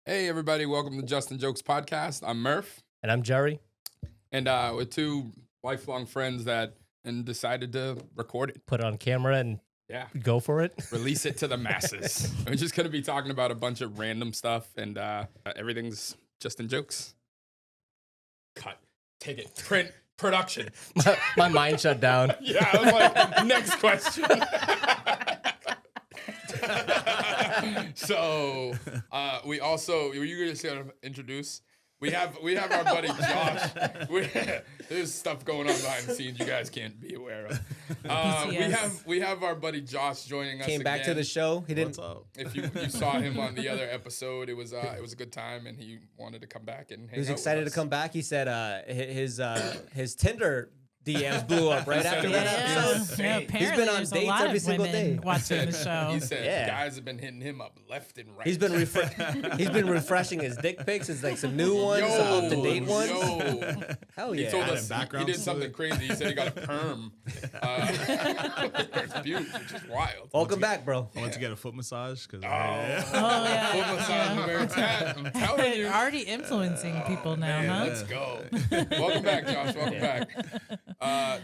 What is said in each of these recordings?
Hey, everybody. Welcome to Justin Jokes Podcast. I'm Murph. And I'm Jerry. And we're two lifelong friends that decided to record it. Put it on camera and go for it. Release it to the masses. We're just going to be talking about a bunch of random stuff, and everything's Justin Jokes. Cut. Take it. Print. Production. My mind shut down. Yeah, I was like, next question. So, we also, were you going to introduce? We have our buddy Josh. There's stuff going on behind the scenes you guys can't be aware of. We have our buddy Josh joining us. Came back to the show. He didn't. What's up? If you saw him on the other episode, it was a good time, and he wanted to come back and hang out. He was excited to come back. He said his Tinder DMs blew up right after that episode. Yeah, He's been on dates every single day. Watching the show. He said guys have been hitting him up left and right. He's been refreshing his dick pics. It's like some new ones, some up-to-date ones. Hell yeah. He told us he did something crazy. He said he got a perm. It's beautiful, which is wild. Welcome back, bro. I went to get a foot massage because Foot massage where it's at. I'm telling you. Already influencing people now, huh? Let's go. Welcome back, Josh. Welcome back.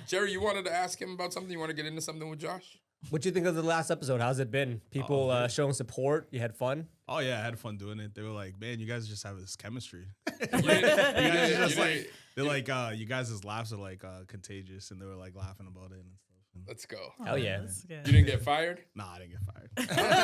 Jerry, you wanted to ask him about something? You want to get into something with Josh? What do you think of the last episode? How's it been? People showing support? You had fun? Oh yeah, I had fun doing it. They were like, "Man, you guys just have this chemistry." You didn't- They're like, "You guys' laughs are like contagious," and they were like laughing about it and stuff. Let's go. Hell yeah. You didn't get fired? Nah, I didn't get fired.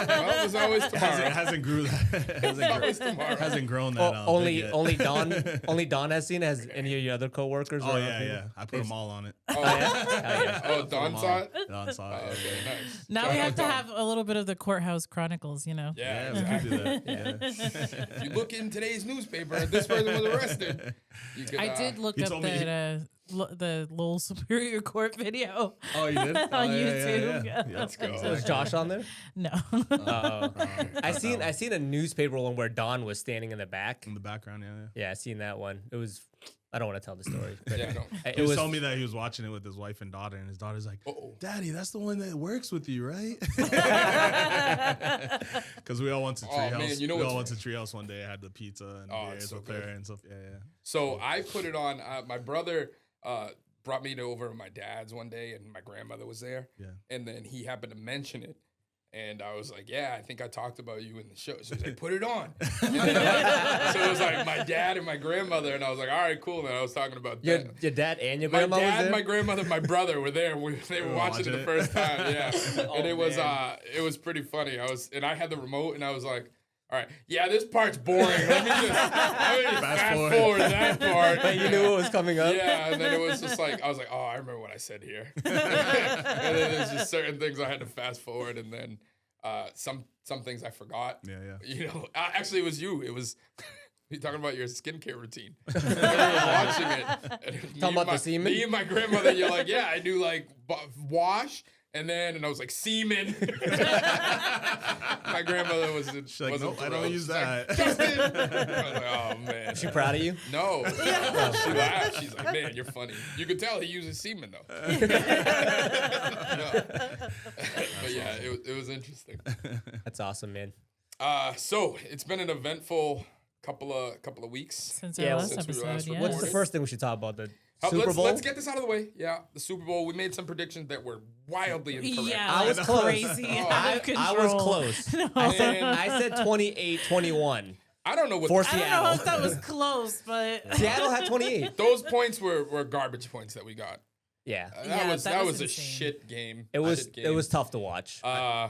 Well, it was always tomorrow. It hasn't grew. Hasn't grown that. Only big yet. only Don has seen it. Has any of your other coworkers? Oh or yeah, people? yeah. I put them all on it. Oh yeah. Oh, Don saw it? Don saw it. Okay, nice. Now Shout we out have to Don. have a little bit of the Courthouse Chronicles, you know. Yeah, Yeah, we exactly. can do that. If you look in today's newspaper, this person was arrested. You could, I did look he up told me the Lowell Superior Court video. Oh, you did? On YouTube. Yeah. Let's go. Was Josh on there? No. I seen a newspaper one where Don was standing in the back. In the background, yeah. Yeah, I seen that one. It was. I don't want to tell the story. But Yeah, no. He was telling me that he was watching it with his wife and daughter, and his daughter's like, "Daddy, that's the one that works with you, right?" Because we all went to Treehouse. man, you know we what's- all went to Treehouse one day. I had the pizza and beers so up there good. and stuff. Yeah. So I put it on. My brother brought me over to my dad's one day, and my grandmother was there. Yeah. And then he happened to mention it. And I was like, yeah, I think I talked about you in the show. So he's like, put it on. And then, so it was like my dad and my grandmother. And I was like, all right, cool. And I was talking about Your that. dad and your My grandma was dad, there? my grandmother, my brother were there. They were watching it the first time. Yeah. And it was pretty funny. I had the remote and I was like, all right, yeah, this part's boring. Let me just fast forward that part. But you knew what was coming up? Yeah, and then it was just like, I was like, oh, I remember what I said here. And then there's just certain things I had to fast forward, and then some things I forgot. Yeah. You know, actually, it was you. It was you talking about your skincare routine. I remember watching it. And it was Talking about the semen? Me and my grandmother, you're like, yeah, I do like wash. And I was like, semen. My grandmother wasn't. She's like, wasn't nope, I don't thrilled. use She's like, that. Justin. I was like, oh man. She proud of you? No. She laughed. She's like, man, you're funny. You could tell he uses semen though. No. But yeah, it was interesting. That's awesome, man. So it's been an eventful couple of weeks. Since our Yeah, last since we episode, last yeah. What's the first thing we should talk about? The Super let's, Bowl? let's get this out of the way. Yeah, the Super Bowl. We made some predictions that were wildly incorrect. Yeah, I was like close. crazy. Out I of control. was close. I said 28-21 I don't know what for I don't know Seattle. if that was close, but Seattle had 28. those points were garbage points that we got. Yeah. That was a insane. shit game. It was Shit game. it was tough to watch. I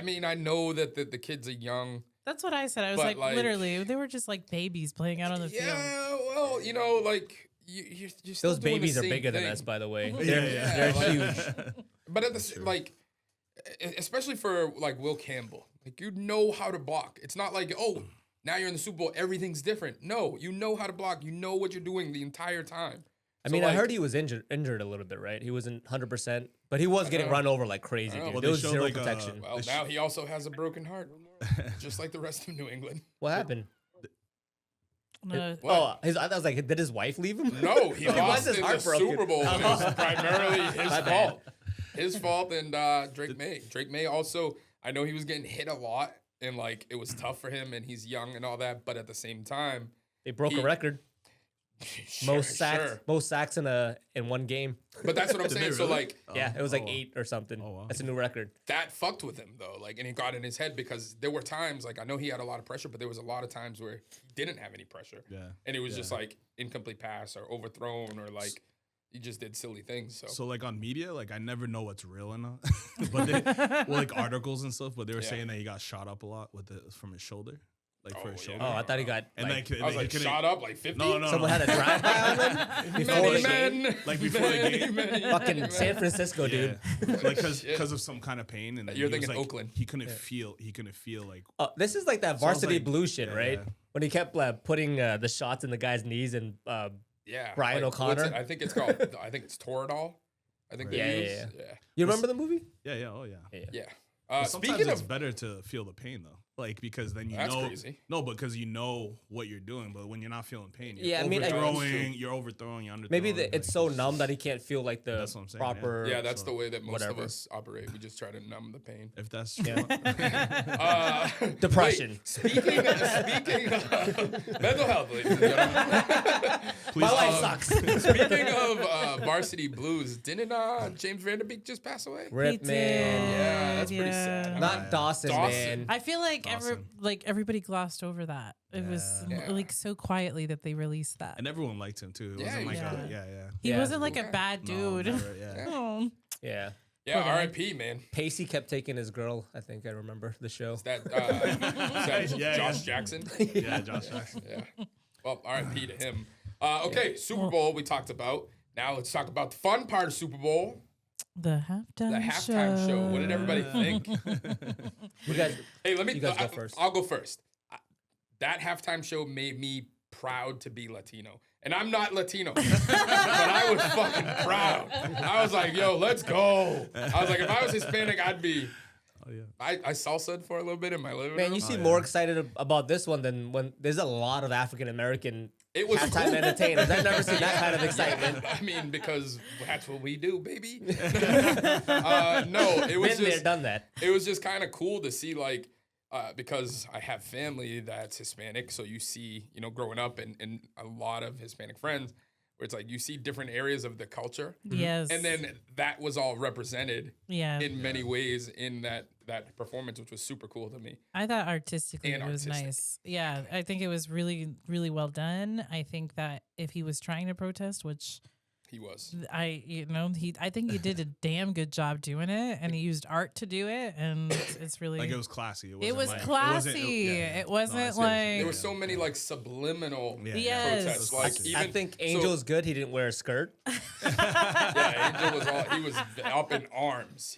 mean, I know that the kids are young. that's what I said. I was But, like, like- literally, they were just like babies playing out on the field. Yeah, well, you know, like you're still Those doing the babies are same bigger than thing. us, by the way. Yeah. They're like- huge. But at the like, especially for like Will Campbell, like you know how to block. It's not like now you're in the Super Bowl, everything's different. No, you know how to block. You know what you're doing the entire time. I So, mean, I like, heard he was injured a little bit, right? He wasn't 100%, but he was getting run over like crazy. know. Dude. Well, There they was showed, zero like, protection. Well, now he also has a broken heart, just like the rest of New England. What happened? No, What? Oh, I was like, did his wife leave him? No, he Why lost is his in heart the broken? Super Bowl. And it was primarily his My bad. fault. His fault and Drake May. Drake May also, I know he was getting hit a lot and like it was tough for him, and he's young and all that. But at the same time, They broke a record. Most sacks in one game. But that's what I'm Did saying. they So really? like Yeah, it was like wow. 8 or something. Oh, wow. That's a new record. that fucked with him though. Like, and it got in his head because there were times like I know he had a lot of pressure, but there was a lot of times where he didn't have any pressure. Yeah. And it was just like incomplete pass or overthrown or like he just did silly things. So like on media, like I never know what's real or not. But they, well, like articles and stuff. But they were saying that he got shot up a lot with it from his shoulder, like for his shoulder. Oh, I thought he got. And like, like, I was like, he couldn't- shot up like 50? No. someone had a drive-by on him before the game. Like before the game. Fucking San Francisco, dude. Yeah. Like because of some kind of pain, and then You're he was, thinking like, Oakland. He couldn't feel like Oh, this is like that So I was varsity like- blue shit, yeah, right? yeah. When he kept putting the shots in the guy's knees and Yeah. Brian what's O'Connor? it? I think it's called, I think it's Toradol. I think they Yeah, use. yeah. You remember the movie? yeah, oh yeah. Yeah. But sometimes Speaking it's of, better to feel the pain though, like because then you That's know. crazy. No, because you know what you're doing, but when you're not feeling pain, you're Yeah, I mean, I- overthrowing, you're overthrowing, you're underthrowing. Maybe like, it's so numb that he can't feel like the That's what I'm saying, yeah. proper. yeah, that's the way that most of whatever. us operate. We just try to numb the pain. If that's Uh, Depression. wait, speaking of mental health, ladies and gentlemen. My life sucks. Speaking of Varsity Blues, didn't James Vanderbeek just pass away? Rip, He man. did. Yeah, that's pretty Yeah. sad. Not Dawson, Dawson. man. I feel like Awesome. everybody glossed over that. It was Yeah. like so quietly that they released that. and everyone liked him too. It Yeah, wasn't like yeah. yeah. He Yeah. wasn't like Yeah. a bad No, dude. never, yeah. Oh. Yeah. Yeah, Okay. R.I.P. Man. Pacey kept taking his girl. I think I remember the show. Is that Yeah, Josh yeah. Jackson? Yeah, Josh Jackson. Yeah. Well, R.I.P. to him. Okay, Super Bowl we talked about. Now let's talk about the fun part of Super Bowl, The halftime, the halftime show. What did everybody think? You guys, Hey, let me. You guys go first. I'll go first. That halftime show made me proud to be Latino, and I'm not Latino, but I was fucking proud. I was like, "Yo, let's go!" I was like, if I was Hispanic, I'd be. Oh yeah. I salsa'd for a little bit in my living man, room. you seem more excited about this one than when there's a lot of African American It was halftime cool. entertainers. I've never seen that kind of excitement. I mean, because that's what we do, baby. No, it was Been there, just done that. it was just kind of cool to see, like, because I have family that's Hispanic, so you see, growing up and a lot of Hispanic friends, where it's like you see different areas of the culture, Yes. and then that was all represented yeah. in many ways in that performance, which was super cool to me. I thought artistically And it was artistic. nice. Yeah, I think it was really, really well done. I think that if he was trying to protest, which He was. I think he did a damn good job doing it, and he used art to do it, and it's really Like it was classy. it was like- classy. yeah. It No, I wasn't see what you're saying. like There were so many like subliminal Yeah. Yes. protests. I- Like I even I think Angel's good. He didn't wear a skirt. yeah, Angel was up in arms.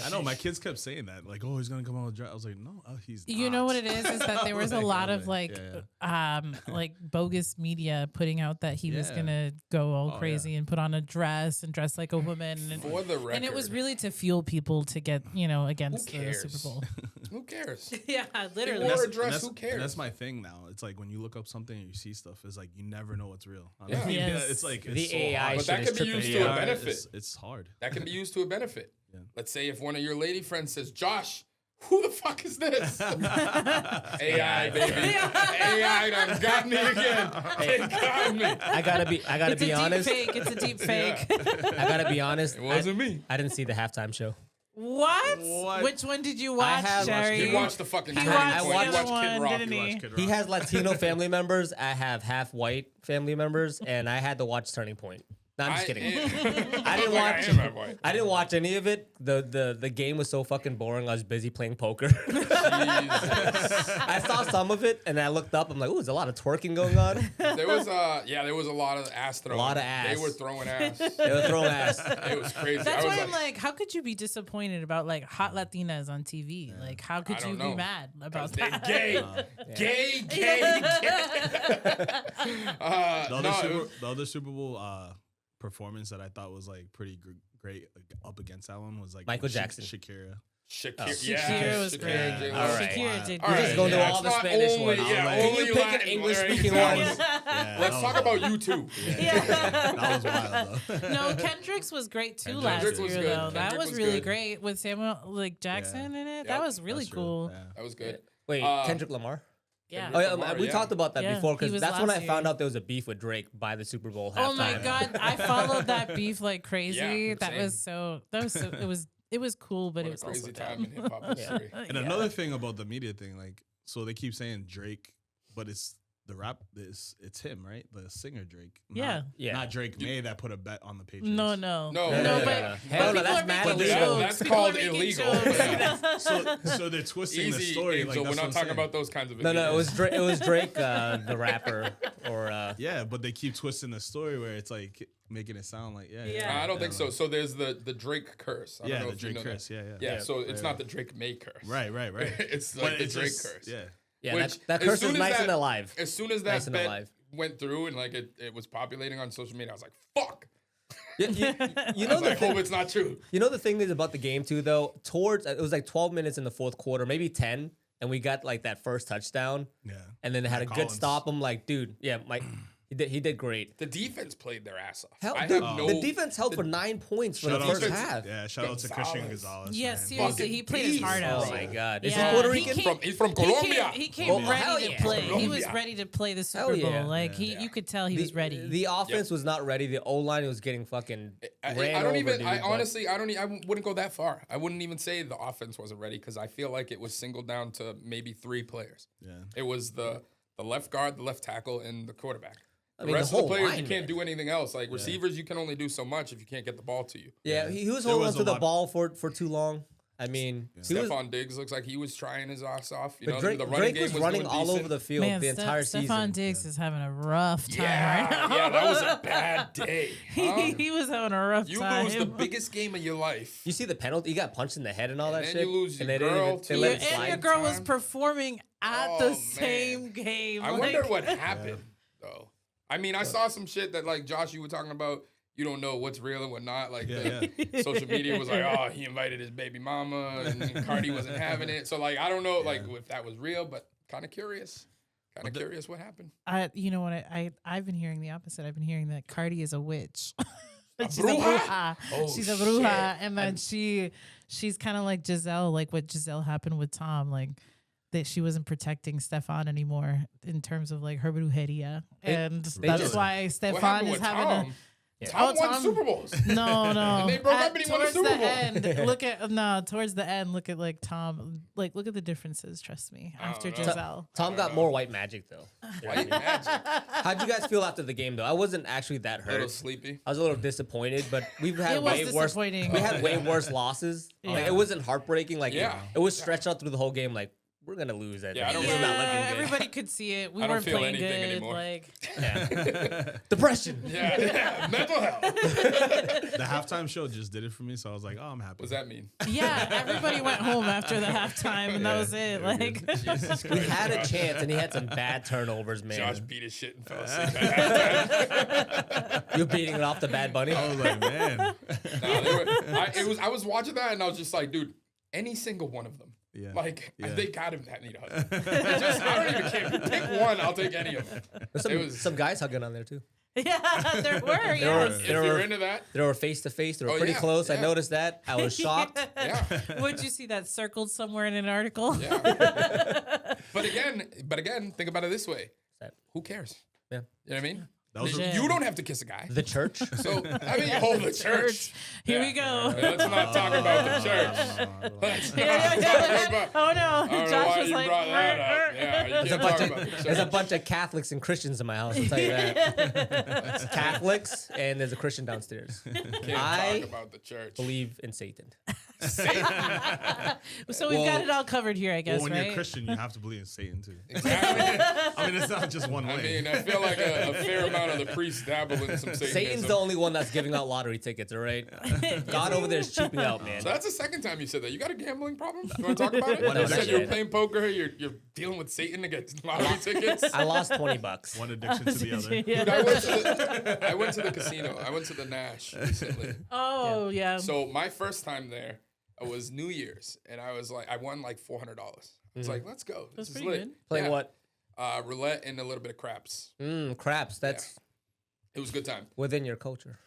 I know my kids kept saying that, like, "Oh, he's gonna come on the dress." I was like, "No, he's." you not. know what it is that there was a Like, lot of really? like Yeah. like bogus media putting out that he was Yeah. gonna go all Oh, crazy and put on a dress and dress like a woman and, For the record, and it was really to fuel people to get against Who the cares? Super Bowl. who cares? Yeah, literally. wore a And dress. that's- Who cares? and that's my thing now. It's like when you look up something and you see stuff, it's like you never know what's real. I Yeah. mean, Yes. it's like The it's so AI hard. But that shit could is be tripping used me to a out. benefit. It's hard. That can be used to a benefit. Yeah. Let's say if one of your lady friends says, "Josh, who the fuck is this?" AI, baby. AI done got me again. They got me. I gotta be It's a deep honest. fake. It's a deep fake. I gotta be honest. It wasn't me. I didn't see the halftime show. What? What? Which one did you watch, have- Jerry? You watched the fucking He Turning watched Point. the You other watched Kid one, Rock. didn't You he? watch Kid He Rock. has Latino family members. I have half white family members, and I had to watch Turning Point. No, I'm just kidding. I didn't watch. I am that boy. I didn't watch any of it. The game was so fucking boring. I was busy playing poker. Jesus. I saw some of it, and I looked up. I'm like, ooh, there's a lot of twerking going on. There was a lot of ass throwing. A lot of ass. They were throwing ass. They were throwing ass. It was crazy. That's I was why I'm like, how could you be disappointed about like hot Latinas on TV? Like, how could I you don't be know. mad about They that? gay. Gay, gay, gay. The other Super Bowl performance that I thought was like pretty great up against that one was like Michael Jackson. Shakira. Shakira was great. J-Lo. All right. Shakira did All We're right, just going to yeah, all it's the not Spanish only- ones. yeah, Can you only pick Latin- an English-speaking exactly. one? Yeah, Let's that talk was about wild. you too. That was wild though. No, Kendrick's was great too Kendrick last was year good. though. That Kendrick was was really good. great with Samuel Jackson in it. Yep, That was really That's true. cool. Yeah. That was good. Wait, Kendrick Lamar? Yeah. Oh, yeah, Lamar, we yeah. talked about that Yeah, before he because was that's when I last found year. out there was a beef with Drake by the Super Bowl halftime. Oh my god, I followed that beef like crazy. Yeah, that same. was so. It was cool, but What it a was also crazy time dumb. in hip hop history. And another thing about the media thing, like, so they keep saying Drake, but it's the rap. It's him, right? The singer Drake. Yeah. Yeah. Not Drake May that put a bet on the Patriots. No. No, no, no, but, no. Hell no, people that's are mad making illegal. jokes. That's People are called making illegal. jokes. Yeah. So they're twisting the Easy, story. Angel. Like, We're that's not what I'm talking saying. about those kinds of. No, it illegal. was Drake, the rapper, or Yeah, but they keep twisting the story where it's like making it sound like Yeah. I don't think so. So there's the Drake curse. I don't Yeah, know the if you Drake know curse. that. Yeah. Yeah, so it's Right, not right. the Drake May curse. Right. It's But like the it's Drake just- curse. Yeah. yeah, Which, that as curse soon was as nice that- and alive. As soon as Nice that and bet alive. went through and like it was populating on social media, I was like, "Fuck!" You I know was the like, thing. "Hope it's not true." You know the thing is about the game too, though. Towards it was like 12 minutes in the fourth quarter, maybe 10, and we got like that first touchdown, Yeah. and then had a Mike good Collins. stop. I'm like, dude, yeah, Mike, he did great. The defense played their ass off. Hell, I dude, have no. the defense held for 9 points for the Shout out first to- half. Yeah, shout out to Christian Gonzalez. Yeah, man. seriously, Fucking he played his heart beast. out. Oh my God, is Yeah, he Puerto he Rican? came- He's from Colombia. He came Oh, ready hell to yeah. play. He was Colombia. ready to play the Hell Super Bowl. yeah. Like Yeah. you could tell he was ready. The offense was not ready. The O line was getting fucking I ran don't over, even. dude, I but- honestly, I wouldn't go that far. I wouldn't even say the offense wasn't ready because I feel like it was singled down to maybe 3 players. Yeah. It was the left guard, the left tackle, and the quarterback. The mean, the rest of the whole players, line, you can't man. do anything else. Like receivers, you can only do so much if you can't get the ball to you. Yeah, he was There holding was on a to the lot- ball for too long. I mean, he was, Stephon Diggs looks like he was trying his ass off. You but know, Drake, the running Drake game was was running doing all over decent. the field Man, the entire season. Stephon Diggs is having a rough time Yeah, right now. yeah, that was a bad day. Huh? he was having a rough You time. lose the biggest game of your life. You see the penalty? He got punched in the head and all that then shit. you lose and your they didn't girl, even, they too. let Yeah, it and slide. your girl was Time. performing at Oh, the man. same game. I like- wonder what happened though. I mean, I saw some shit that like Josh, you were talking about. You don't know what's real and what not. Like the social media was like, oh, he invited his baby mama, and Cardi wasn't having it. So like, I don't know, like if that was real, but kind of curious. Kind of curious what happened. You know what? I've been hearing the opposite. I've been hearing that Cardi is a witch. She's bruja? a bruja. Oh, She's a bruja, shit. and then she's kind of like Giselle, like what Giselle happened with Tom, like that she wasn't protecting Stefan anymore in terms of like her brujeria, and that's just- why What Stefan happened is with having Tom? a. Tom won Tom- Super Bowls. No, no. And they broke up and he won the towards Super Bowl. end, look at towards the end. Look at like Tom. Like look at the differences. Trust me. After don't know. Giselle. Tom got more white magic though. White magic. How'd you guys feel after the game though? I wasn't actually that A little hurt. sleepy. I was a little disappointed, but we've had It was way worse. disappointing. We had way worse losses. Like, Yeah. it wasn't heartbreaking. Like Yeah. it was stretched out through the whole game. Like we're gonna lose that. Yeah, I game. don't This is not really- looking good. Everybody could see it. We I don't weren't feel playing anything good. anymore. Like Yeah. Depression. Yeah, mental health. The halftime show just did it for me, so I was like, oh, I'm happy. What does that mean? yeah, everybody went home after the halftime, and that was it. Like Jesus We Christ, had a Josh. chance, and he had some bad turnovers, man. Josh beat his shit and fell asleep at halftime. You're beating it off the Bad Bunny. I was like, man. Nah, I was watching that and I was just like, dude, any single one of them. Yeah. Like, Yeah. they got him that need a husband. I don't even care. If you pick one, I'll take any of them. There's It was- some guys hugging on there too. yeah, there were. Yes. If They you're were- into that, They were face to face. They were Oh, pretty yeah, close. I yeah. noticed that. I was shocked. yeah. Would you see that circled somewhere in an article? Yeah. But again, think about it this way. That- Who cares? Yeah. You know what I mean? That was Yeah. You don't have to kiss a guy. The church. So, I mean, hold the church. Here Yeah. we go. Let's not talk about the church. Let's not talk about. Oh no, I don't know Josh why was you like, brought that up. Yeah, you There's a can't bunch talk of about the there's a church. bunch of Catholics and Christians in my house. I'll tell you that. Catholics and there's a Christian downstairs. Can't I talk about the church. Believe in Satan. Satan. so we've got Well- it all covered here, I guess, Well, when right? you're Christian, you have to believe in Satan too. Exactly. I mean, it's not just one way. I mean, I feel like a fair amount of the priests dabble in some Satanism. Satan's the only one that's giving out lottery tickets, all right? God over there is cheaping out, man. So that's the second time you said that. You got a gambling problem? You want to talk about it? One You said you were addiction. playing poker. You're dealing with Satan to get lottery tickets. I lost $20. One addiction to the other. Yeah. Dude, I went to the casino. I went to the Nash recently. Oh yeah. So my first time there was New Year's, and I was like, I won like $400. I was like, let's go. That's This is pretty lit. good. Playing Yeah. what? Roulette and a little bit of craps. Craps. That's It was a good time. within your culture.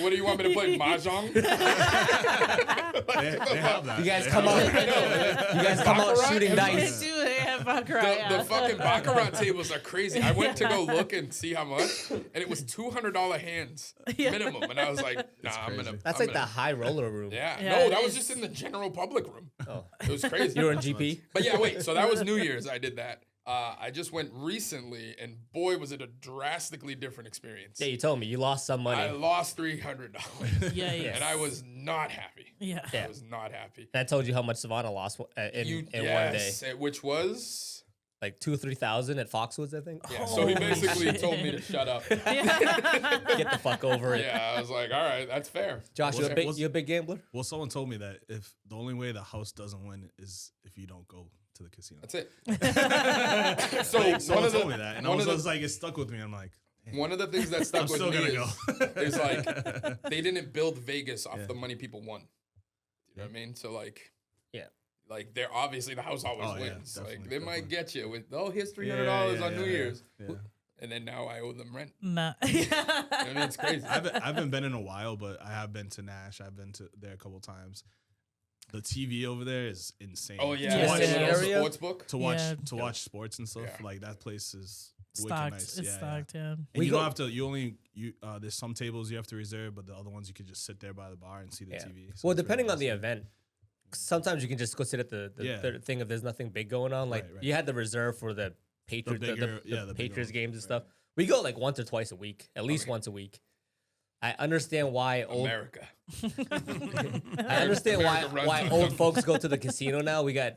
What do you want me to play? Mahjong? They have that. You guys They come have out. that. You guys come out Baccarat? shooting They dice. do. They have baccarat. The yeah. fucking baccarat tables are crazy. I went to go look and see how much, and it was $200 hands minimum. And I was like, nah, I'm gonna. That's I'm like the gonna, high roller room. Yeah, Yeah, no, it that was is. just in the general public room. Oh. It was crazy. You were in GP. But yeah, wait. So that was New Year's. I did that. I just went recently, and boy, was it a drastically different experience. Yeah, you told me you lost some money. I lost $300, Yeah, yeah. and I was not happy. Yeah. I was not happy. And I told you how much Savannah lost in one day, Which was like 2,000 or 3,000 at Foxwoods, I think. yeah. So he Holy basically shit. told me to shut up. Get the fuck over it. Yeah, I was like, all right, that's fair. Josh, What's- what's- you a big gambler? Well, someone told me that if the only way the house doesn't win is if you don't go to the casino. That's it. So one Someone of the told me that, and I one was of the- just like, it stuck with me. I'm like, one of the things that stuck I'm with still me gonna is like they didn't build Vegas off the money people won. You know what I mean? So like, Yeah. like they're obviously the house always Oh, yeah, wins. Like definitely, they might definitely. get you with here's $300 on New Year's, Yeah. and then now I owe them rent. Nah. I mean, it's crazy. I haven't been in a while, but I have been to Nash. I've been to there a couple times. The TV over there is insane. Oh yeah, To it's watch a the little area? sports book. to watch Yeah. to watch sports and stuff. Yeah. Like that place is wicked Stocked. nice. It's Yeah, stocked, yeah. And We you go- don't have to. There's some tables you have to reserve, but the other ones you could just sit there by the bar and see the Yeah. TV. So Well, it's depending really on the nice. event, sometimes you can just go sit at the Yeah. third thing if there's nothing big going on. Like Right, right. you had the reserve for the Patriots, the bigger- yeah, the bigger Patriots ones, games and right. stuff. We go like once or twice a week, at least Okay. once a week. I understand why America. I understand America runs why the old country. folks go to the casino now. We got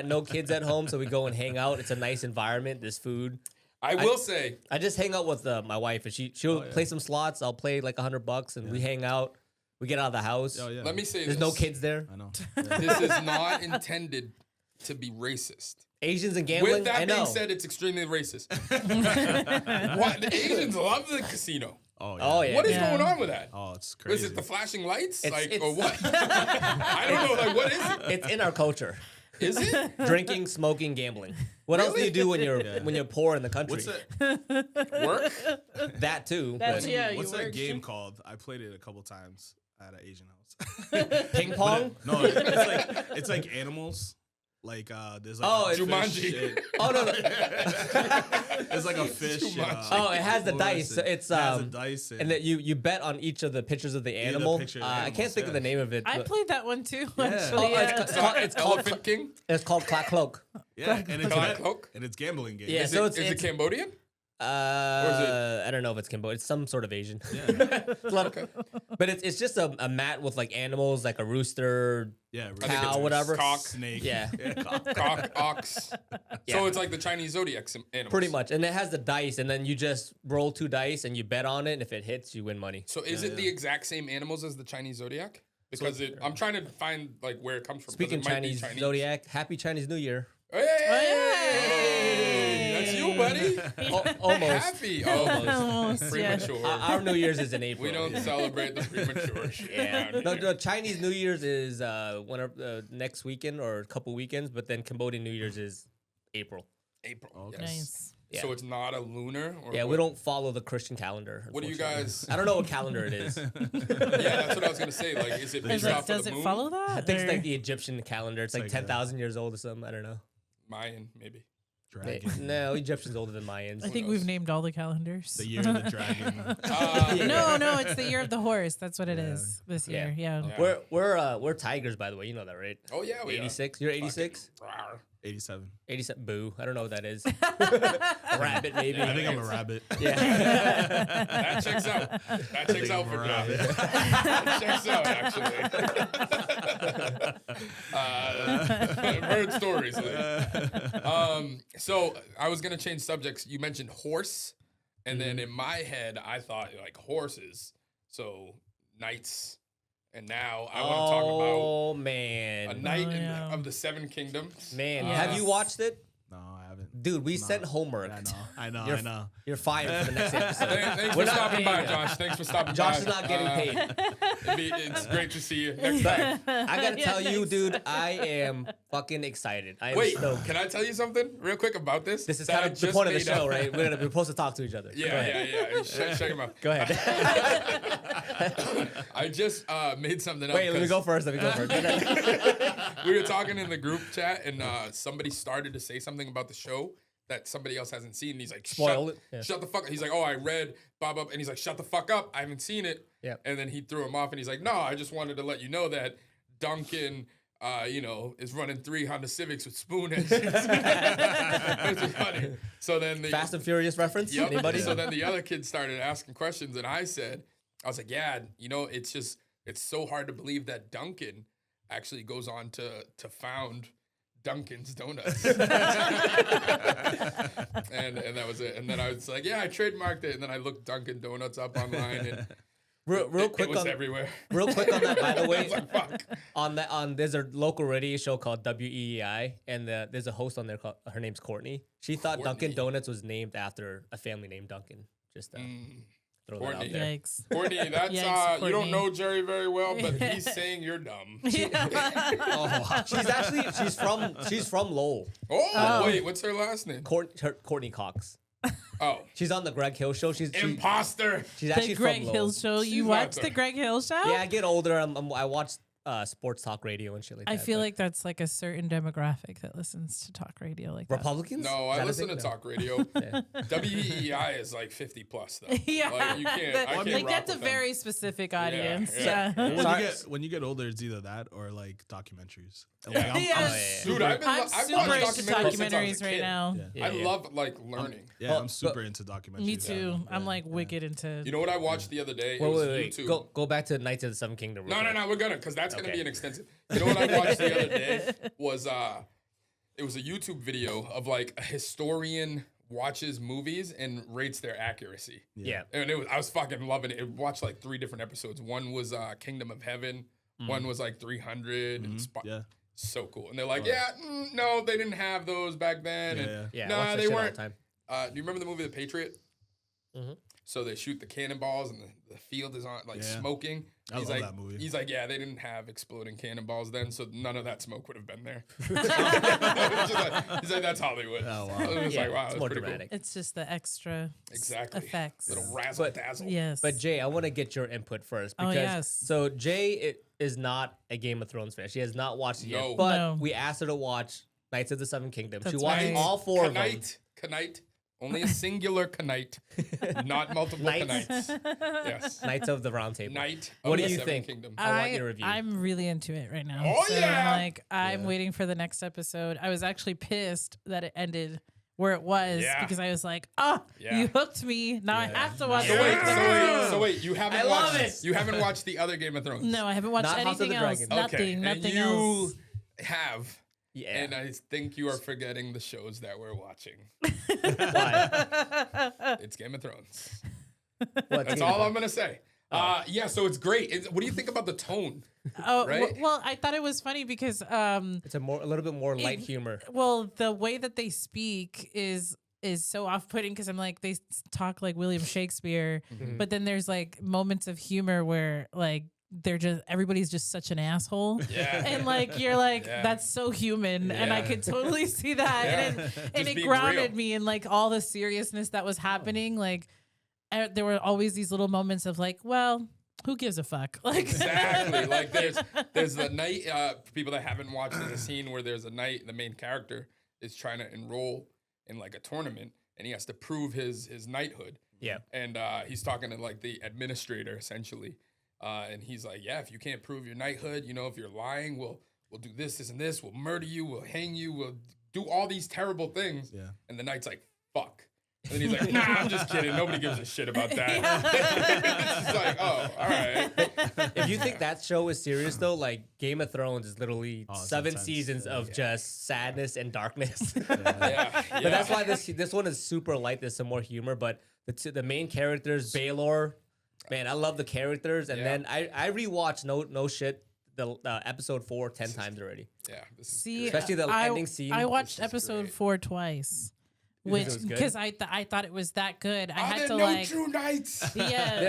no kids at home, so we go and hang out. It's a nice environment. There's food. I will say, I just hang out with my wife, and she'll yeah. play some slots. I'll play like $100, and we hang out. We get out of the house. Oh yeah. let me say There's this. no kids there. I know. This is not intended to be racist. Asians and gambling. With that I know. being said, it's extremely racist. What? The Asians love the casino. Oh yeah. What is Yeah. going on with that? Oh, it's Is crazy. it the flashing lights? It's- or what? I don't know. Like, what is it? It's in our culture. Is it? Drinking, smoking, gambling. What else do you do when you're poor in the country? What's that? Work? That too. That's but yeah. What's you that work. game called? I played it a couple times at an Asian house. Ping pong. No, it's like animals. Like there's like Oh, a it's fish Jumanji. and- Oh no. There's like a fish. Jumanji. Oh, it has the what dice. is So it? it's It has the dice and that you bet on each of the pictures of the the animal. picture of the I can't animals, think of the yeah. name of it. I but- played that one too. Yeah. Actually, Oh, yeah. it's called Elephant King? it's called Clack Cloak. Yeah, and it's Clock Cloak? and it's gambling game. Yeah, Is, so it, is it it's Cambodian? I don't know if it's Cambodia. It's some sort of Asian. It's a lot of- But it's just a mat with like animals, like a rooster. Yeah, I think Cow, it's whatever. Cock, snake. Yeah. cock. cock, ox. Yeah. So it's like the Chinese zodiac animals. Pretty much, and it has the dice, and then you just roll 2 dice and you bet on it, and if it hits, you win money. So is it the exact same animals as the Chinese zodiac? Because I'm trying to find like where it comes from. 'cause Speaking it might be Chinese zodiac, happy Chinese New Year. Hey, that's you, buddy. Almost. Happy. Oh, Almost, yeah. premature. Our New Year's is in April. We don't celebrate the premature shit Yeah. around No, here. no, Chinese New Year's is next weekend or a couple weekends, but then Cambodian New Year's is April. April. Okay. Yes. Nice. Yeah. So it's not a lunar. Or Yeah, what? we don't follow the Christian calendar. What do you unfortunately. guys? I don't know what calendar it is. Yeah, that's what I was gonna say. Like, is it Is based it, off does of the it moon? follow that? I think it's or- like the Egyptian calendar. It's like like 10,000 years old or something. I don't know. Mayan, maybe. Dragon. No, Egyptian's older than Mayans. I think knows? we've named all the calendars. The year of the dragon. No, it's the year of the horse. That's what it Yeah. is this Yeah. year. Yeah. Yeah. We're tigers, by the way. You know that, right? Oh yeah, we 86. You're 86. 87. 87. Boo. I don't know what that is. A rabbit, maybe. I think I'm a rabbit. Yeah. That checks out. That checks out for I'm a Josh. rabbit. That checks out actually. Heard stories. Like. So I was gonna change subjects. You mentioned horse, and then in my head I thought like horses. So knights, and now I want to talk Oh about man. a knight Oh, yeah. of the Seven Kingdoms. Man, Yes. have you watched it? No, I haven't. Dude, we sent homework. I know. You're fired for the next episode. Thanks We're for not stopping paying by, you. Josh. Thanks for stopping Josh by. is not getting paid. It's great to see you next time. I gotta tell you, dude, I am fucking excited. I am Wait, stoked. can I tell you something real quick about this? This is that I kind of the just point of the made show, up? right? We're supposed to talk to each other. Go ahead. Yeah. Shut your mouth. Go ahead. I just made something up. Wait, let me 'cause go first. We were talking in the group chat, and somebody started to say something about the show that somebody else hasn't seen. And he's like, Spoil it. Yeah. Shut the fuck up. He's like, oh, I read Bob Up. And he's like, shut the fuck up. I haven't seen it. Yeah. And then he threw him off, and he's like, no, I just wanted to let you know that Duncan, is running 3 Honda Civics with spoon engines. Which is funny. So then the Fast and Furious reference? Yep. Anybody? So then the other kids started asking questions, and I was like, yeah, it's so hard to believe that Duncan actually goes on to found Dunkin's Donuts. and that was it. And then I was like, yeah, I trademarked it. And then I looked Dunkin' Donuts up online, and real quick it was on everywhere. Real quick on that, by the I way. was like, fuck. There's a local radio show called WEEI, and there's a host on there called her name's Courtney. She thought Dunkin' Donuts was named after a family named Duncan. Just throw that out Courtney. there. Yikes. Courtney, that's Yikes, you don't Courtney. know Jerry very well, but he's saying you're dumb. She's from Lowell. Oh, wait, what's her last name? Courtney Cox. Oh, She's on the Greg Hill show. She's imposter. actually The Greg from Lowell. Hill show. She's You not watch the there. Greg Hill show? Yeah, I get older. I watch sports talk radio and shit like that. I feel but- like that's like a certain demographic that listens to talk radio like that. Republicans. No, Is I that a listen thing? to No. talk radio. WEEI is like 50 plus though. Yeah, Like, you can't. I can't like rock that's a with them. very specific audience. yeah. Yeah. When you get older, it's either that or like documentaries. Yeah. Like, Yes. Dude, I've I'm watched super into documentaries since I was a documentaries right kid. now. Yeah, I yeah. love like learning. Yeah, Well, I'm super into documentaries. Me too. Yeah. I'm like wicked into. You know what I watched the other day? It Wait, was wait. YouTube. Go back to Knights of the Seven Kingdom. real quick. No, we're gonna, because that's gonna Okay. be an extensive. You know what I watched the other day was it was a YouTube video of like a historian watches movies and rates their accuracy. Yeah. And I was fucking loving it. It watched like 3 different episodes. One was Kingdom of Heaven. One was like 300. And Yeah. so cool. And they're like, no, they didn't have those back then. And Yeah. I nah, watch that they shit all the weren't. time. Do you remember the movie The Patriot? Mhm. So they shoot the cannonballs and the field is on like Yeah. smoking. I He's love like, that movie. He's like, yeah, they didn't have exploding cannonballs then, so none of that smoke would have been there. He's like, that's Hollywood. Oh, wow. I was Yeah, like, wow, it's that's more pretty cool. dramatic. It's just the extra Exactly. effects. Little razzle dazzle. Yes. But Jay, I want to get your input first Oh, because yes. so Jay is not a Game of Thrones fan. She has not watched it No. yet, but No. we asked her to watch Knights of the Seven Kingdoms. She That's watched right. all 4 of them. Knight. Only a singular knight, not multiple Knights. knights. Yes. Knights of the Round Table. Knight. What of do the you Seven think? Kingdoms. I want your review. I'm really into it right now. Oh, So yeah. I'm waiting for the next episode. I was actually pissed that it ended where it was Yeah. because I was like, oh, Yeah. you hooked me. Now I have to watch So the wait, next so wait, episode. so wait. You haven't I love watched it. You haven't watched the other Game of Thrones. No, I haven't watched Not House of anything the else. Dragon. Okay. Nothing And you else. have. Yeah. And I think you are forgetting the shows that we're watching. Why? It's Game of Thrones. What's That's Game all of I'm gonna say. Yeah, so it's great. What do you think about the tone? Oh, Right? well, I thought it was funny because It's a little bit more light humor. well, the way that they speak is so off-putting because I'm like they talk like William Shakespeare, but then there's like moments of humor where like everybody's just such an asshole. Yeah. And like you're like Yeah. that's so human, and I Yeah. could totally see that, and Just it being grounded real. me in like all the seriousness that was happening. Like there were always these little moments of like, well, who gives a fuck? Like Exactly. Like there's the knight. For people that haven't watched, there's a scene where there's a knight. The main character is trying to enroll in like a tournament, and he has to prove his knighthood. Yeah. And he's talking to like the administrator essentially, and he's like, "Yeah, if you can't prove your knighthood, if you're lying, we'll do this, this, and this. We'll murder you. We'll hang you. We'll do all these terrible things." Yeah. And the knight's like, "Fuck." And then he's like, "Nah, I'm just kidding. Nobody gives a shit about that." It's just like, oh, all right. If you think that show is serious though, like Game of Thrones is literally it's 7 intense. seasons of just sadness and darkness. Yeah. But that's why this one is super light. There's some more humor, but the main characters, Baelor, man, I love the characters. And Yeah. then I rewatched no shit the episode 4 10 times already. Yeah. This is see, Especially the ending scene. I watched is episode great. 4 twice. which was good? because I thought it was that good. I Are had there to no like true knights? yeah.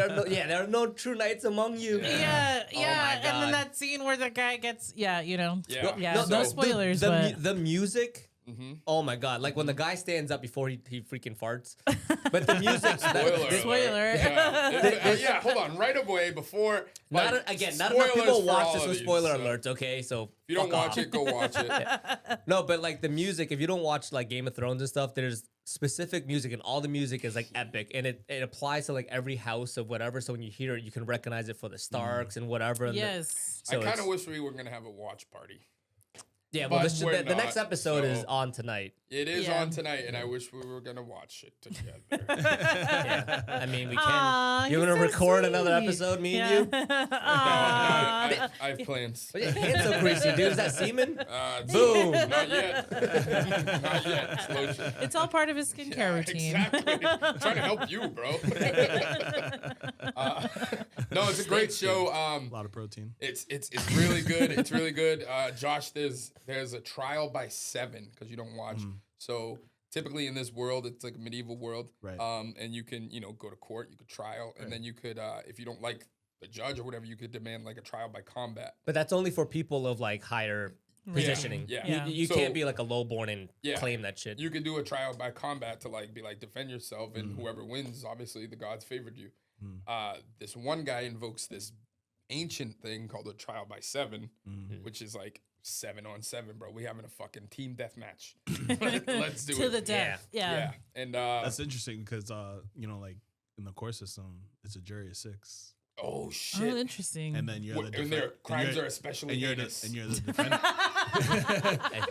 there are no true knights among you. Yeah, Oh yeah, my and then God. that scene where the guy gets, Yeah. no spoilers, but the music. Oh my God! Like when the guy stands up before he freaking farts, but the music. Spoiler. Spoiler. Yeah, hold on. Right away before. Not like, not enough people spoilers for watch all this of with these, spoiler so alerts. Okay, so If you don't fuck watch off. it, go watch it. No, but like the music, if you don't watch like Game of Thrones and stuff, there's specific music, and all the music is like epic, and it applies to like every house of whatever. So when you hear it, you can recognize it for the Starks and whatever. And yes. I kind of wish we were gonna have a watch party. yeah. Well, but we're the next not, episode is so- on tonight. It is Yeah. on tonight, and I wish we were gonna watch it together. Yeah, I mean we can. Aw, You're he's gonna so record another sweet. episode, me Yeah. and you. I have plans. But your hands so greasy, dude. Is that semen? Boom! Not yet. Not yet. It's lotion. It's all part of his skincare routine. Exactly. I'm trying to help you, bro. No, it's a great show. A lot of protein. It's really good. It's really good. Josh, there's a trial by 7 because you don't watch. So typically in this world, it's like a medieval world. Right. And you can go to court, you could trial, and then you could if you don't like the judge or whatever, you could demand like a trial by combat. But that's only for people of like higher positioning. Yeah. You So- can't be like a lowborn and Yeah. claim that shit. You could do a trial by combat to like be like defend yourself, and whoever wins, obviously the gods favored you. This one guy invokes this ancient thing called a trial by 7, which is like 7 on 7, bro. We having a fucking team death match. Let's do To it. the death. Yeah. Yeah, and That's interesting because like in the court system, it's a jury of 6, oh shit. Oh, interesting. and then you're the And their crimes are especially heinous. and you're the defendant,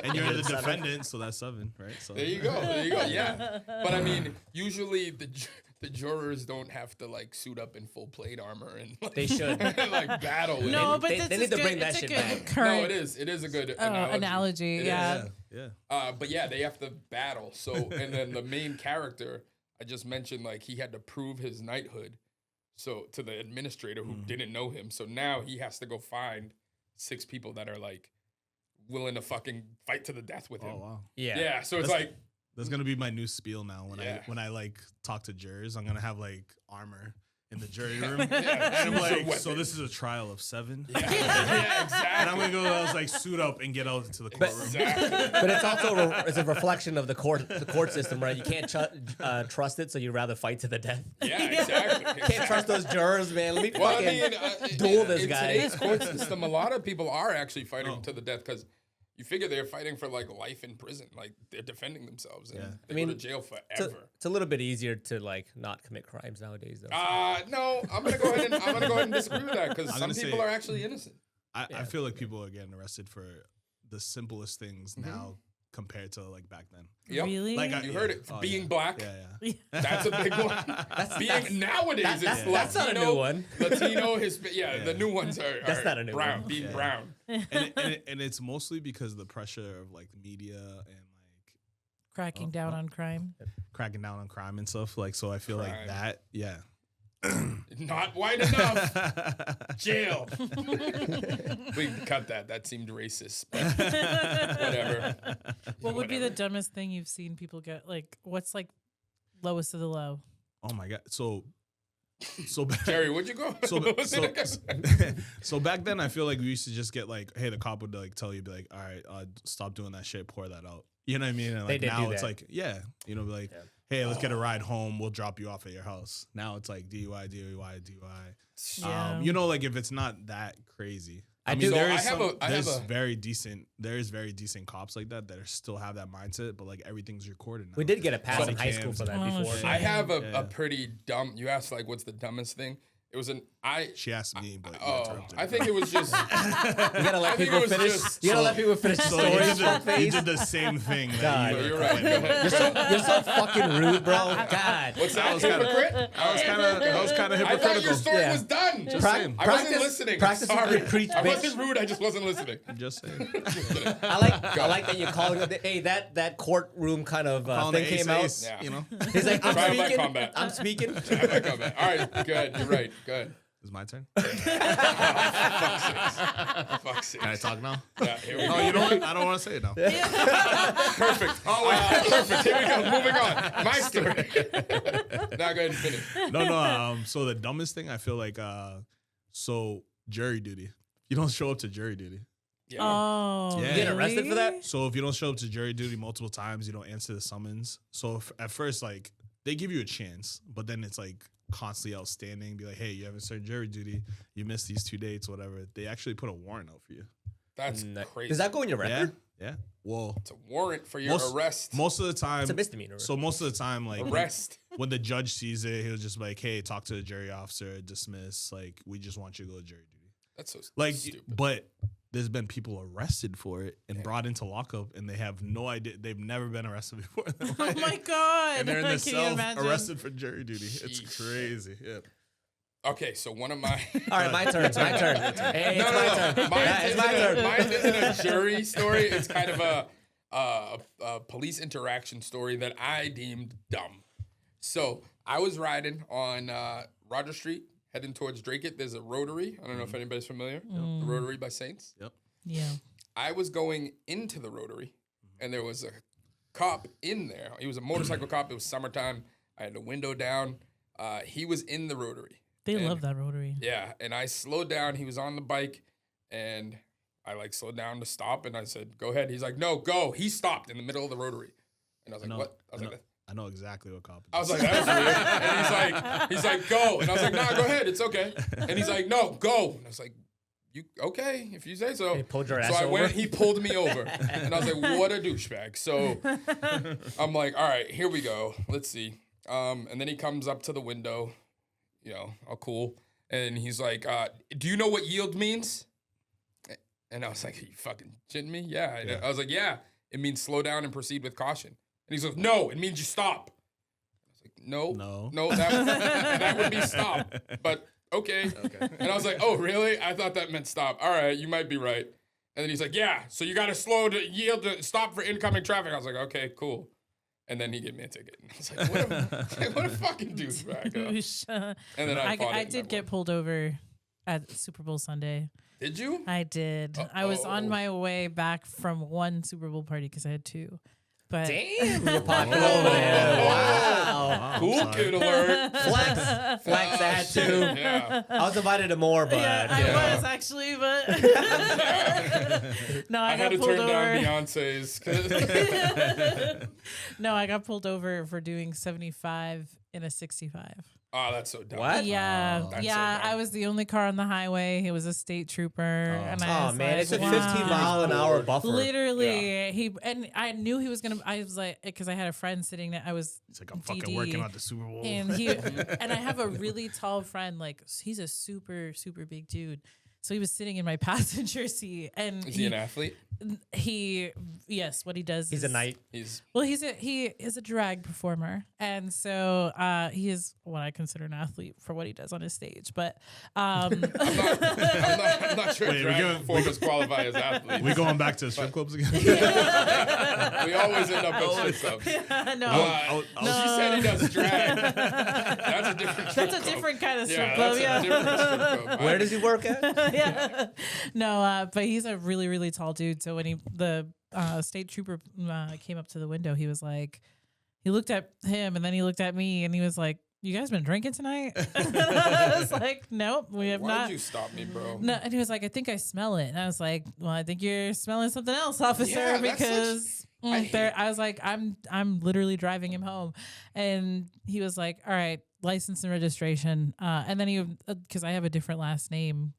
and you're the defendant, so that's 7, right? So There you go. There you go. Yeah. But I mean, usually the jurors don't have to like suit up in full plate armor and like, They should. like battle. no, and, but they this need is to good. bring that It's a shit good back. no, current it is. It is a good analogy. It is. Yeah. yeah. But yeah, they have to battle. So, and then the main character, I just mentioned, like he had to prove his knighthood. So to the administrator who didn't know him. So now he has to go find 6 people that are like willing to fucking fight to the death with him. Oh wow. Yeah. Yeah. So it's That's- like, That's gonna be my new spiel now. Yeah. When I like talk to jurors, I'm gonna have like armor in the jury room, Yeah, and I'm choose a like, so weapon. this is a trial of 7. yeah, exactly. And I'm gonna go, I was like, suit up and get out into the courtroom. Exactly. But it's also it's a reflection of the court system, right? You can't trust it, so you rather fight to the death. Yeah, exactly. Can't trust those jurors, man. Let me Well, I fucking mean, duel this in guy. today's court system, a lot of people are actually fighting Oh. to the death because you figure they're fighting for like life in prison, like they're defending themselves, and Yeah. they I mean, go to jail It's forever. it's a little bit easier to like not commit crimes nowadays, though. No, I'm gonna go ahead and disagree with that because I'm some gonna people say- are actually innocent. I feel like people are getting arrested for the simplest things now compared to like back then. Yep. Really? Like You heard it. Oh, Being yeah. black. Yeah. That's a big one. Being nowadays, it's Latino. that's not a new one. Latino, the new ones are That's not a new brown. one. Being Yeah. brown. And it's mostly because of the pressure of like media and like Cracking down on crime. cracking down on crime and stuff. Like, so I feel Crime. like that, yeah. Not white enough. Jail. We can cut that. That seemed racist. But whatever. What would be the Whatever. dumbest thing you've seen people get? Like, what's like lowest of the low? Oh my god. So back, Jerry, what'd you go? so back then I feel like we used to just get like, hey, the cop would like tell you, be like, all right, stop doing that shit, pour that out. You know what I mean? And like did do now it's that. like, yeah, be like, hey, let's get a ride home. We'll drop you off at your house. Now it's like DUI. Yeah. Like if it's not that crazy. I mean, do- there So is I have a- I have there's a- very decent cops like that are still have that mindset, but like everything's recorded now. We did get a pass Body in high school cams for that and- before. Oh, shit. I have Yeah. a pretty dumb. You asked like, what's the dumbest thing? It was She asked me, but you Oh, interrupted I her. think it was just. You gotta I let think people it was finish. just- You gotta So- let people finish the So story. you You did, you did the same thing. God. That you No, were you're right. complaining Go about. ahead. You're so fucking rude, bro. God. What's that? was kinda- Hypocrite? I was kind of I thought hypocritical. your story Yeah. was done. Just Pra- saying. I wasn't practice- listening. practice what Sorry. you preach, I bitch. wasn't rude. I just wasn't listening. Just saying. I like that you're calling it. Hey, that courtroom kind of Calling thing the came ace out. ace, Yeah. you know. He's like, I'm Trial by speaking. combat. I'm speaking. All right, good. You're right. Good. It's my turn. Fuck's sakes. Can I talk now? Yeah, here we Oh, go. you know what? I don't want to say it now. Perfect. Oh, wait. Perfect. Here we go. Moving on. My story. Now go ahead and finish. No. So the dumbest thing I feel like, so jury duty. You don't show up to jury duty. Yeah. Oh, Yeah. You get arrested for that? So if you don't show up to jury duty multiple times, you don't answer the summons. So at first, like, they give you a chance, but then it's like constantly outstanding. Be like, hey, you haven't started jury duty. You missed these 2 dates, whatever. They actually put a warrant out for you. That's crazy. Does that go in your record? Yeah. Well, It's a warrant for your arrest. most of the time, It's a misdemeanor. So most of the time, like Arrest. when the judge sees it, he'll just be like, hey, talk to the jury officer, dismiss. Like, we just want you to go to jury duty. That's so Like, stupid. but there's been people arrested for it and brought into lockup, and they have no idea. They've never been arrested before. In their Oh life. my god! And they're in the Can you cell imagine? arrested for jury duty. It's Sheesh. crazy. Yeah. Okay, so one of my All right, my turn. It's my turn. Hey, it's my turn. Yeah, it's my turn. Mine isn't a jury story. It's kind of a police interaction story that I deemed dumb. So I was riding on Roger Street, heading towards Drake. There's a Rotary. I don't know if anybody's familiar. The Rotary by Saints. Yep. Yeah. I was going into the Rotary, and there was a cop in there. He was a motorcycle cop. It was summertime. I had the window down. He was in the Rotary. They And- love that Rotary. Yeah, and I slowed down. He was on the bike, and I like slowed down to stop, and I said, "Go ahead." He's like, "No, go." He stopped in the middle of the Rotary, and I was like, "What?" I was like, I know exactly what cop. "I was like, that was weird." And he's like, "Go," and I was like, "Nah, go ahead. It's okay." And he's like, "No, go." And I was like, "You okay? If you say so." He pulled your So ass I over? went. He pulled me over, and I was like, "What a douchebag." So I'm like, "All right, here we go. Let's see." And then he comes up to the window, you know, all cool. And he's like, "Do you know what yield means?" And I was like, "Are you fucking shitting me?" Yeah. And I was like, "Yeah, it means slow down and proceed with caution." And he's like, "No, it means you stop." I was like, "No, that would be stop." But okay. And I was like, "Oh, really? I thought that meant stop. All right, you might be right." And then he's like, "Yeah, so you got to slow to yield to stop for incoming traffic." I was like, "Okay, cool." And then he gave me a ticket. And I was like, what a fucking douchebag. And then I did get pulled over at Super Bowl Sunday. Did you? I did. I was on Uh-oh. my way back from one Super Bowl party because I had two. But Damn, you're popular over there. Wow. Cool sorry. kid alert. Flex that too. Yeah. I was invited to more, but yeah, I Yeah. was actually, but no, I I got had to pulled turn down over. Beyonce's. No, I got pulled over for doing 75 in a 65. Oh, that's so dumb. What? Yeah, That's yeah. so dumb. I was the only car on the highway. It was a state trooper, and I Oh was man, like, it's a wow. 15-mile-an-hour buffer. Literally, and I knew he was gonna. I was like, because I had a friend sitting there. I was It's like I'm fucking DD, working at the Super Bowl. and he and I have a really tall friend. Like he's a super big dude. So he was sitting in my passenger seat, and Is he an athlete? yes, what he does. He's a is- knight. Well, he is a drag performer, and so he is what I consider an athlete for what he does on his stage. But I'm not sure Wait, drag performers qualify as athletes. we going back to strip clubs again? We always end up at strip clubs. no, She said he does drag. That's a different strip that's a club. different kind of strip Yeah, club. that's Yeah. a different strip club. Where does he work at? Yeah. No, but he's a really tall dude. So when the state trooper came up to the window, he was like, he looked at him and then he looked at me and he was like, "You guys been drinking tonight?" I was like, "Nope, we have Why'd not." you stop me, bro? No, and he was like, "I think I smell it." And I was like, "Well, I think you're smelling something else, officer," Yeah, that's because I hate- I was like, I'm literally driving him home, and he was like, "All right, license and registration," and then he because I have a different last name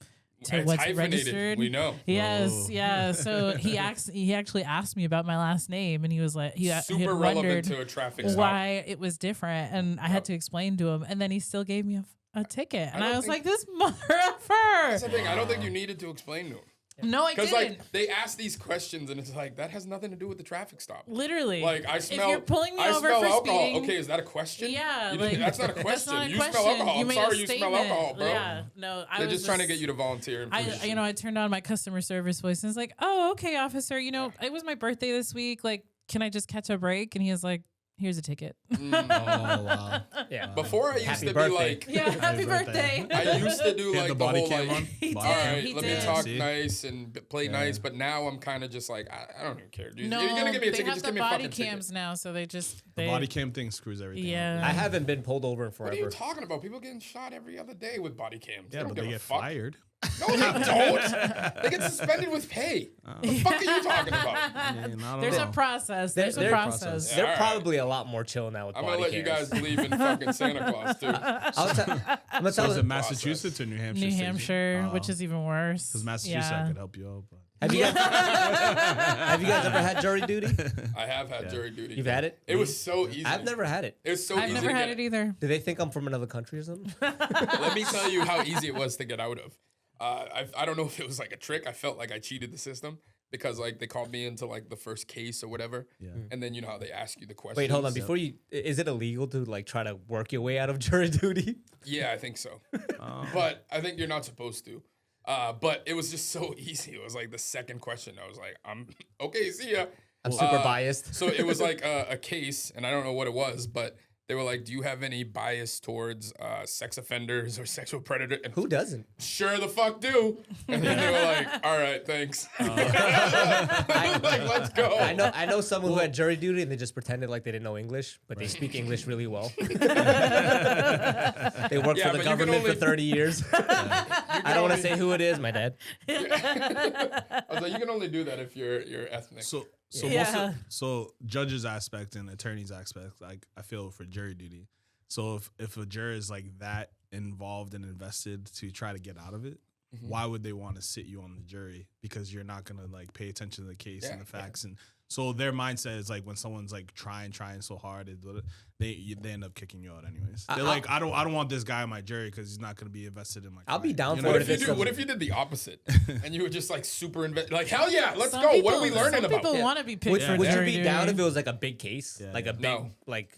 to It's what's hyphenated. registered. We know. Yes, Whoa. yeah. So he actually asked me about my last name, and he was like, he had Super relevant wondered to a traffic stop. why it was different, and I had to explain to him, and then he still gave me a ticket, and don't I was think- like, "This That's the motherfucker!" thing. I don't think you needed to explain to him. No, I Because didn't. like they ask these questions and it's like that has nothing to do with the traffic stop. Literally, Like I smell. If you're pulling me I over smell for alcohol. speeding, Okay, is that a question? yeah, You like didn't- that's not a that's question. not a You question. smell alcohol. You I'm made sorry, a you smell statement. alcohol, bro. Yeah, no, They're just trying to get you to volunteer information. I turned on my customer service voice and was like, "Oh, okay, officer. It was my birthday this week. Like, can I just catch a break?" And he was like, Here's a ticket. Oh wow. Yeah. Before I used Happy to birthday. be like, Yeah, happy birthday. birthday. I used to do He had like the the body whole cam like, on. He Body all did, cam. right, he let me did. talk See? nice and play nice. But now I'm kind of just like, I don't even care, dude. No, If you're gonna give me a they ticket, have just the give me a body fucking cams ticket. now, so they just The body cam thing screws everything. Yeah. Up. I haven't been pulled over in What are you forever. talking about? People getting shot every other day with body cams. Yeah, don't but give they a get fuck. fired. No, they don't. They get suspended with pay. The fuck are you talking about? Man, I don't There's know. a process. There's a There- process. Yeah, They're all right. probably a lot more chill now with I'm body gonna let you cams. guys believe in fucking Santa Claus too. I'm gonna So tell is it you. Massachusetts or New Hampshire? New Hampshire, which is even worse. because Massachusetts Yeah. I could help you out. But Have you guys ever had jury duty? I have had jury duty. You've had it? It was so easy. I've never had it. It was so I've easy. never to had get. it either. Do they think I'm from another country or something? Let me tell you how easy it was to get out of. I don't know if it was like a trick. I felt like I cheated the system because like they called me into like the first case or whatever. Yeah. And then you know how they ask you the questions. Wait, hold on. Before you, is it illegal to like try to work your way out of jury duty? Yeah, I think so. But I think you're not supposed to. But it was just so easy. It was like the second question. I was like, I'm okay, see ya. I'm super biased. So it was like a case, and I don't know what it was, but they were like, do you have any bias towards sex offenders or sexual predators? And Who doesn't? sure the fuck do. And then they were like, all right, thanks. Like, let's go. I know someone who had jury duty and they just pretended like they didn't know English, but they speak English really well. They worked Yeah, for the but you can government only- for 30 years. I don't want to say who it is, my dad. I was like, you can only do that if you're ethnic. so Yeah. so judges aspect and attorneys aspect, like I feel for jury duty. So if a juror is like that involved and invested to try to get out of it, why would they want to sit you on the jury? Because you're not gonna like pay attention to the case and the facts, and so their mindset is like when someone's like trying so hard, they end up kicking you out anyways. They're like, I don't want this guy on my jury because he's not gonna be invested in my. I'll be client." down You for know it what if I it's mean? some- What if you did the opposite and you were just like super invested? Like, hell yeah, let's Some go. What are we people- learning some about? people want to be picked Would, for would you jury be duty. down if it was like a big case, Yeah, like yeah. a big No. like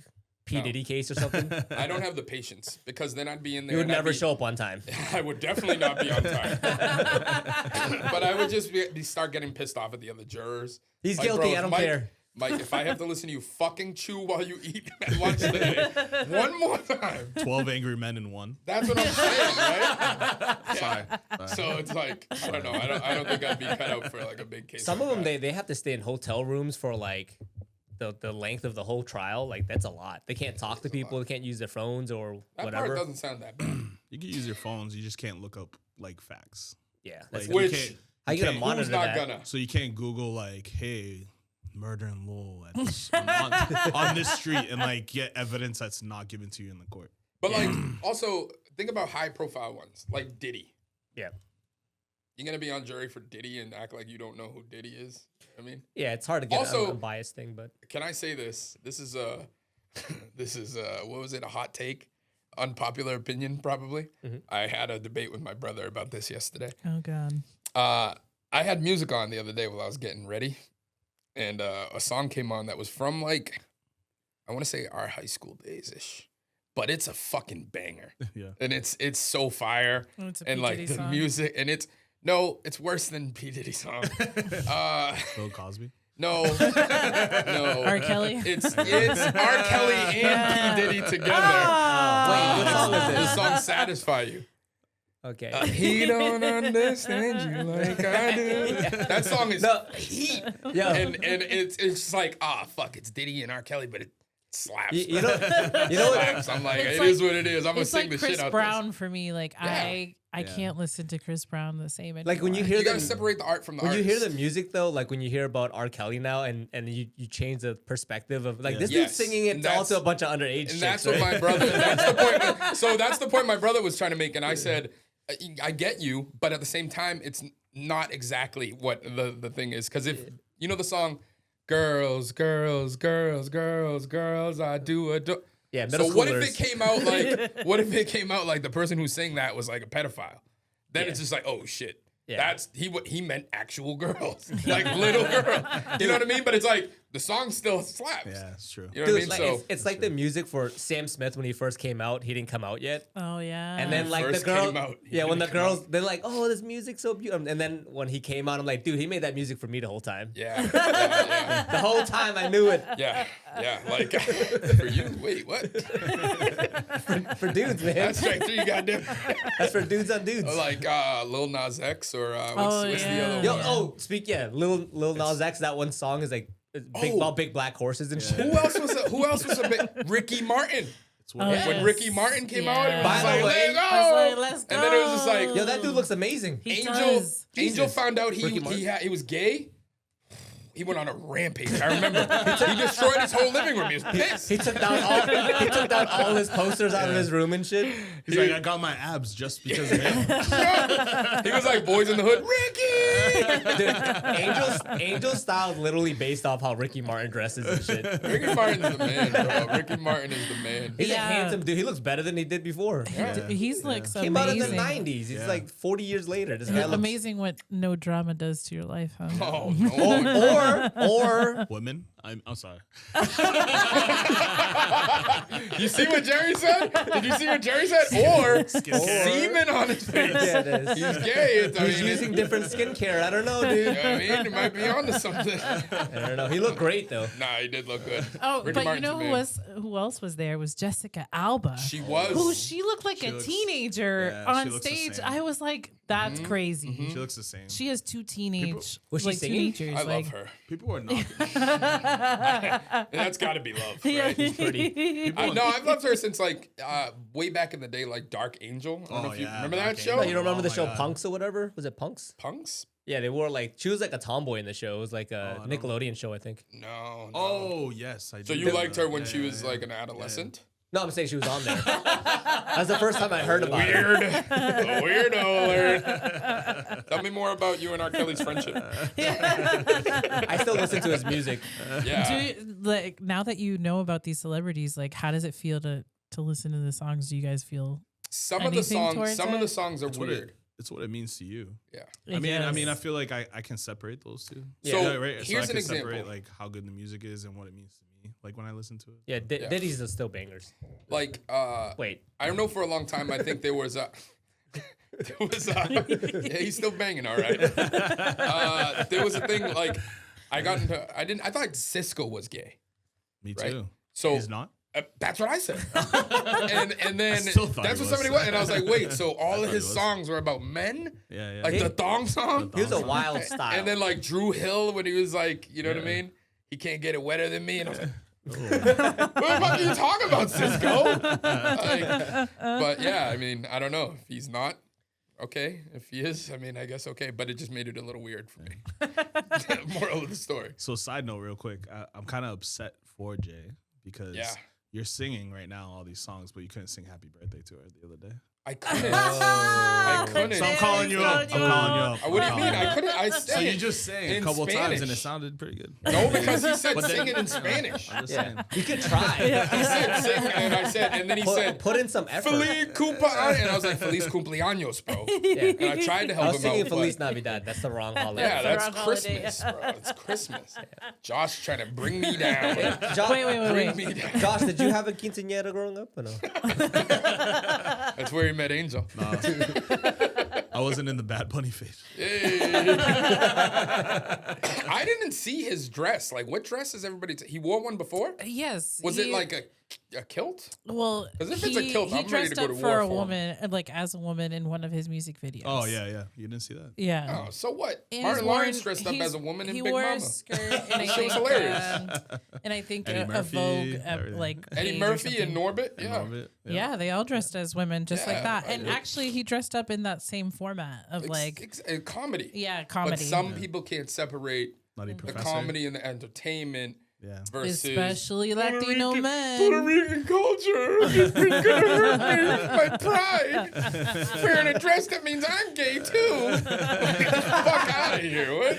P Diddy case or something? I don't have the patience because then I'd be in there. You would and I'd never be- show up on time. I would definitely not be on time. But I would just start getting pissed off at the other jurors. He's Like, guilty. bro, I don't Mike- care. Mike, if I have to listen to you fucking chew while you eat at lunch today, one more time. 12 angry men in one. That's what I'm saying, right? Sorry. So it's like I don't know. I don't think I'd be cut out for like a big case. Some like of them that. they have to stay in hotel rooms for like the length of the whole trial. Like that's a lot. They can't talk to people. They can't use their phones or That whatever. part doesn't sound that bad. You can use your phones. You just can't look up like facts. Yeah, that's Like, good. you Which can't- How you gonna can't- monitor who's not that? gonna? So you can't Google like, hey, murder in Lowell at this, on this street and like get evidence that's not given to you in the court. But like, also think about high profile ones like Diddy. Yeah, You're gonna be on jury for Diddy and act like you don't know who Diddy is. I mean, yeah. It's hard to get Also- a biased thing, but can I say this? This is what was it? A hot take, unpopular opinion, probably. I had a debate with my brother about this yesterday. Oh God. I had music on the other day while I was getting ready, and a song came on that was from like, I want to say our high school days ish, but it's a fucking banger, Yeah. and it's so fire, Oh, it's a and P. like Diddy the song. music, and it's worse than P Diddy song. Bill Cosby. No, R. Kelly. It's R. Kelly and P Diddy together. wait, what song is The this? song "Satisfy You." Okay. He don't understand you like I do. That song is No. heat, Yeah. and it's just like fuck, it's Diddy and R. Kelly, but it slaps. You know what? slaps. I'm like, It's it like- is what it is. I'm gonna It's sing like the Chris shit out Brown for me. Like Yeah. I can't listen to Chris Brown the same anymore. Like when you this. hear You the gotta separate the art from the when you artist. hear the music though, like when you hear about R. Kelly now, and you change the perspective of like this Yes. dude's singing it And to also that's- a bunch of underage And chicks, that's right? what my brother. That's the point. So that's the point my brother was trying to make, and I said, I get you, but at the same time, it's not exactly what the thing is. Because if you know the song, "Girls, Girls, Girls, Girls, Girls," I do adore. Yeah, middle So what if schoolers. it came out like? What if it came out like the person who sang that was like a pedophile? Then Yeah. it's just like, oh shit. Yeah. That's he meant actual girls, like little girl. You know what I mean? But it's like the song still slaps. Yeah, it's true. You know Dude, what I mean? like, So it's like the music for Sam Smith when he first came out. He didn't come out yet. Oh yeah. And then like the First girl, came out, he yeah, when the didn't come girls, they're like, "Oh, this music's so beautiful." And then when he came out, I'm like, "Dude, he made that music for me the whole time. yeah, yeah, The whole time I knew it yeah, yeah. Like for you, wait, what? for dudes, man. That's straight through, you goddamn. That's for dudes on dudes." Like Lil Nas X or what's the yeah. other Yo, one? Lil Nas X. That one song is like big, about big black horses and shit. Who else was a bit? Ricky Martin. It's what yes. When Ricky Martin came out, it was By just the like, way- let's I go. was like, let's And then it was just like, go. Yo, that dude looks amazing. He Angel does. Angel Jesus. found out Ricky Martin? he was gay. He went on a rampage. I remember. He destroyed his whole living room. He was pissed. He took down all his posters out of his room and shit. He's like, I got my abs just because of him. He was like, "Boys in the Hood, Ricky." Dude, Angel's style is literally based off how Ricky Martin dresses and shit. Ricky Martin's the man, bro. Ricky Martin is the man. He's a Yeah. handsome dude. He looks better than he did before. He's like so Came out in amazing. the 90s. He's Yeah. like 40 years later. This guy looks Amazing what no drama does to your life, huh? Oh no. or Women? I'm sorry. You see what Jerry said? Did you see what Jerry said? Or semen on his face. yeah, it is. He's gay. I He's mean, using different skincare. I don't know, dude. you know what I mean? It might be onto something. I don't know. He looked great though. Nah, he did look good. Oh, Ricky but Martin's you know the man. who else was there? Was Jessica Alba. She was. Who she looked like a looks- teenager yeah, she on looks the stage. same. I was like, that's crazy. She looks the same. She has two teenage, Was she like singing? teenagers. I like, love her. People are knocking. And that's got to be love, right? Pretty. No, I've loved her since like way back in the day, like Dark Angel. I don't know Oh, if you yeah, remember Dark that Angel. show. No, you don't remember the my show God. Punks or whatever? Was it Punks? Punks? Yeah, they wore like she was like a tomboy in the show. It was like a I don't Nickelodeon show, I think. No. Oh, yes. I So do you remember liked her that. when Yeah, she yeah, was yeah. like an adolescent? No, I'm saying she was on there. That's the first time I heard about it. Weird. Weirdo alert. Tell me more about you and R. Kelly's friendship. I still listen to his music. Yeah. Do you, like now that you know about these celebrities, like how does it feel to listen to the songs? Do you guys feel? Some of the Anything songs towards some of it? the songs are It's what weird. it's what it means to you. Yeah. I mean, I Yes. feel like I can separate those two. So, Yeah, right. here's I an can separate example. like how good the music is and what it means to me. Like when I listen to it. Yeah, Yeah. Diddy's are still bangers. Like Wait, I don't know, for a long time I think there was a yeah, he's still banging, all right. There was a thing like I thought Cisco was gay. Me Right. too. So He's not. That's what I said. and then still thought that's he what was. somebody was. And I was like, wait, so all of thought his he was. songs were about men? Yeah, yeah. Like the thong song? he was a wild style. And then like Drew Hill when he was like, you know what I mean? He can't get it wetter than me. And I was like, what the fuck are you talking about, Cisco? Like, but yeah, I mean, I don't know. If he's not, okay. If he is, I mean, I guess okay. But it just made it a little weird for me. Moral of the story. So side note, real quick, I'm kind of upset for Jay because Yeah. you're singing right now all these songs, but you couldn't sing "Happy Birthday" to her the other day. I couldn't. I couldn't. So I'm calling you up. I'm calling you up. What do you mean? I couldn't. I So sang you it just sang a in couple times and Spanish. it sounded pretty good. No, because he said But then- sing it in Spanish. I'm just yeah, saying. you could try. He said sing, and I said, and then he said, Put in some effort. Feliz cumpleaños. And I was like, Feliz cumpleaños, bro. Yeah. And I tried to I help was him singing out. Feliz but Navidad. That's the wrong holiday. yeah, the that's wrong holiday. Christmas, bro. It's Christmas. Josh trying to bring me down. Josh, Bring me down. Josh, did you have a quinceañera growing up or no? That's where he met Angel. I wasn't in the Bad Bunny phase. Hey. I didn't see his dress. Like, what dress is everybody? He wore one before. Yes. Was it like a kilt? Well, 'Cause if it's a kilt, he I'm ready to dressed go up to for war a for him. woman, like as a woman in one of his music videos. Oh yeah, yeah. You didn't see that? Yeah. Oh, so what? And Martin he's Lawrence worn- dressed up he's- as a woman in he Big wore Mama. a skirt and I That shit think, was hilarious. and I think Eddie a Murphy, Vogue, everything. like Eddie page or Murphy and something. Norbit. I Yeah. love it. Yeah, they all dressed as women, just like Yeah, that. I And do. actually, he dressed up in that same format of like, Comedy. yeah, comedy. But some people can't separate Nutty the Professor. comedy and the entertainment Yeah. versus Especially Latino Puerto men. Rican culture is gonna hurt me, my pride. Wearing a dress that means I'm gay too. Get the fuck out of here. What?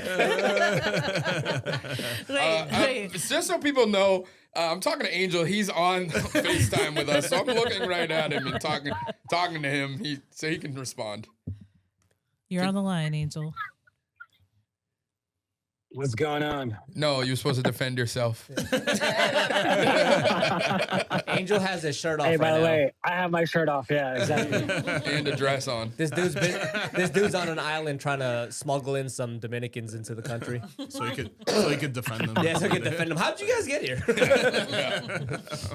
Wait. Just so people know, I'm talking to Angel. He's on FaceTime with us, so I'm looking right at him and talking to him, so he can respond. You're on the line, Angel. What's going on? No, you're supposed to defend yourself. Angel has his shirt off Hey, right by the now. way, I have my shirt off. Yeah, exactly. And a dress on. This dude's on an island trying to smuggle in some Dominicans into the country. So he could defend them. Yeah, so I can defend them. How'd you guys get here?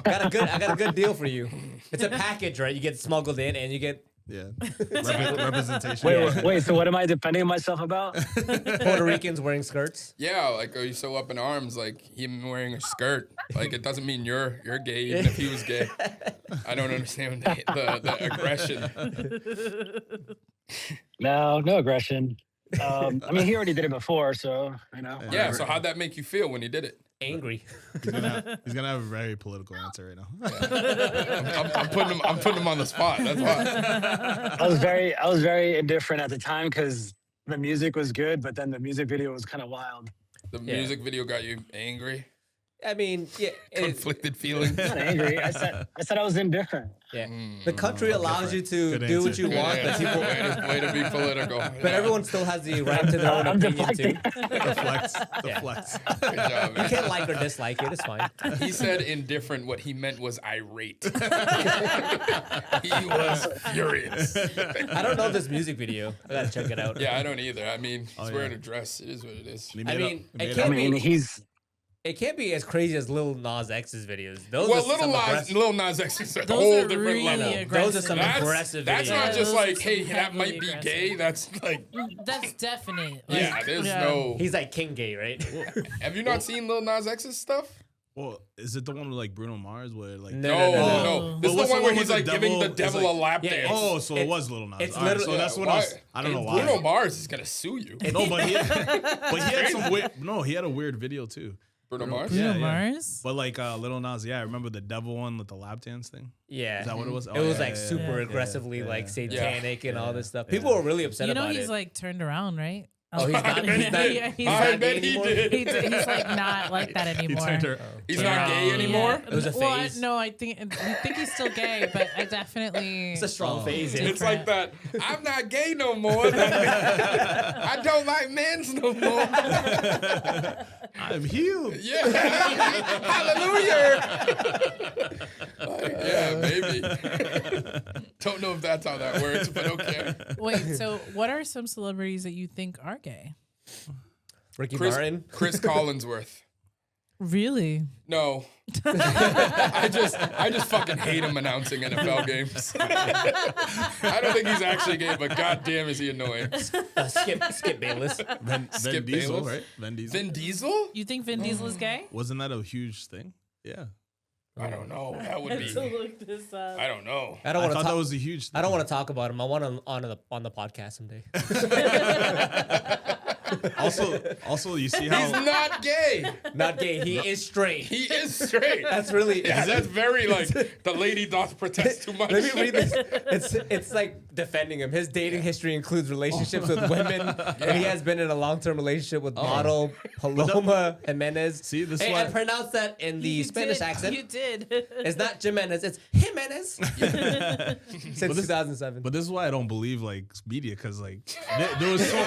I got a good deal for you. It's a package, right? You get smuggled in and you get Yeah. Representation. Wait. So what am I defending myself about? Puerto Ricans wearing skirts. Yeah, like, are you so up in arms? Like, him wearing a skirt. Like, it doesn't mean you're gay, even if he was gay. I don't understand the aggression. No aggression. I mean, he already did it before, so you know. Yeah, so how'd that make you feel when he did it? Angry. He's gonna have a very political answer right now. I'm putting him on the spot. That's why. I was very indifferent at the time because the music was good, but then the music video was kind of wild. The music video got you angry, I mean, yeah. conflicted feelings. Not angry. I said I was indifferent. Yeah. The country allows you to Good do what answer. you Good want, but answer. people. Way to be political. But everyone still has the right to their own I'm opinion too. deflecting. The flex. Good job, You man. can't like or dislike it. It's fine. He said indifferent. What he meant was irate. He was furious. I don't know this music video. I gotta check it out. Yeah, I don't either. I mean, he's wearing yeah. a dress. It is what it is. He I made mean, up- he it made I can't up- mean, be. he's It can't be as crazy as Lil Nas X's videos. Those Well, are some aggressive. Lil Nas X is a Those whole are different really level. aggressive. Those are some That's, aggressive that's videos. not Yeah, just those like, are hey, some that might heavily be aggressive. gay. That's like, That's definite. yeah, Like, there's yeah. no. He's like King Gay, right? Have you not seen Lil Nas X's stuff? Well, is it the one with like Bruno Mars where like? No. No. This is What's the one where with he's the like giving the devil? It's devil a like- lap Yeah, dance. Oh, so it It's- was Little Nas. it's All right, literally- so that's what why- I was. I don't know why. Bruno Mars is gonna sue you. No, but he had some weird. No, he had a weird video too. Bruno Mars? Mm. Bruno Mars? But like Little Nas, yeah, I remember the devil one with the lap dance thing. Yeah. Is that what it was? It was yeah, like yeah, super yeah. aggressively Yeah. like satanic and all this stuff. Yeah. People were really upset You know about he's it. like turned around, right? Oh, he's not. bet he He's not. did. Yeah, he's I not bet gay he anymore? did. He's like not like that He anymore. turned her. He's not gay anymore? It was a Well, phase. no, I think he's still gay, but I definitely. It's a strong phase. Yeah. It's like that. I'm not gay no more. I don't like men's no more. I'm healed. Yeah. Hallelujah. Like, yeah, maybe. Don't know if that's how that works, but okay. Wait, so what are some celebrities that you think are gay? Ricky Martin. Chris Collinsworth. Really? No. I just fucking hate him announcing NFL games. I don't think he's actually gay, but goddamn is he annoying. Skip Bayless. Vin Skip Diesel, Bayless? right? Vin Diesel. Vin Diesel? You think Vin Diesel is gay? Wasn't that a huge thing? Yeah. I don't know. That would be. look this up. I don't know. I I don't want to thought talk. that was a huge thing. I don't want to talk about him. I want him on the podcast someday. Also, you see He's how not gay. Not gay. He is straight. He is straight. That's really. Yeah, that's very like the lady doth protest too much. Let me read this. It's like defending him. His dating history includes relationships with women, and he has been in a long-term relationship with model Paloma Jimenez. See, this hey, is why- I pronounced that in the You Spanish did. accent. You did. It's not Jimenez, it's Jimenez. Since 2007. But this is why I don't believe like media because like there was so.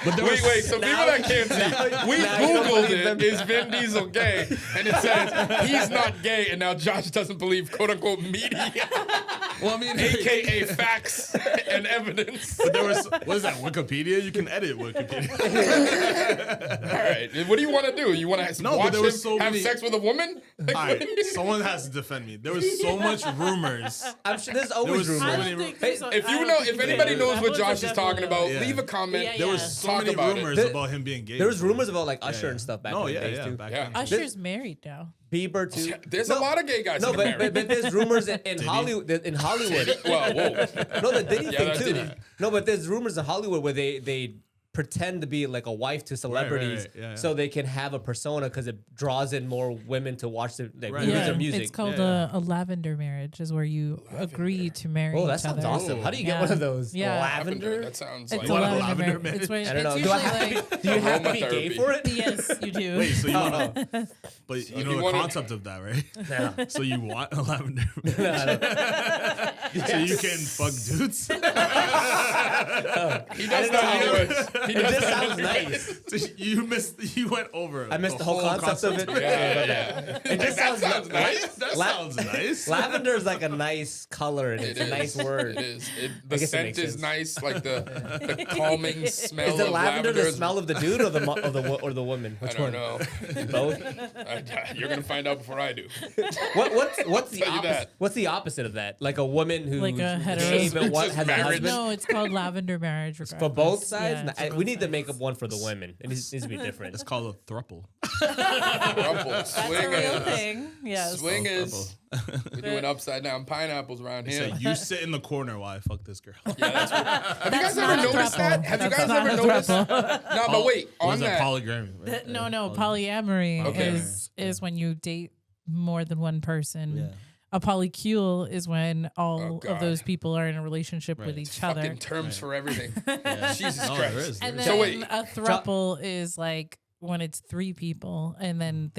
But there was, Wait, so people that can't see, we now you don't Googled believe it, them. is Vin Diesel gay? And it says he's not gay, and now Josh doesn't believe quote unquote media, Well, I mean, aka facts and evidence. but there was what is that Wikipedia? You can edit Wikipedia. All right, what do you want to do? You want to No, but watch there him was so have many- sex with a woman? Like, All right, someone has to defend me. There was so much rumors. I'm sure there's There always was so rumors. many ru- if you know, if anybody knows what Josh is talking about, Yeah. leave a comment. Yeah, There yeah. was so Talk many about it. rumors There- about him being gay. There was before. rumors about like Usher Yeah. and stuff back No, in the yeah, days yeah. too. Back Yeah. then. Usher's married now. Bieber too. There's No, a lot of gay guys No, that are but, married. but there's rumors in Hollywood. In Hollywood, Well, whoa. no, the Diddy Yeah, thing that's too. Diddy. No, but there's rumors in Hollywood where they pretend to be like a wife to celebrities, right. Yeah, yeah. so they can have a persona because it draws in more women to watch their Right, movies right. or music. It's called Yeah, a lavender marriage, is where you agree to marry Oh, that each sounds other. awesome. How do you get Yeah. one of those? Yeah. Lavender. That sounds It's like a want a lavender lavender marriage. It's, I don't know. it's Do I usually have to like, be, do you have to be gay Aromatherapy. for it? yes, you do. Wait, so you Oh, want, oh. but you you know the wanna- concept of that, right? No. So you want a lavender, No, I don't. so you can fuck dudes. He does not always. He It does just not sounds nice. So you went over. I missed the whole concept of it. Yeah. It just That sounds sounds nice. That sounds nice. Lavender is like a nice color and it's a nice word. It is. The guess it scent makes is sense. nice, like the calming smell. Is the of lavender the is- smell of the dude or the woman? I Which don't one? know. Both. You're gonna find out before I do. What's the tell you opposite? that. What's the opposite of that? Like a woman who Like a hetero- gave and what Just has a marriage. husband No, it's called lavender marriage. for both sides. Yeah, for We both need to sides. make up one for the women. It needs to be different. It's called a thruple. Rumple, That's a real swingers, thing. Yes. swingers. We're doing upside down pineapples around It's here. like, you sit in the corner while I fuck this girl. Have you guys not ever a noticed throuple. that? Have you That's guys not ever a noticed? throuple. No, but wait. What On is that? that, Polygamy. Right? No, polyamory Okay. is when you date more than one person. Yeah. A polycule is when all Oh, of God. those people are in a relationship with Right. each other. fucking terms for everything. Yeah. Jesus No, Christ. there is. And there then So wait. a throuple is like when it's three people and then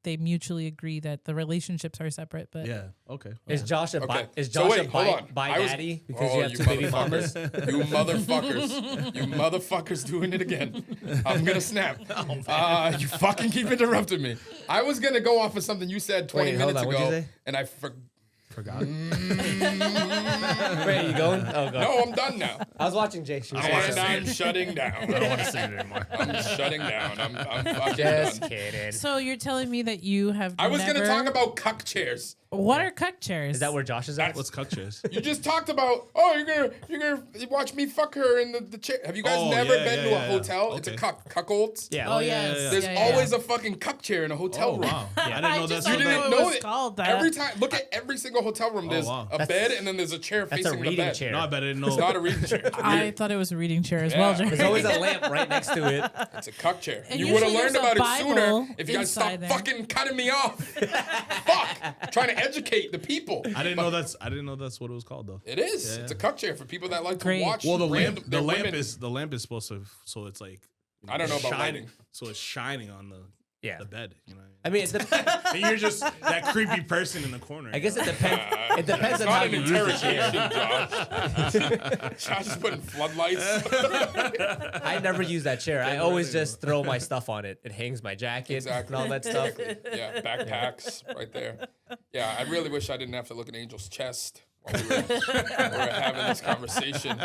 they mutually agree that the relationships are separate. But is. Yeah. Okay. Is Josh a Okay. is So Josh wait, a hold on. bi I was- daddy because Oh, you have two baby mamas? You motherfuckers. You motherfuckers doing it again. I'm going to snap. You fucking keep interrupting me. I was going to go off of something you said 20 Wait, hold minutes on, what'd ago. you say? And I Forgot. Where are you going? Oh god. No, I'm done now. I was watching Jay. She was I wanna And see I'm it. shutting I down. don't want to say it anymore. I'm shutting down. I'm fucking just done. kidding. so you're telling me that you have I was never... going to talk about cuck chairs. What are cuck chairs? Is that where Josh is at? What's cuck chairs? You just talked about, you're gonna watch me fuck her in the chair. Have you guys Oh, never yeah, been yeah, to a yeah. hotel? It's a Okay. cuckolds. Yeah. Oh, yeah, yes. yeah. There's Yeah, yeah, always yeah. a fucking cuck chair in a hotel Oh room. wow! I didn't I know just that's You don't what didn't know it know was it. called that. Every time, look at every single hotel room. There's wow. a bed and then there's a chair That's a facing the reading bed. chair. No, I bet I didn't know. It's not a reading chair. It's a I reading- thought it was a reading chair as Yeah. well, Jerry. There's always a lamp right next to it. It's a cuck chair. And You would have usually learned there's a about it sooner Bible if you guys inside stopped there. fucking cutting me off. Fuck, trying to educate the people. I didn't know that's. I didn't know that's what it was called though. It is. Yeah, It's a cuck chair for people that like Great. to watch. Well, the random- lamp. The they're lamp women. is. The lamp is supposed to. So it's like. I don't know about shining. lighting. So it's shining on the. Yeah. The bed. You know. I mean, it depends. And you're just that creepy person in the corner. I guess it depends. It depends It's on how not an you use the chair. interrogation, Josh. Josh is putting floodlights. I never use that chair. I always just throw my stuff on it. It hangs my jacket Exactly. and all that stuff. Yeah, backpacks right there. Yeah, I really wish I didn't have to look at Angel's chest while we were having this conversation.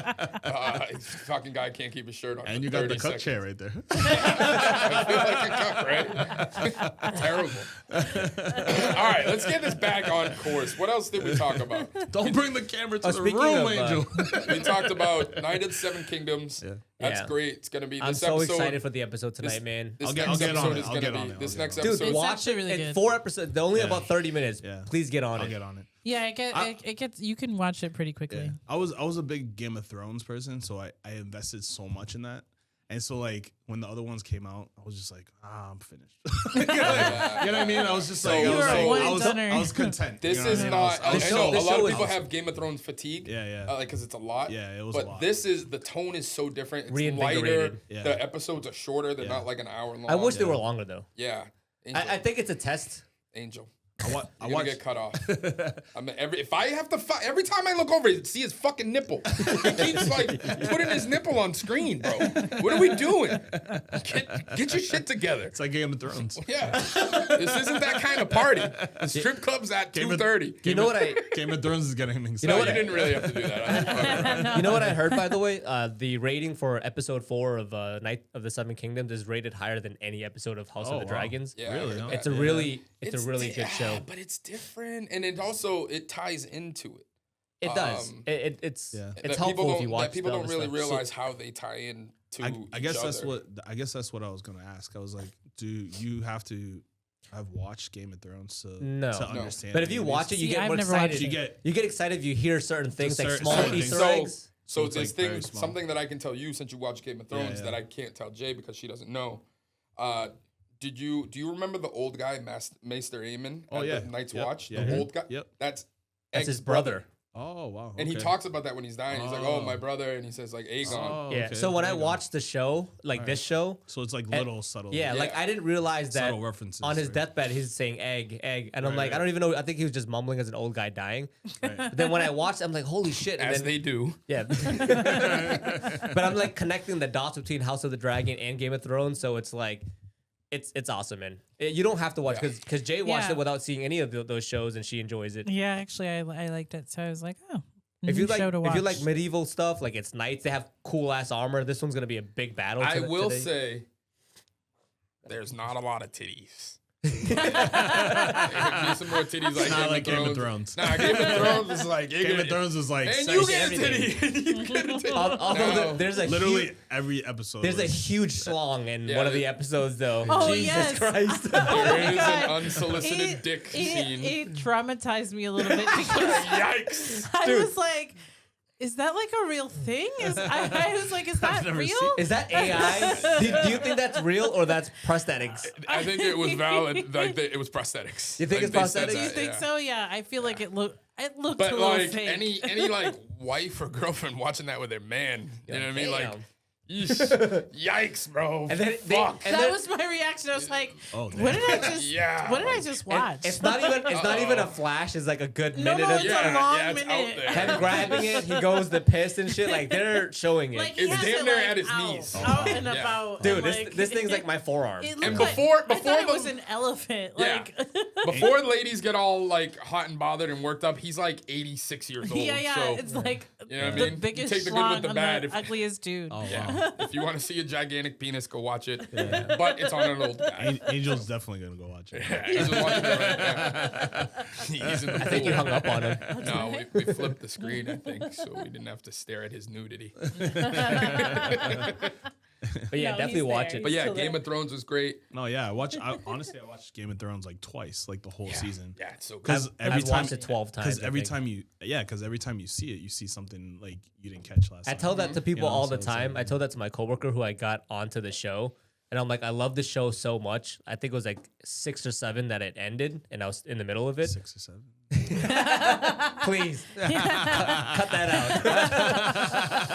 This fucking guy can't keep his shirt on. And you for got the 30 cuck seconds. chair right there. I feel like a cuck, right? Terrible. All right, let's get this back on course. What else did we talk about? Don't bring the camera to the speaking room, of, Angel. We talked about Night of the Seven Kingdoms. Yeah. That's Yeah. great. It's gonna be this I'm so episode. excited for the episode tonight, man. This I'll next get on episode it. is I'll gonna get be on it. this I'll next get Dude, episode. It's watch actually it. really It's good. 4 episodes. They're only Yeah. about 30 minutes. Yeah. Please get on I'll it. get on it. Yeah, it gets. You can watch it pretty quickly. Yeah. I was a big Game of Thrones person, so I invested so much in that. And so like when the other ones came out, I was just like, I'm finished. you know what I mean? I was just like, You were a one-and-doner. I was content. This you know what is I mean? not. I, was show- know a this lot show of is- people have Game of Thrones fatigue. Yeah, yeah. Because it's a lot. Yeah, it was a But lot. this is the tone is so different. It's lighter. Reinvigorated. Yeah. The episodes are shorter. They're Yeah. not like an hour long. I wish they were longer though. Yeah. Angel. I think it's a test. Angel. I You're gonna watched. get cut off. I mean, if I have to, every time I look over, see his fucking nipple. He keeps like putting his nipple on screen, bro. What are we doing? Get your shit together. It's like Game of Thrones. Yeah, this isn't that kind of party. The strip club's at Game of- 2:30. You know what I? Game of Thrones is getting me. No, what you I- didn't really have to do that. I was fucking around. You know what I heard, by the way? The rating for episode 4 of Night of the Seven Kingdoms is rated higher than any episode of House Oh, of the wow. Dragons. Yeah, Really? I heard Huh? that. It's a really, it's a really good show. But it's different, and it also it ties into it. It does. It's Yeah. it's That people helpful if don't- you watch. That people the don't other really stuff. realize how they tie in to. I guess each that's other. what I was gonna ask. I was like, do you have to have watched Game of Thrones to No. to No. understand? But if the you movies? watch it, you See, get I've more never watched excited. it. You get excited if you hear certain things like certain- small certain Easter things. eggs. So it's, this like, thing, very small. something that I can tell you since you watch Game of Thrones yeah. that I can't tell Jay because she doesn't know. Do you remember the old guy, Maester Aemon? Oh, at yeah. the Night's Yep. Watch. Yeah. The old guy. Yep. That's That's Egg's his brother. Oh wow. And he okay. talks about that when he's dying. He's like, "Oh, Oh. my brother," and he says like Aegon. Oh, Yeah. okay. So when There I you go. watched the show, like this show, So it's like little subtle. yeah, like Yeah. I didn't realize that Subtle references, on his right? deathbed he's saying egg, egg, and I'm Right, like, I right. don't even know. I think he was just mumbling as an old guy dying. But then when I watched, I'm like, holy shit! And As then, they do. yeah. But I'm like connecting the dots between House of the Dragon and Game of Thrones, so it's like. It's awesome, man. You don't have to watch because Jay watched Yeah. it without seeing any of those shows, and she enjoys it. Yeah, actually, I liked it, so I was like, oh, If new you like, show to watch. if you like medieval stuff, like it's knights, they have cool ass armor. This one's gonna be a big battle. I will today. say, there's not a lot of titties. Give me some more titties like, not like Game Game of of Thrones. Thrones. Nah, Game of Thrones is like Game of Thrones was like and sex- you get a everything. titty. You get a titty. Although No. there's a literally huge, every episode. there's a was- huge schlong in Yeah, one of the it- episodes, though. Oh, Jesus yes. Christ! Oh my There is an God. unsolicited dick scene. It traumatized me a little bit because Yikes. I was like, is that like a real thing? I was like, is that never real? seen- Is that AI? Do you think that's real or that's prosthetics? I think it was valid. Like it was prosthetics. You think it's they said prosthetics? that, You think yeah. so? Yeah, I feel like it looked a But little like fake. any like wife or girlfriend watching that with their man, you know what I mean? Like, Damn. yikes, bro. And then Fuck. and that then- was my reaction. I was like, Oh, what did I just? Yeah, What did I like- just and watch? it's not even a flash. It's like a good No, minute no, of it's yeah, a long yeah, it's minute. out there. him grabbing it. He goes to piss and shit. Like they're showing it. Like he It's has damn it, near like, at his out, knees. out and Yeah. about. Dude, and, this thing's like my forearm. It And looked before I thought it the- was an elephant. Yeah. Like, Before ladies get all like hot and bothered and worked up, he's like 86 years old. yeah, So, it's like you know what I the mean? You biggest take the good with schlong the on bad. the If, ugliest dude. Oh wow. yeah, if you want to see a gigantic penis, go watch it. But it's on an old guy. Angel's definitely gonna go watch it. He's just watching it right now. He's in the I think you pool. hung up on him. No, we flipped the screen, I think, so we didn't have to stare at his nudity. But yeah, No, definitely he's watch there. it. But yeah, Still Game there. of Thrones was great. No, yeah, honestly, I watched Game of Thrones like twice, like the whole season. Yeah, it's so good. Because every I've time, watched it 12 times. because I every think. time you see it, you see something like you didn't catch last I time. tell that to people You know, all so the it's like- time. I told that to my coworker who I got onto the show. And I'm like, I love the show so much. I think it was like 6 or 7 that it ended, and I was in the middle of it. 6 or 7. Please cut that out.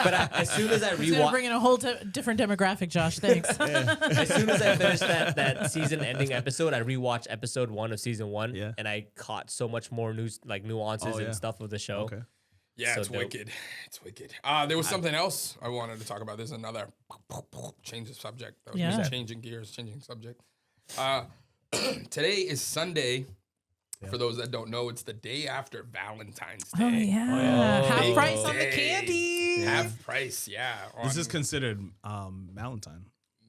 But as soon as I He's gonna rewatch, bring in a whole different demographic, Josh. Thanks. as soon as I finished that season-ending episode, I rewatched episode 1 of season 1, Yeah. and I caught so much more nuances Oh, yeah. and stuff of the show. Okay. Yeah, So it's dope. wicked. It's wicked. There was something else I wanted to talk about. There's another change of subject. That was Yeah. me changing gears, changing subject. Today is Sunday. For those that don't know, it's the day after Valentine's Day. Oh yeah, yeah. half Big price on the day. candy. Half price, yeah. This on is considered Malentine.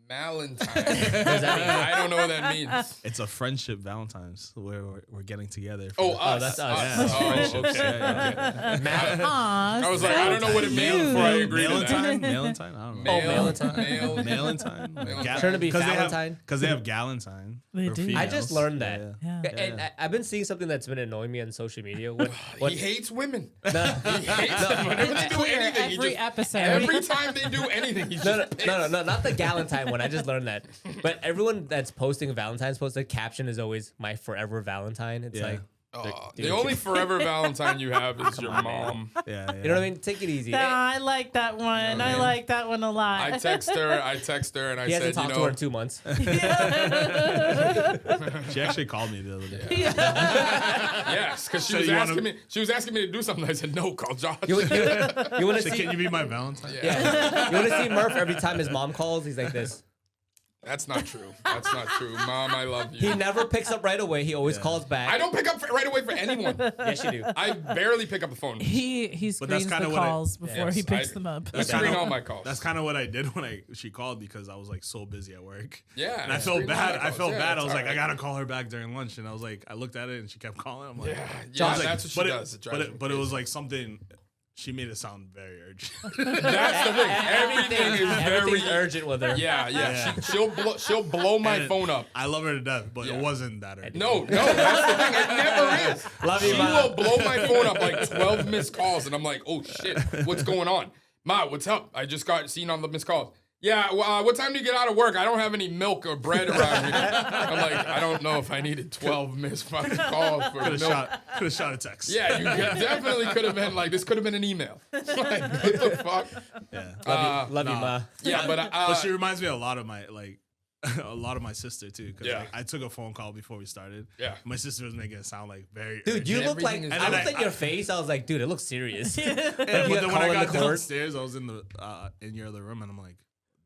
Malentine. does that mean? I don't know what that means. It's a friendship Valentine's where we're getting together. for Oh, the- us. that's us. Yeah, Oh, friendships. okay. Yeah, yeah. Aw, I was like, I don't know what it means cute. before I agree to that. Malentine? Malentine? I don't know. Oh, Malentine. Malentine? Turn to be Valentine. Because they have Galentine. They for do. I females. just learned that. Yeah. Yeah. And I've been seeing something that's been annoying me on social media. He hates women. No, He hates them. Whenever they do Clear anything, he every just, episode. every time they do anything, he's no, just no, pissed. not the Galentine one. I just learned that. But everyone that's posting Valentine's post, the caption is always "My forever Valentine." It's Yeah. like, The only forever Valentine you have is your mom. Yeah, yeah. you know what I mean? Take it easy. Nah, I like that one. I man. like that one a lot. I text her, and I He said, hasn't talked to her in 2 months. She actually called me the other day. yes, because she So was you wanna- asking me. She was asking me to do something. I said, no, call Josh. You want to She said, see? can you be my Valentine? Yeah. You want to see Murph every time his mom calls? He's like this. That's not true. That's not true. Mom, I love He you. never picks up right away. He always calls back. I don't pick up right away for anyone. Yes, you do. I barely pick up the phone. he But that's screens kinda the what I- calls before he Yes, picks I- them up. I That's screen kinda- all my calls. That's kind of what I did when she called because I was like so busy at work. Yeah, And I I felt screen all bad. my I calls. felt Yeah, bad. I it's was like, I alright. gotta call her back during lunch, and I was like, I looked at it and she kept calling. I'm like, Yeah, I yeah, was like, that's what she but does. It drives me but it was crazy. like something. She made it sound very urgent. That's the thing. Everything is very Everything's urgent with her. Yeah, yeah. Yeah. She'll blow my And phone up. I love her to death, but Yeah. it wasn't that urgent. No, that's the thing. It never is. Love you, She Ma. will blow my phone up like 12 missed calls, and I'm like, oh shit, what's going on? Ma, what's up? I just got seen on the missed calls. Yeah, well, what time do you get out of work? I don't have any milk or bread around here. I'm like, I don't know if I needed 12 missed fucking calls for Could milk. have shot a text. Yeah, you definitely could have been like, this could have been an email. Like, what the fuck? Yeah. Love you, ma. Yeah, But she reminds me a lot of my a lot of my sister too. Because Yeah. I took a phone call before we started. Yeah. My sister was making it sound like very. Dude, you urgent. look like, Everything is- I looked And at your face. I was like, dude, it looks serious. Yeah, but You then got when I called in got the court? downstairs, I was in the in your other room, and I'm like,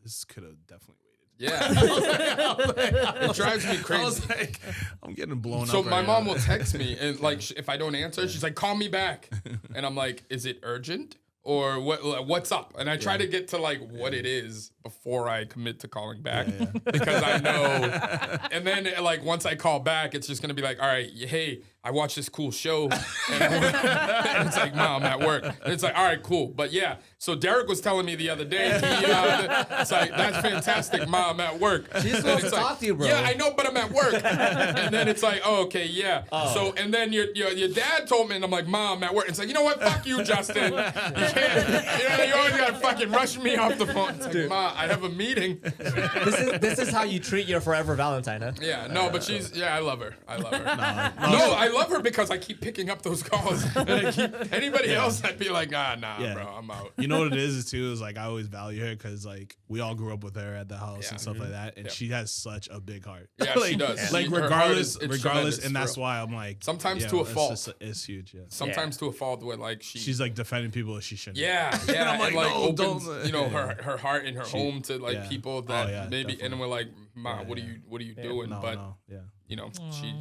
this could have definitely waited. Yeah. It drives me I crazy. was like, I'm getting blown up. So my right mom now. will text me and like if I don't answer, she's like, "Call me back," and I'm like, "Is it urgent or what's up?" And I try to get to like what it is before I commit to calling back because I know. And then like once I call back, it's just gonna be like, "All right, hey, I watched this cool show," and it's like, "Mom, I'm at work." And it's like, "All right, cool." But yeah, so Derek was telling me the other day, it's like, "That's fantastic, Mom, I'm at work." She's And supposed it's to like, talk to you, bro. Yeah, I know, but I'm at work. And then it's like, oh, okay, yeah. So, and then your dad told me, and I'm like, Mom, I'm at work. It's like, you know what? Fuck you, Justin. You can't, you always got to fucking rush me off the phone. It's like, Ma, I have a meeting. This is how you treat your forever Valentine, huh? Yeah, no, but I love her. I love her. No, I love her because I keep picking up those calls. And I keep, anybody else, I'd be like, nah, Yeah. bro, I'm out. You know what it is too? Is like I always value her because like we all grew up with her at the house Yeah. and stuff like that, and Yeah. she has such a big heart. Yeah, like, she does. Like Her heart regardless, is- it's regardless, tremendous, and for that's real. why I'm like Sometimes yo, to a it's fault. just- it's huge. Yeah. Sometimes to a fault where like She's like defending people that she shouldn't. Yeah, yeah, I'm like, and like no, opens, don't- you know, her heart and her home to like yeah. people Oh, that yeah, maybe, definitely. and we're like, Ma, Yeah, what are you doing? No, but no, yeah. you know,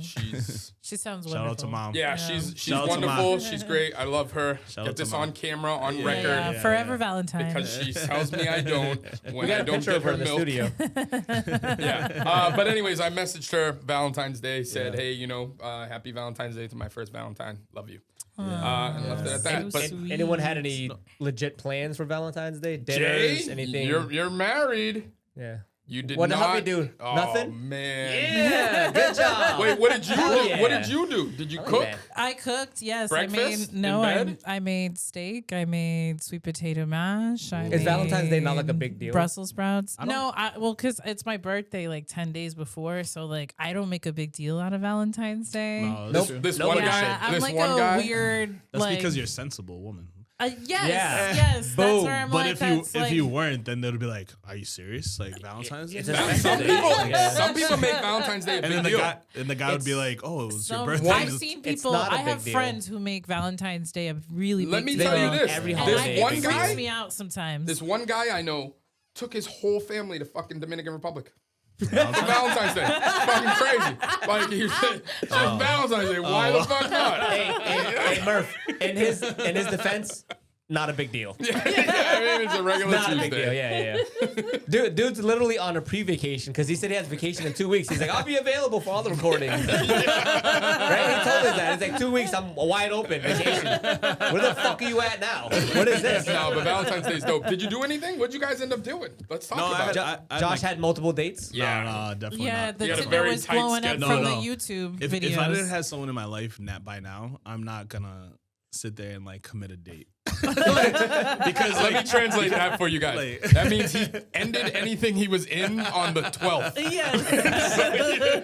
she's She sounds Shout wonderful. out to mom. yeah, Yeah. she's Shout out to wonderful. Mom. She's great. I love her. Shout Get out to this Mom. on camera, on Yeah, record. Yeah, yeah, forever yeah. Valentine. Because she tells me I don't when We I got a don't picture give of her her in the milk. studio. Yeah. But anyways, I messaged her Valentine's Day. Said, Yeah. hey, you know, happy Valentine's Day to my first Valentine. Love you. Aw, And left it at so that. But sweet. Anyone had any legit plans for Valentine's Day? Jay, Dinners? Anything? you're married. Yeah. You did What not. help me do? Oh, Nothing? man. Yeah, good job. Wait, what did you Hell do? yeah. What did you do? Did you Oh, cook? man. I cooked, yes. Breakfast in I bed? made steak. I made sweet potato mash. I Is Valentine's Day not like a made big deal? Brussels sprouts. don't- No, because it's my birthday like 10 days before, so like I don't make a big deal out of Valentine's Day. No, Nope. that's true. This Nobody one guy. should. I'm This like one a guy. weird. That's like, because you're a sensible woman. Yes, Yeah. yes. That's Boom. where I'm But like. if that's like, you weren't, then they'd be like, "Are you serious? Like Valentine's Day?" It's a Some special day. people, Yeah. some people make Valentine's Day a And big then deal. the guy would be like, "Oh, it was your some, birthday." I've seen It's people. not a I have big deal. friends who make Valentine's Day a really Let big me deal. tell you They this. make every And This holiday it one big freaks guy. deal. me out sometimes. This one guy I know took his whole family to fucking Dominican Republic. For Valentine's Day. Fucking crazy. Like he said, it's Valentine's Day. Why the fuck not? Hey, Murph. In his defense, not a big deal. Yeah, I mean, it's a regular Not a Tuesday. big deal. Yeah. Dude's literally on a pre-vacation because he said he has vacation in 2 weeks. He's like, I'll be available for all the recordings. Right? He told us that. It's like 2 weeks. I'm wide open vacation. Where the fuck are you at now? What is this? No, but Valentine's Day is dope. Did you do anything? What'd you guys end up doing? Let's talk No, I about had- it. I Josh like- had multiple dates. Yeah. No, definitely yeah, not. the You had a Tinder very was tight blowing up schedule. from No, the no. YouTube If videos. I didn't have someone in my life by now, I'm not gonna sit there and like commit a date. Because Let me translate that for you guys. like- That means he ended anything he was in on the 12th. yes.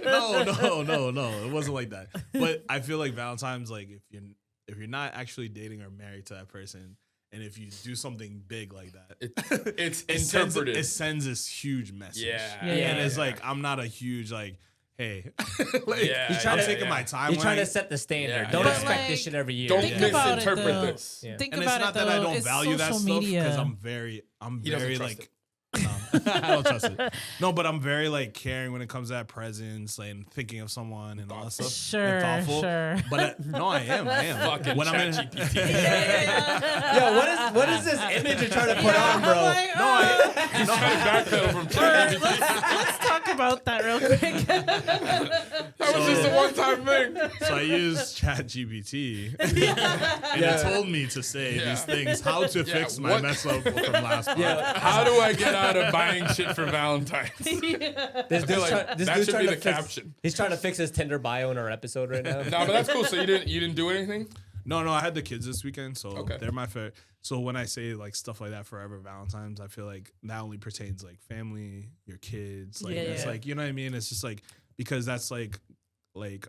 no, it wasn't like that. But I feel like Valentine's, like if you're not actually dating or married to that person, and if you do something big like that, It's it interpreted. sends this huge message. Yeah. And it's yeah. like I'm not a huge like, hey, like, Yeah, he's trying yeah, to take yeah. my time. You're trying to when set the standard. Yeah. Don't But, expect like, this shit every year. Don't Think yeah. about it, misinterpret though. this. Yeah. Think and about it's not it, though. that I don't It's value that social stuff because media. I'm He doesn't very trust like. No, I don't trust it. No, but I'm very like caring when it comes to that presents and thinking of someone and all that stuff. Sure, and thoughtful. sure. But no, I am. Fucking When I'm in, ChatGPT. Yo, what is this image you're trying to put on, bro? He's trying to backpedal from ChatGPT. Let's talk about that real quick. That was just a one-time thing. so I used ChatGPT, and it told me to say Yeah. these things, how to Yeah, fix my what- mess up from last month. How do I get out of buying shit for Valentine's? This feel dude's, like this that dude's should trying be to the fix. caption. He's trying to fix his Tinder bio in our episode right now. No, but that's cool. So you didn't do anything? No, I had the kids this weekend, so Okay. they're my favorite. So when I say like stuff like that, forever Valentine's, I feel like that only pertains like family, your kids, like it's Yeah. like, you know what I mean? It's just like because that's like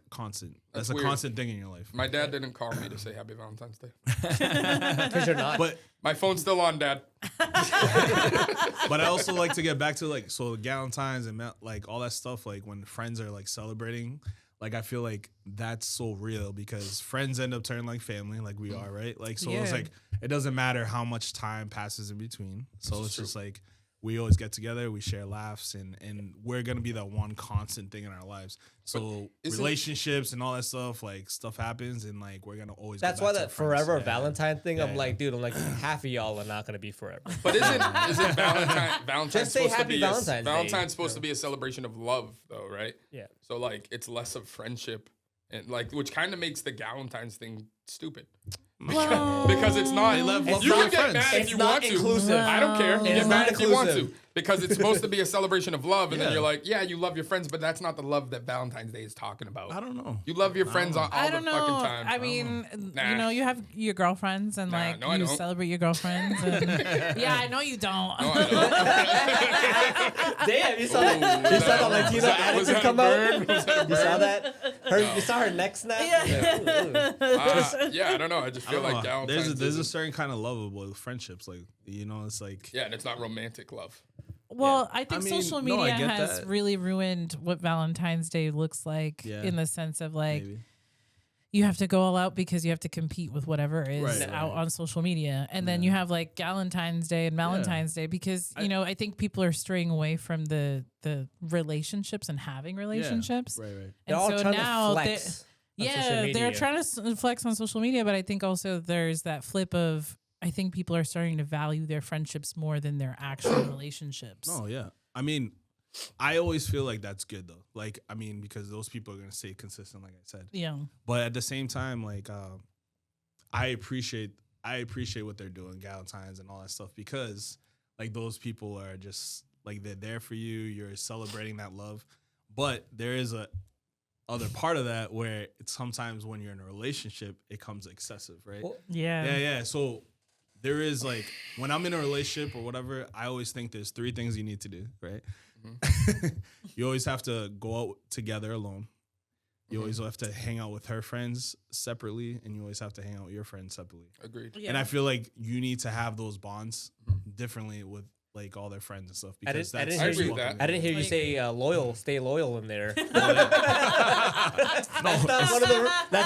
constant. That's a weird. constant thing in your life. My dad didn't call me to say Happy Valentine's Day. Because you're not. But My phone's still on, Dad. but I also like to get back to like so Galentine's and like all that stuff. Like when friends are like celebrating, like I feel like that's so real because friends end up turning like family, like we are, right? Like so it's Yeah. like it doesn't matter how much time passes in between. So it's just like we always get together, we share laughs, and we're gonna be that one constant thing in our lives. So relationships and all that stuff, like stuff happens, and like we're gonna always. That's go why back to that our friends. forever Yeah. Valentine thing. I'm Yeah. like, dude, I'm like, half of y'all are not gonna be forever. But isn't Valentine's Just say supposed to Happy be Valentine's Day. Valentine's supposed to be a celebration of love, though, right? Yeah. So like it's less of friendship, and like which kind of makes the Galentine's thing stupid. Because it's not. They love you for can their get friends. mad if It's you not want to. inclusive. I don't care. You It's get not mad if you want to. inclusive. Because it's supposed to be a celebration of love, and then Yeah. you're like, yeah, you love your friends, but that's not the love that Valentine's Day is talking about. I don't know. You love your friends all I the don't know. fucking time. I mean, Nah. you know, you have your girlfriends and like no, I you don't. celebrate your girlfriends. And, yeah, I know you don't. No, I don't. Damn, you saw Ooh, that? You saw the Latino was attitude that a come burn? out? Was that a You saw burn? that? You saw her neck snap? Yeah, I don't know. I just I feel don't like know. Valentine's There's a is- certain kind of lovable friendships, like you know, it's like yeah, and it's not romantic love. Well, I think I mean, social no, I media get has that. really ruined what Valentine's Day looks like Yeah. in the sense of like maybe. you have to go all out because you have to compete with whatever is Right, out right. on social media. And then you have like Galentine's Day and Valentine's Day because, you know, I think people are straying away from the relationships and having relationships. Right. And They're all so trying now to they- flex. on social yeah, they're media. trying to flex on social media, but I think also there's that flip of I think people are starting to value their friendships more than their actual relationships. No, yeah. I mean, I always feel like that's good though. Like, I mean, because those people are gonna stay consistent, like I said. Yeah. But at the same time, like, I appreciate what they're doing, Galentine's and all that stuff, because like those people are just like they're there for you. You're celebrating that love, but there is a other part of that where it's sometimes when you're in a relationship, it comes excessive, right? Well, Yeah. Yeah. So there is like when I'm in a relationship or whatever, I always think there's 3 things you need to do, right? You always have to go out together alone. You always have to hang out with her friends separately, and you always have to hang out with your friends separately. Agreed. Yeah. And I feel like you need to have those bonds differently with like all their friends and stuff because I that's didn't I hear agree you. with that. I didn't hear you Like- say loyal. Stay loyal in there. That's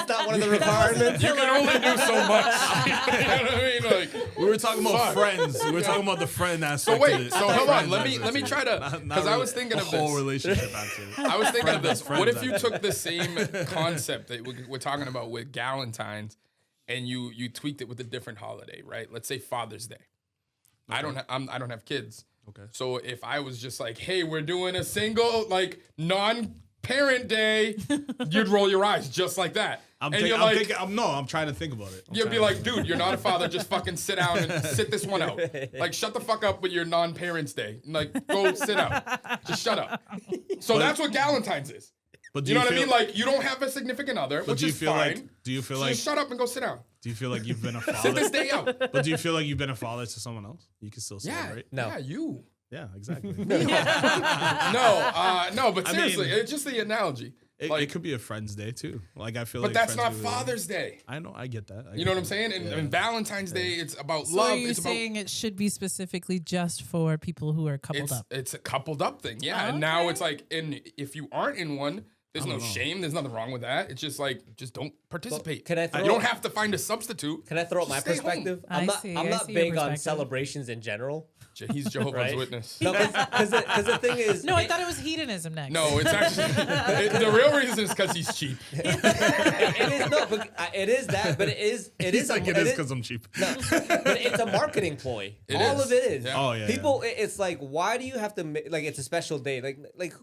not one of the requirements. You can only do so much. You know what I mean? Like, We were talking about Fuck. friends. We were talking about the friend aspect. so wait, of it. so hold on. Friends Let me aspect. try to Not because I really was thinking the of whole this. relationship actually. I was thinking of this. Friends, What if you actually. took the same concept that we're talking about with Galentine's and you tweaked it with a different holiday, right? Let's say Father's Day. I don't have kids. Okay. So if I was just like, hey, we're doing a single like non-parent day, you'd roll your eyes just like that. I'm and trying to think about it. you'd be like, dude, you're not a father. Just fucking sit down and sit this one out. Like, shut the fuck up with your non-parents day. Like, go sit out. Just shut up. So that's what Galentine's is. But do You know what I feel- mean? Like, you don't have a significant other, but which do you is feel fine. like? Do you feel So like? just shut up and go sit down. Do you feel like you've been a Sit father? this day out. But do you feel like you've been a father to someone else? You can still Yeah. celebrate. No. Yeah, you. Yeah, exactly. No, but I seriously, mean- it's just the analogy. It could be a friend's day too. Like I feel But like that's friends not really- Father's Day. I know, I get that. You know what I'm saying? And Valentine's Day, it's about So love. are you It's about saying it should be specifically just for people who are coupled up? it's a coupled up thing, yeah. And now Okay. it's like, if you aren't in one, there's no shame. There's nothing wrong with that. It's just like, just don't participate. can I you throw- don't have to find a substitute. Can I throw out Just my stay home. perspective? I I'm see not your big on perspective. celebrations in general. He's Jehovah's Right? Witness. No, because the thing is, No, I thought it was hedonism next. No, it's actually the real reason is because he's cheap. it is no, but it is that, but it is It's like it is because I'm cheap. but it's a marketing ploy. It All is. of it is. Yeah. Oh, yeah, People, it's like, why do you have to like? It's a special day. Like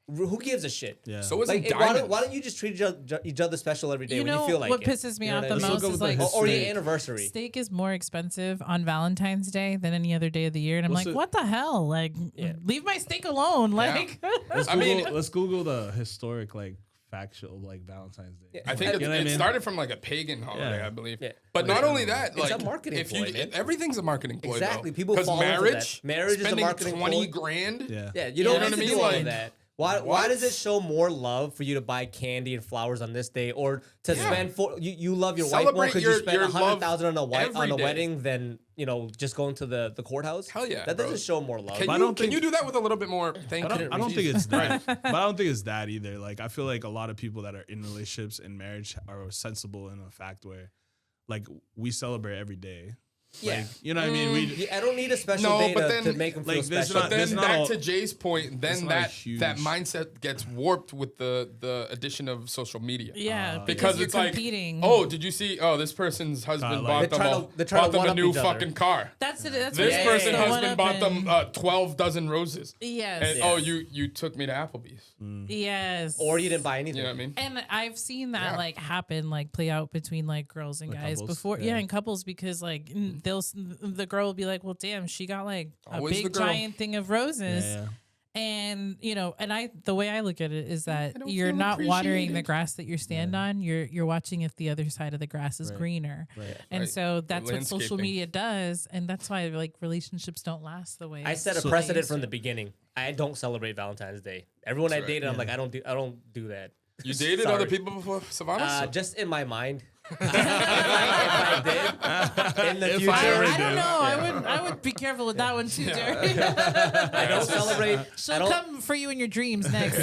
who gives a shit? Yeah. So is Like, it why diamonds. don't you just treat each other special every day You when know you feel like what it? pisses me You know off what the I mean? most go is with the like history. or your Steak. anniversary. steak is more expensive on Valentine's Day than any other day of the year, and I'm What's like, it- what the hell? Like, leave my steak alone. Like, Let's I mean- Google the historic like factual like Valentine's Day. Yeah. I think You know what I it mean? started from like a pagan holiday, Yeah. I believe. Yeah. But not only that, It's like a marketing if ploy, man. everything's a marketing ploy. Exactly. Though. People 'Cause fall into marriage, that. Marriage is a spending marketing 20 ploy. grand. Yeah. Yeah, you You don't know need what I to mean? do all Like, of that. Why what? does it show more love for you to buy candy and flowers on this day, or to spend you love your wife more Celebrate because you your- spend your love $100,000 every on a day. wedding than just going to the courthouse? Hell yeah, that bro. doesn't show more love. Can But I you don't think- you do that with a little bit more? Thank you. I don't think it's that. But I don't think it's that either. Like I feel like a lot of people that are in relationships and marriage are sensible in the fact where, like, we celebrate every day. Yeah. Like, you know what I mean? We I don't need a special No, day but to then, make them feel like, there's special. not- Then There's back all- to Jay's point, then not that huge- that mindset gets warped with the addition of social media. Yeah, Because you're it's like, competing. oh, did you see? Oh, this person's husband like- bought They're them trying a, to- they're trying bought to them a one-up new e- each other. fucking car. that's it. That's This what Yeah, person yeah, yeah. husband bought them 12 dozen roses. Yes. And, oh, you took me to Applebee's. Yes. Or you didn't buy anything. You know what I mean? And I've seen that Yeah. like happen, like play out between like girls and Like guys couples? before, Yeah. in couples, because like the girl will be like, well, damn, she got like a Always the big girl. giant thing of roses, yeah. and and the way I look at it is that don't you're feel not watering the appreciated. grass that you stand on. You're watching if the other side of the grass is Right. greener, Right. and Right. so that's what social Landscaping. media does, and that's why like relationships don't last the way I set a they precedent used from to. the beginning. I don't celebrate Valentine's Day. Everyone I That's right. dated, I'm like, I don't do that. You dated Sorry. other people before Savannah? Just in my mind. if I did, in the If future, I ever I did. don't know. I would be careful with that one too, Jerry. I don't celebrate. I She'll don't come for you in your dreams next.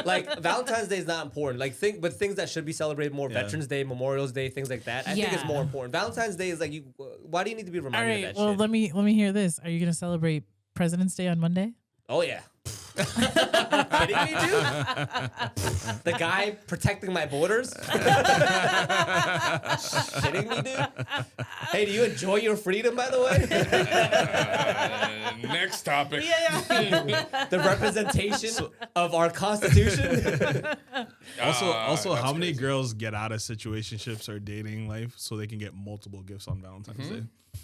like Valentine's Day is not important. Like but things that should be celebrated more, Yeah. Veterans Day, Memorial's Day, things like that. I think it's Yeah. more important. Valentine's Day is like you. Why do you need to be All reminded right. of that Well, shit? let me hear this. Are you gonna celebrate President's Day on Monday? Oh yeah. Kidding me, dude? The guy protecting my borders? Kidding me, dude? Hey, do you enjoy your freedom, by the way? Next topic. The representation of our Constitution? Also, that's how many crazy. girls get out of situationships or dating life so they can get multiple gifts on Valentine's Day?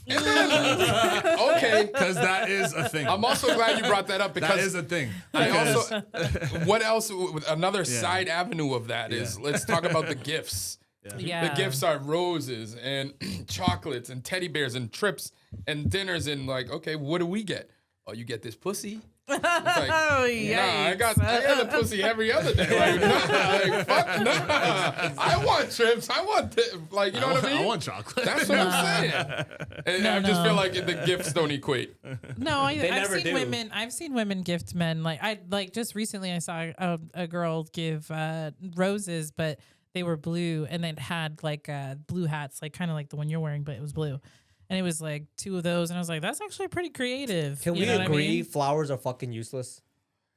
Okay. Because that is a thing. I'm also glad you brought that up that because is a thing. I Because- also, what else? Another side avenue of that is let's talk about the gifts. Yeah. The gifts are roses and chocolates and teddy bears and trips and dinners and like, okay, what do we get? Oh, you get this pussy. It's like, Oh, I got the pussy every other day. Like, like fuck no. I want trips. I want like, you know what I mean? I want chocolate. That's what I'm saying. And I just feel like the gifts don't equate. No, I've never seen do. women. I've seen women gift men. Like just recently, I saw a girl give roses, but they were blue, and it had like blue hats, like kind of like the one you're wearing, but it was blue. And it was like 2 of those, and I was like, "That's actually pretty creative." Can You we know what I agree mean? flowers are fucking useless?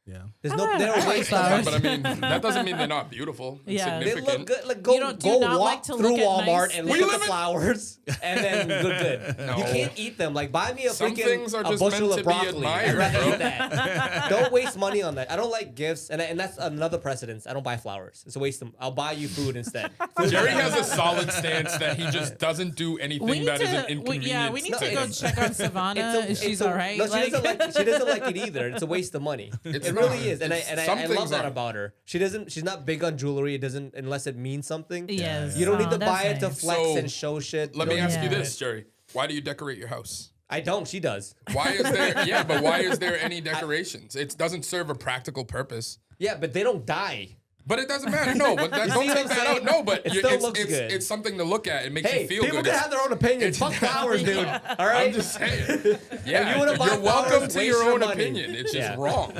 Yeah. There's I no, like they don't waste flowers. But I mean, that doesn't mean they're not beautiful. and Yeah. They They significant. look good. Like You go do not walk like to through look at Walmart nice and things? look We at the live in- flowers, and then you're good. No. You can't eat them. Like buy me a Some freaking things are a just bushel meant of to be broccoli. I'd admired, rather bro. eat that. Don't waste money on that. I don't like gifts, and that's another precedence. I don't buy flowers. It's a waste of. I'll buy you food instead. Jerry has a solid stance that he just doesn't do anything that is an inconvenience. we need to to go him. check on Savannah if she's all right. No, she doesn't like it either. It's a waste of money. It's It not. really is, and Some I love things that are. about her. She's not big on jewelry. It doesn't unless it means something. Yes. You don't need Oh, to that's buy it to nice. flex So, and show shit. Let me Don't ask need you to do this, it. Jerry. Why do you decorate your house? I don't. She does. Why is there? Yeah, but why is there any decorations? It doesn't serve a practical purpose. Yeah, but they don't die. But it doesn't matter. No, but that, You don't see what take I'm that saying? out. No, but It you- still it's, looks it's, good. it's something to look at. It makes Hey, you feel people good. can have their own opinions. Fuck flowers, dude. All right. I'm just saying. Yeah, you wanna buy you're welcome flowers, to waste your your own money. opinion. It's just Yeah. wrong.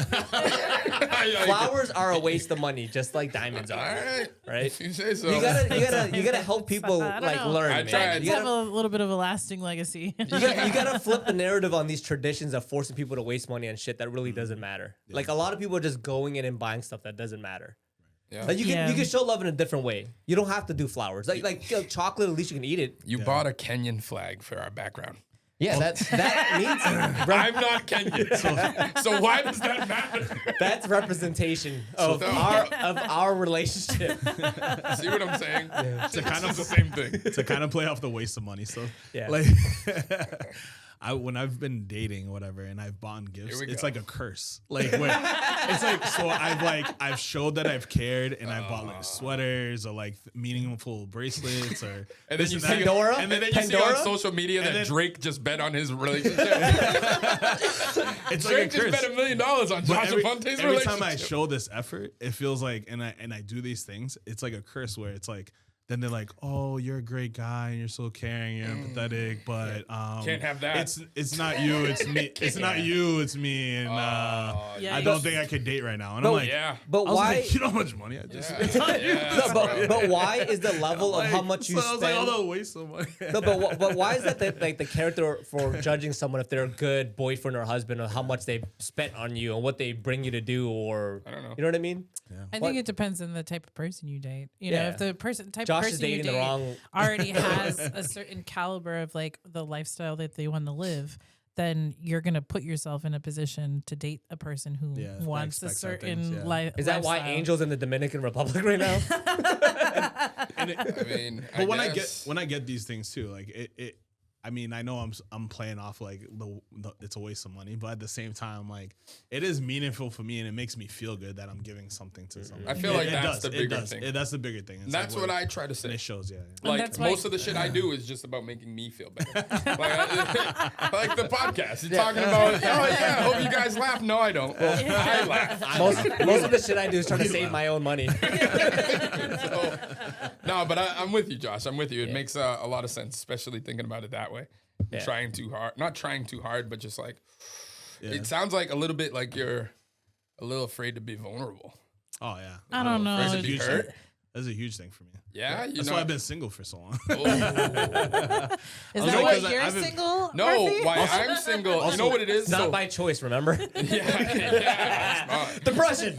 Flowers are a waste of money, just like diamonds All are. right. Right? If you say so. You gotta help people I don't like know. learn. I man. tried. You have gotta, a little bit of a lasting legacy. you gotta flip the narrative on these traditions of forcing people to waste money on shit that really doesn't matter. Like a lot of people are just going in and buying stuff that doesn't matter. Yeah. Like you Yeah. can show love in a different way. You don't have to do flowers. Like chocolate, at least you can eat it. You bought a Kenyan flag for our background. Yeah, that means I'm not Kenyan, so why does that matter? that's representation of our relationship. See what I'm saying? To kind It's of the same thing. to kind of play off the waste of money stuff. Yeah. Like when I've been dating or whatever and I've bought gifts, we it's go. like a curse. Like when it's like, so I've showed that I've cared and I've bought like sweaters or like meaningful bracelets or And then this you and see, that. Pandora? and then you see on Pandora? social media that then- Drake just bet on his relationship. It's Drake like a just curse. bet $1 million on But Josh every Afonte's time relationship. I show this effort, it feels like, and I do these things, it's like a curse where it's like, then they're like, "Oh, you're a great guy and you're so caring, you're empathetic, but Can't have that. It's not you, it's me. It's not you, it's me." And Yeah, I don't think I could date right now. And But- I'm like, yeah. But I was why? like, you know how much money I just spent? Yeah, No, bro. but why is the level of how much you so I was like, spend? oh, no, waste of money. No, but why is that the character for judging someone if they're a good boyfriend or husband or how much they spent on you and what they bring you to do or I don't know. you know what I mean? I What? think it depends on the type of person you date. You know, Yeah. if the type Josh of is person you dating the date wrong- already has a certain caliber of like the lifestyle that they want to live, then you're gonna put yourself in a position to date a person who Yeah, that wants a expects certain certain things, yeah. life. Is that why Angel's in the Dominican Republic right now? I mean, But when guess. I get these things too, like it I mean, I know I'm playing off like the it's a waste of money, but at the same time, like it is meaningful for me and it makes me feel good that I'm giving something to someone. I feel like It that's does, the it bigger does. thing. That's the bigger thing. It's That's like what I try to say. and it shows, yeah. Like that's why- most of the shit I do is just about making me feel better. like the podcast. You're talking about, oh yeah, I hope you guys laugh. No, I don't. I laugh. most of the shit I do is trying to save my own money. So, no, but I'm with you, Josh. I'm with you. It makes a lot of sense, especially thinking about it that way. Yeah. Trying too hard. Not trying too hard, but just like, Yeah. it sounds like a little bit like you're a little afraid to be vulnerable. Oh yeah. I don't know. Afraid to That's a be huge hurt. thing. That's a huge thing for me. Yeah, you That's know. why I've been single for so long. Is was that like, why 'cause you're I've been- single? No, Murphy? why I'm single. You know what it is? It's not by choice, remember? yeah, smart. Depression.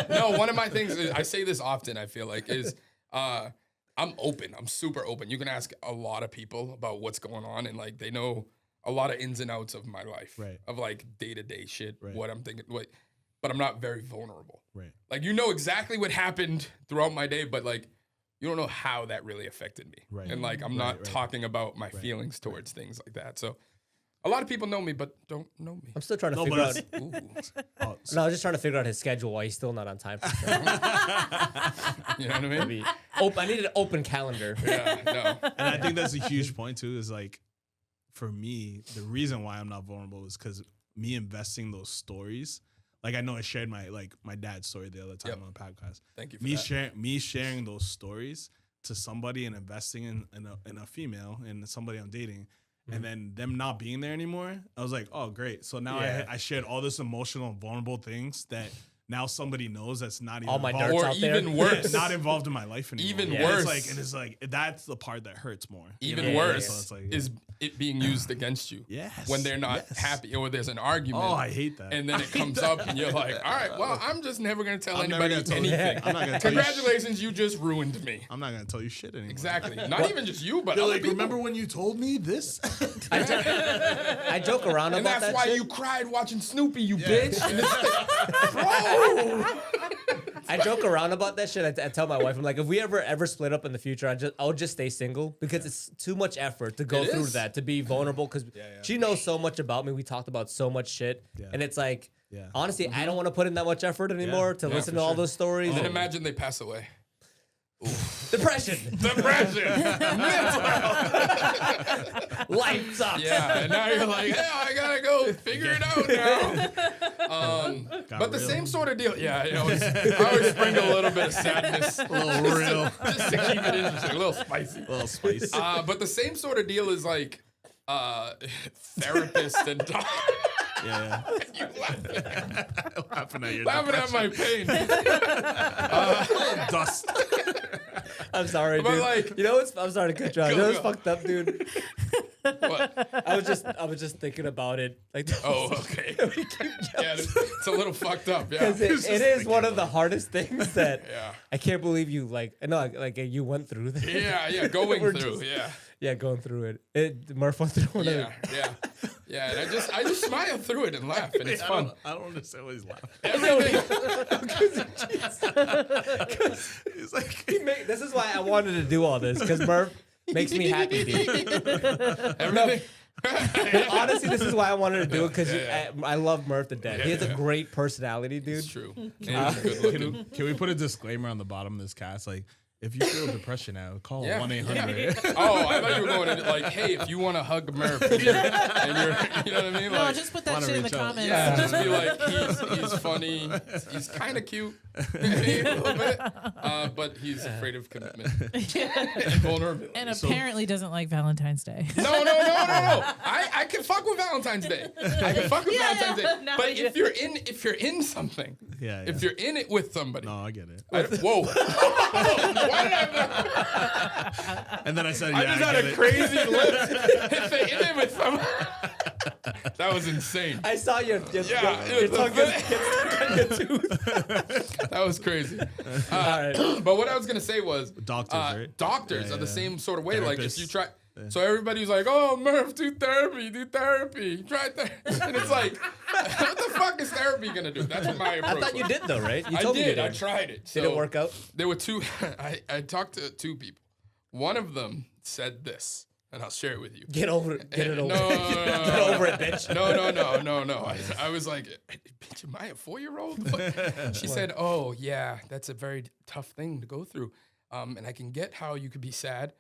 No, one of my things is, I say this often, I feel like, is I'm open. I'm super open. You can ask a lot of people about what's going on, and like they know a lot of ins and outs of my life, Right. of like day-to-day shit, Right. what I'm thinking, but I'm not very vulnerable. Right. Like, you know exactly what happened throughout my day, but like, you don't know how that really affected me. Right. And like, I'm Right, not right. talking about my feelings towards things like that. So a lot of people know me, but don't know me. I'm still trying to No, figure but out. it's- Ooh. oh, No, I was just trying to figure out his schedule why he's still not on time. For stuff. You know what I mean? Maybe I needed an open calendar. Yeah, no. and I think that's a huge point too. Is like, for me, the reason why I'm not vulnerable is because me investing those stories. Like I know I shared my dad's story the other time Yep. on the podcast. Thank you for that. Me sharing those stories to somebody and investing in a female and somebody I'm dating, and then them not being there anymore. I was like, oh great. So now Yeah. I shared all this emotional and vulnerable things that now somebody knows that's not even All my involved. darts Or out there. even worse. Not involved in my life anymore. Even And worse. it's like that's the part that hurts more. you Even know? Yeah, worse So it's like, is it being used against you. Yes, When they're not yes. happy or there's an argument. Oh, I hate that. And then it comes up and you're like, all right, well, I'm just never going to tell I'm never anybody gonna tell you- anything. I'm not gonna tell you. Congratulations, you just ruined me. I'm not gonna tell you shit anymore. Exactly. Not even just you, but You're other like, people. remember when you told me this? I joke around And about that's that why shit. you cried watching Snoopy, you bitch. And it's like, bro. I joke around about that shit. I tell my wife, I'm like, if we ever split up in the future, I'll just stay single because it's too much effort to go It through is. that, to be vulnerable because she knows so much about me. We talked about so much shit, Yeah. and it's like, Yeah. honestly, I don't want to put in that much effort anymore to Yeah, listen for to all sure. those stories. And then and imagine they pass away. depression, Depression. life sucks. Yeah, and now you're like, yeah, I gotta go figure it out now. But the real. same sort of deal. Yeah, I always sprinkle a little bit of sadness, a little real. just to keep it interesting, a little spicy. A little spice. But the same sort of deal is like therapist and yeah. you Laughing at your laughing at my pain. dust. I'm sorry, But dude. like- you know what's? I'm sorry to cut you off. You know what's Go. fucked up, dude? What? I was just thinking about it. Like, Oh, okay. Yeah, it's a little fucked up. Yeah. because it is one of the hardest things that Yeah. I can't believe you like you went through that. Yeah, going We're through. just- Yeah. Yeah, going through it. Murph went through one of Yeah, yeah. And I just smile through it and laugh, and it's I fun. don't understand why he's laughing. Everything. He's like, This is why I wanted to do all this because Murph makes me happy, dude. Everything. But honestly, this is why I wanted to do it because Yeah. I love Murph to death. He has a great personality, dude. It's true. And he's good looking. Can we put a disclaimer on the bottom of this cast? Like, if you feel depression now, call Yeah. 1-800. Oh, I thought you were going to like, hey, if you want to hug Murph, and you're, you know what I mean? No, Like, just put that wanna shit in the reach out. comments. yeah, just be like, he's funny, he's kind of cute, a little bit, but he's afraid of commitment and vulnerability. And apparently doesn't like Valentine's Day. No. I can fuck with Valentine's Day. I can fuck with Valentine's Day. No, But you- if you're in something, Yeah, if you're in it with somebody, No, I get it. whoa, why did I? And then I said, I yeah, just I had get a it. crazy lip. If they're in it with somebody, that was insane. I saw your Yeah, your it was tongue the- gets stuck on your tooth. That was crazy. All right. But what I was gonna say was, Doctors, right? doctors Yeah, are the yeah. same sort of way. Like if Therapists. you try, so everybody's like, "Oh, Murph, do therapy, try therapy," and it's like, what the fuck is therapy gonna do? That's what my I approach. thought you was. did though, right? You I told me you did. did. I tried it. Did it work out? There were two. I talked to two people. One of them said this, and I'll share it with you. Get over it. Get it over. No, Get over it, bitch. No. I was like, bitch, am I a 4-year-old? She said, oh, yeah, that's a very tough thing to go through. And I can get how you could be sad.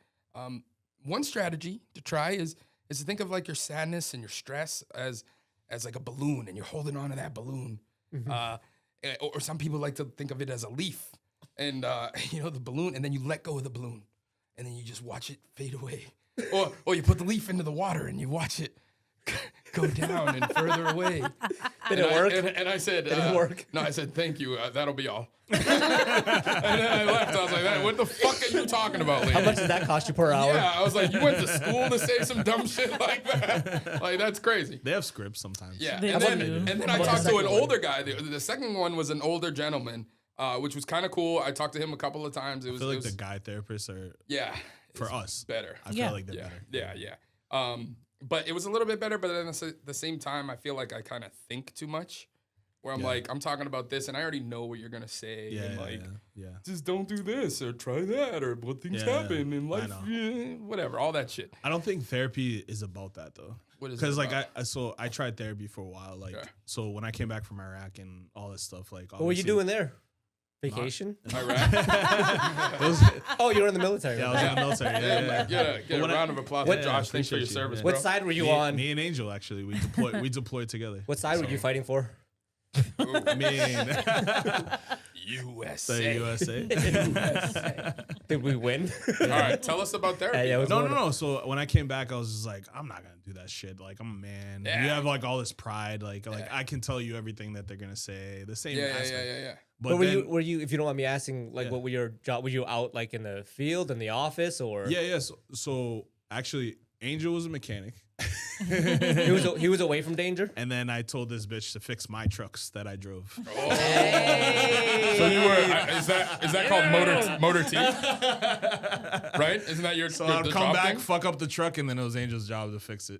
One strategy to try is to think of like your sadness and your stress as like a balloon, and you're holding on to that balloon. Or some people like to think of it as a leaf, and the balloon, and then you let go of the balloon, and then you just watch it fade away. Or you put the leaf into the water and you watch it go down and further away. Did it work? And I said, Did it work? No, I said, thank you. That'll be all. And then I left. I was like, what the fuck are you talking about, lady? How much does that cost you per hour? Yeah, I was like, you went to school to say some dumb shit like that? Like, that's crazy. They have scripts sometimes. Yeah, They and do. then I How about talked the to an second one? older guy. The second one was an older gentleman, which was kind of cool. I talked to him a couple of times. It I was, feel like it was the guy therapists are, yeah, for it's us, better. I feel Yeah. like they're better. Yeah. But it was a little bit better. But then at the same time, I feel like I kind of think too much. Where I'm like, I'm talking about this, and I already know what you're gonna say. Yeah, and yeah, like, yeah. just don't do this or try that or what things Yeah, happen in I life, know. whatever, all that shit. I don't think therapy is about that though. What is it Because like about? I tried therapy for a while. Like Okay. so when I came back from Iraq and all this stuff, like What were you obviously- doing there? Vacation? Iraq. It was- Oh, you were in the military. yeah, I was in the military. Yeah, yeah. Get a But when I- round of applause What- for Josh. Thanks for your appreciate you, service, yeah. bro. What side were you me, on? Me and Angel actually we deployed together. What side were you fighting for? I mean, USA. the USA. Did we win? All right, tell us about therapy. Yeah, it was No, one no, of- no. So when I came back, I was just like, I'm not gonna do that shit. Like I'm a man. Yeah. You have like all this pride. Like Yeah. I can tell you everything that they're gonna say. The same yeah, aspect. yeah. But But were then, you, if you don't mind me asking, like, Yeah. what were your job? Were you out like in the field, in the office, or yeah. So actually, Angel was a mechanic, he was away from danger? and then I told this bitch to fix my trucks that I drove. So you were is that called motor T? Right? Isn't that your So the I'd come job back, thing? fuck up the truck, and then it was Angel's job to fix it.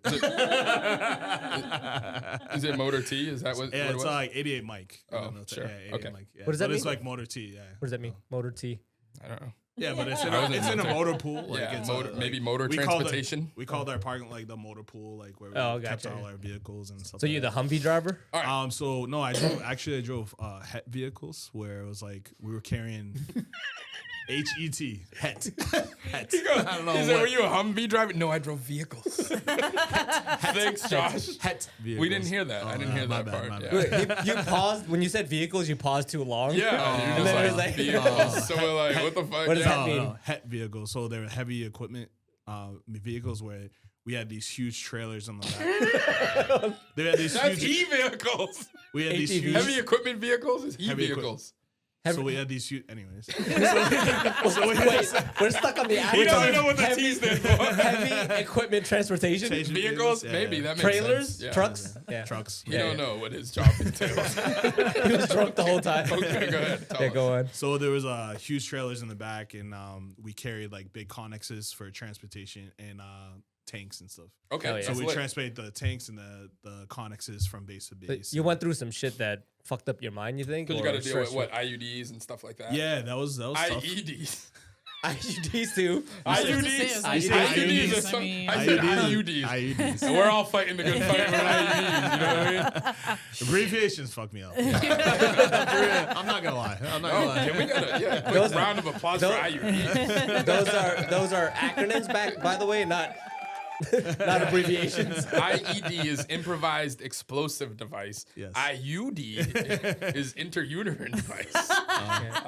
Is it motor T? Is that what? Yeah, what it it's was? like 88 Mike. Oh, You know, sure. Yeah, 88 Okay. Mike. Yeah. What does that But it's mean? like motor T. Yeah. What does that mean? Motor T. I don't know. Yeah, but it's in I was in it's in a military. motor pool. Like Yeah, it's motor- like, maybe motor we called transportation. we called our parking like the motor pool, like where we Oh, kept gotcha. all our vehicles and stuff. So like you're the that. Humvee driver? All right. So no, I drove het vehicles where it was like we were carrying HET het. Het. I don't know Is that, what were you a Humvee driver? No, I drove vehicles. Thanks, Josh. het vehicles. We didn't hear that. I didn't hear my that bad, part. my Yeah. bad. Wait, you paused when you said vehicles. You paused too long. Yeah, and you're then it just was like, like, vehicles. So we're like, what the fuck? What does Yeah. that mean? No, het vehicles. So they were heavy equipment vehicles where we had these huge trailers on the back. They had these That's huge. e-vehicles. We had these ATVs. huge. Heavy equipment vehicles is Heavy e-vehicles. So we had these huge. Anyways. Wait, we're stuck on the He doesn't acronym. know what the heavy, T stands for. heavy equipment transportation. Transportation. Vehicles? Yeah. Maybe. That makes Trailers, sense. Yeah. trucks. Yeah. Trucks. We Yeah, don't yeah. know what his job entails. He was drunk the whole time. Okay, go ahead. Tell Yeah, us. go on. So there was huge trailers in the back, and we carried like big connexes for transportation and tanks and stuff. Okay, Hell yeah. So that's we lit. transport the tanks and the connexes from base to So base. you went through some shit that fucked up your mind. You think? Because you Or got to deal with stressful? what IUDs and stuff like that. Yeah, that was tough. IEDs. IUDs too. IUDs. IUDs. I mean, said IUDs. IUDs. And we're all fighting the good fight with IUDs. You know what I mean? Abbreviations fuck me up. I'm not gonna lie. Yeah, we got a quick round of applause for IUDs. Those are acronyms by the way, not abbreviations. IED is improvised explosive device. Yes. IUD is interuterine device.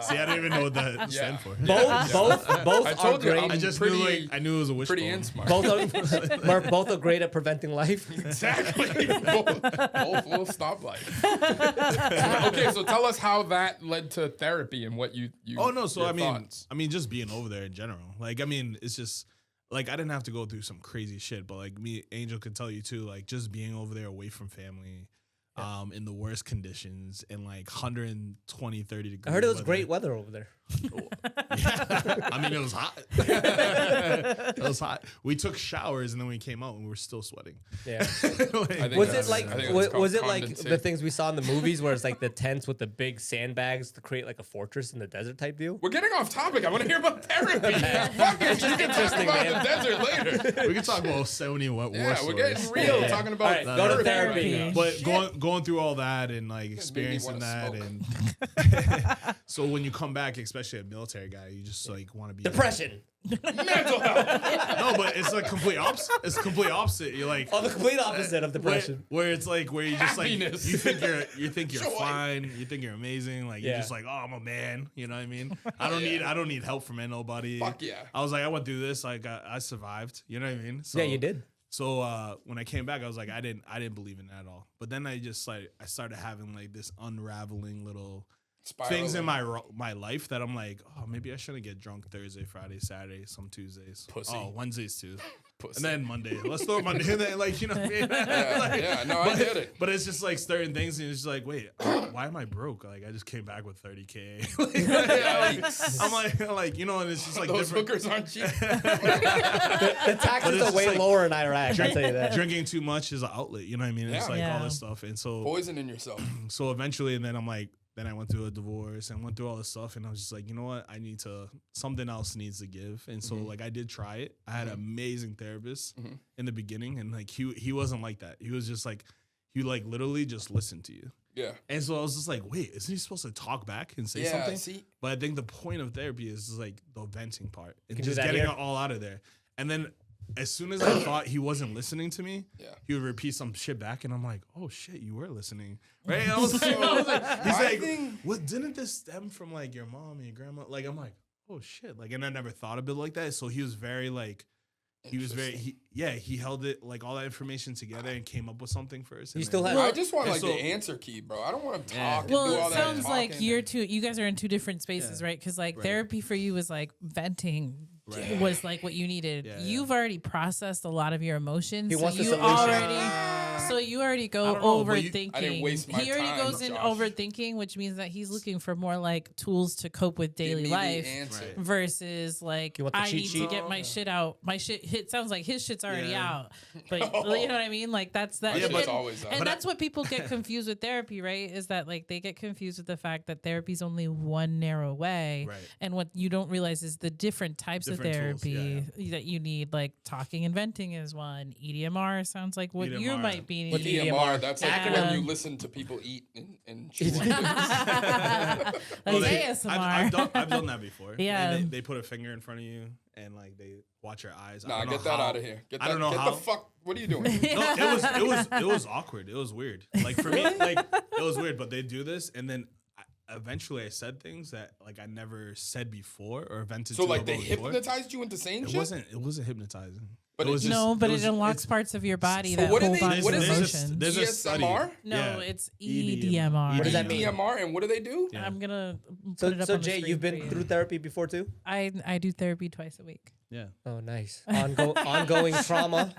See, I don't even know what that Yeah. stand for. Both I are told you, great. I just pretty, knew I knew it was a wishbone. pretty and smart. Both are great at preventing life. Exactly. both will stop life. Okay, so tell us how that led to therapy and what you Oh no, so your I mean, thoughts. just being over there in general. Like, I mean, it's just like I didn't have to go through some crazy shit, but like me, Angel could tell you too. Like just being over there away from family, in the worst conditions, in like 120, 30 degrees. I heard it was weather. great weather over there. I mean, it was hot. It was hot. We took showers and then we came out and we were still sweating. Yeah. Like, I think Was that's- it like I think it's was it called like condensate. the things we saw in the movies where it's like the tents with the big sandbags to create like a fortress in the desert type deal? We're getting off topic. I want to hear about therapy. Fuck it. You can talk interesting, about man. the desert later. we can talk about so many war Yeah, stories. we're getting real Yeah. talking about All right, go to therapy. right now. But going through all that and like wanna experiencing that smoke. and so when you come back, especially a military guy, you just like want to be Depression. Mental health. No, but it's like complete opposite. It's complete opposite. You're like Oh, the complete opposite of where, depression. where it's like where you just like Happiness. you think you're Joy. fine, you think you're amazing, like Yeah. you're just like, oh, I'm a man, you know what I mean? I don't need help from nobody. Fuck yeah. I was like, I went through this, like I survived, you know what I mean? So, Yeah, you did. So when I came back, I was like, I didn't believe in that at all. But then I just like I started having like this unraveling little things in my life that I'm like, oh, maybe I shouldn't get drunk Thursday, Friday, Saturday, some Tuesdays. Pussy. Oh, Wednesdays too. Pussy. And then Monday. Let's throw Monday in there, like, you know what I mean? Yeah, no, I get it. But it's just like certain things, and it's just like, wait, why am I broke? Like, I just came back with 30K. I'm like, you know, and it's just like Those different. hookers aren't cheap. The taxes it's are just way like- lower in Iraq. I'll tell you that. Drinking too much is an outlet, you know what I mean? It's Yeah. like Yeah. all this stuff, and so Poisoning yourself. eventually, and then I'm like, then I went through a divorce and went through all this stuff, and I was just like, you know what, something else needs to give, and so like I did try it. I had an amazing therapist in the beginning, and like he wasn't like that. He was just like he like literally just listened to you. Yeah. And so I was just like, wait, isn't he supposed to talk back and say Yeah, something? see? But I think the point of therapy is just like the venting part and can do just that getting here. it all out of there. And then as soon as I thought he wasn't listening to me, Yeah. he would repeat some shit back, and I'm like, oh shit, you were listening, right? And I was like, he's My like, thing- what? Didn't this stem from like your mom and your grandma? Like, I'm like, oh shit, like, and I never thought of it like that. So he was very like. He held it like all that information together and came up with something first. You and still then- have- I just want and like so- the answer key, bro. I don't want to talk. And Well, do all it that sounds like talking you guys are in two different spaces, Yeah. right? Because like Right. therapy for you was like venting Right. was like what you needed. Yeah, You've already processed a lot of your emotions. He wants the you solution. so you already I go don't know, but overthinking. I didn't waste my he already time, goes in Josh. overthinking, which means that he's looking for more like tools to cope with Give daily me the life. answer. Right. Versus like You want the I cheat need to sheet? get my shit out. My shit hit sounds like his shit's already Yeah. out. But you know what I mean? Like that's that. My Yeah, shit's and, always out. and But that's what people get confused with therapy, right? Is that like they get confused with the fact that therapy's only one narrow way. Right. And what you don't realize is the different types Different of tools, therapy that you need. Like talking and venting is one. EDMR sounds like what you EDMR. might be What needing. EDMR, that's like Yeah. when you listen to people eat and chew. Like Well, ASMR. I've done that before. Yeah. And they put a finger in front of you and like they watch your eyes. I Nah, don't know get that how- out of here. Get that, I don't know get how. the fuck. What are you doing? No, it was awkward. It was weird. Like for me, like it was weird. But they do this, and then eventually I said things that like I never said before or vented. So to like they about before. hypnotized you into saying It shit? wasn't hypnotizing. But it was it- just, no, but was- it unlocks it's- parts of your body So that what do hold they- on what to is this? emotions. There's a study. ESMR? No, Yeah. it's EDMR. EDMR. What does that mean? EDMR, and what do they do? Yeah. I'm gonna put So, it up so on the Jay, screen you've for been you. through therapy before too? I do therapy twice a week. Yeah. Oh, nice. Ongoing trauma.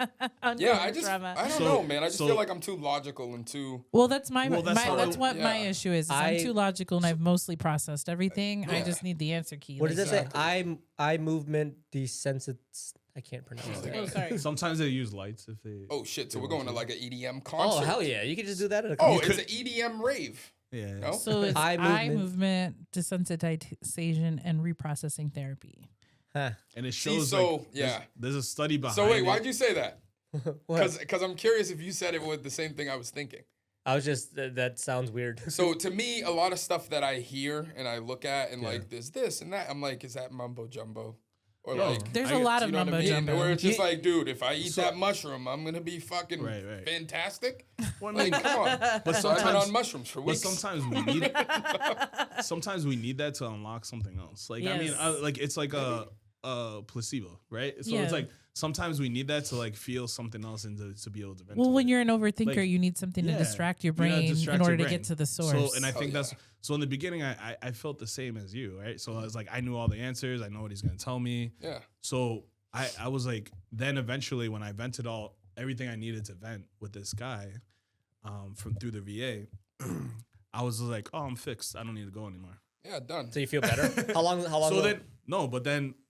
Yeah, I don't So- know, man. I just so- feel like I'm too logical and too. Well, that's my, Well, that's how that's I- what my yeah. issue is. I'm I- too logical and I've mostly processed everything. I Yeah. just need the answer key. What does like, it say? Eye movement desensitized. I can't pronounce it. Oh, sorry. Sometimes they use lights if they. Oh shit! So we're going to like an EDM concert. Oh hell yeah! You can just do that at a Oh, concert. it's an EDM rave. Yeah. No? So it's Eye eye movement. movement desensitization and reprocessing therapy. Huh. And it shows there's a study behind So wait, it. why'd you say that? What? Because I'm curious if you said it with the same thing I was thinking. I was just that sounds weird. So to me, a lot of stuff that I hear and I look at and like there's this and that, I'm like, is that mumbo jumbo? Or like There's a lot of you know what I mumbo mean? jumbo. Where it's just like, dude, if I eat that mushroom, I'm gonna be fucking fantastic. Well, I Like, mean, come on. but So I've been sometimes, on mushrooms for but weeks. sometimes we need that to unlock something else. Like I mean, Yes. like it's like a placebo, right? So Yeah. it's like sometimes we need that to like feel something else and to be able to vent. Well, to when it. you're an overthinker, Like, you need something to yeah, distract your you gotta brain distract in your order to brain. get to the source. So, and I think that's so. In the beginning, I felt the same as you, right? So I was like, I knew all the answers. I know what he's gonna tell me. Yeah. So I was like, then eventually when I vented everything I needed to vent with this guy, from through the VA, I was just like, oh, I'm fixed. I don't need to go anymore. Yeah, done. So you feel better? How long? So ago?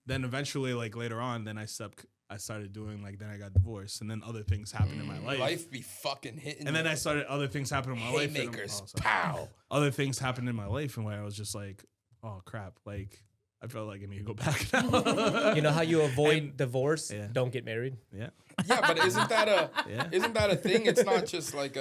then eventually, like later on, then I started doing like, then I got divorced, and then other things happened in my life. Life be fucking hitting. And then I started other things happened in my life. and I'm- haymakers. sorry. Pow. Other things happened in my life, and where I was just like, oh crap, like I felt like I need to go back now. You know how you avoid divorce? Yeah. Don't get married. Yeah. Yeah, but isn't that a Yeah. isn't that a thing? It's not just like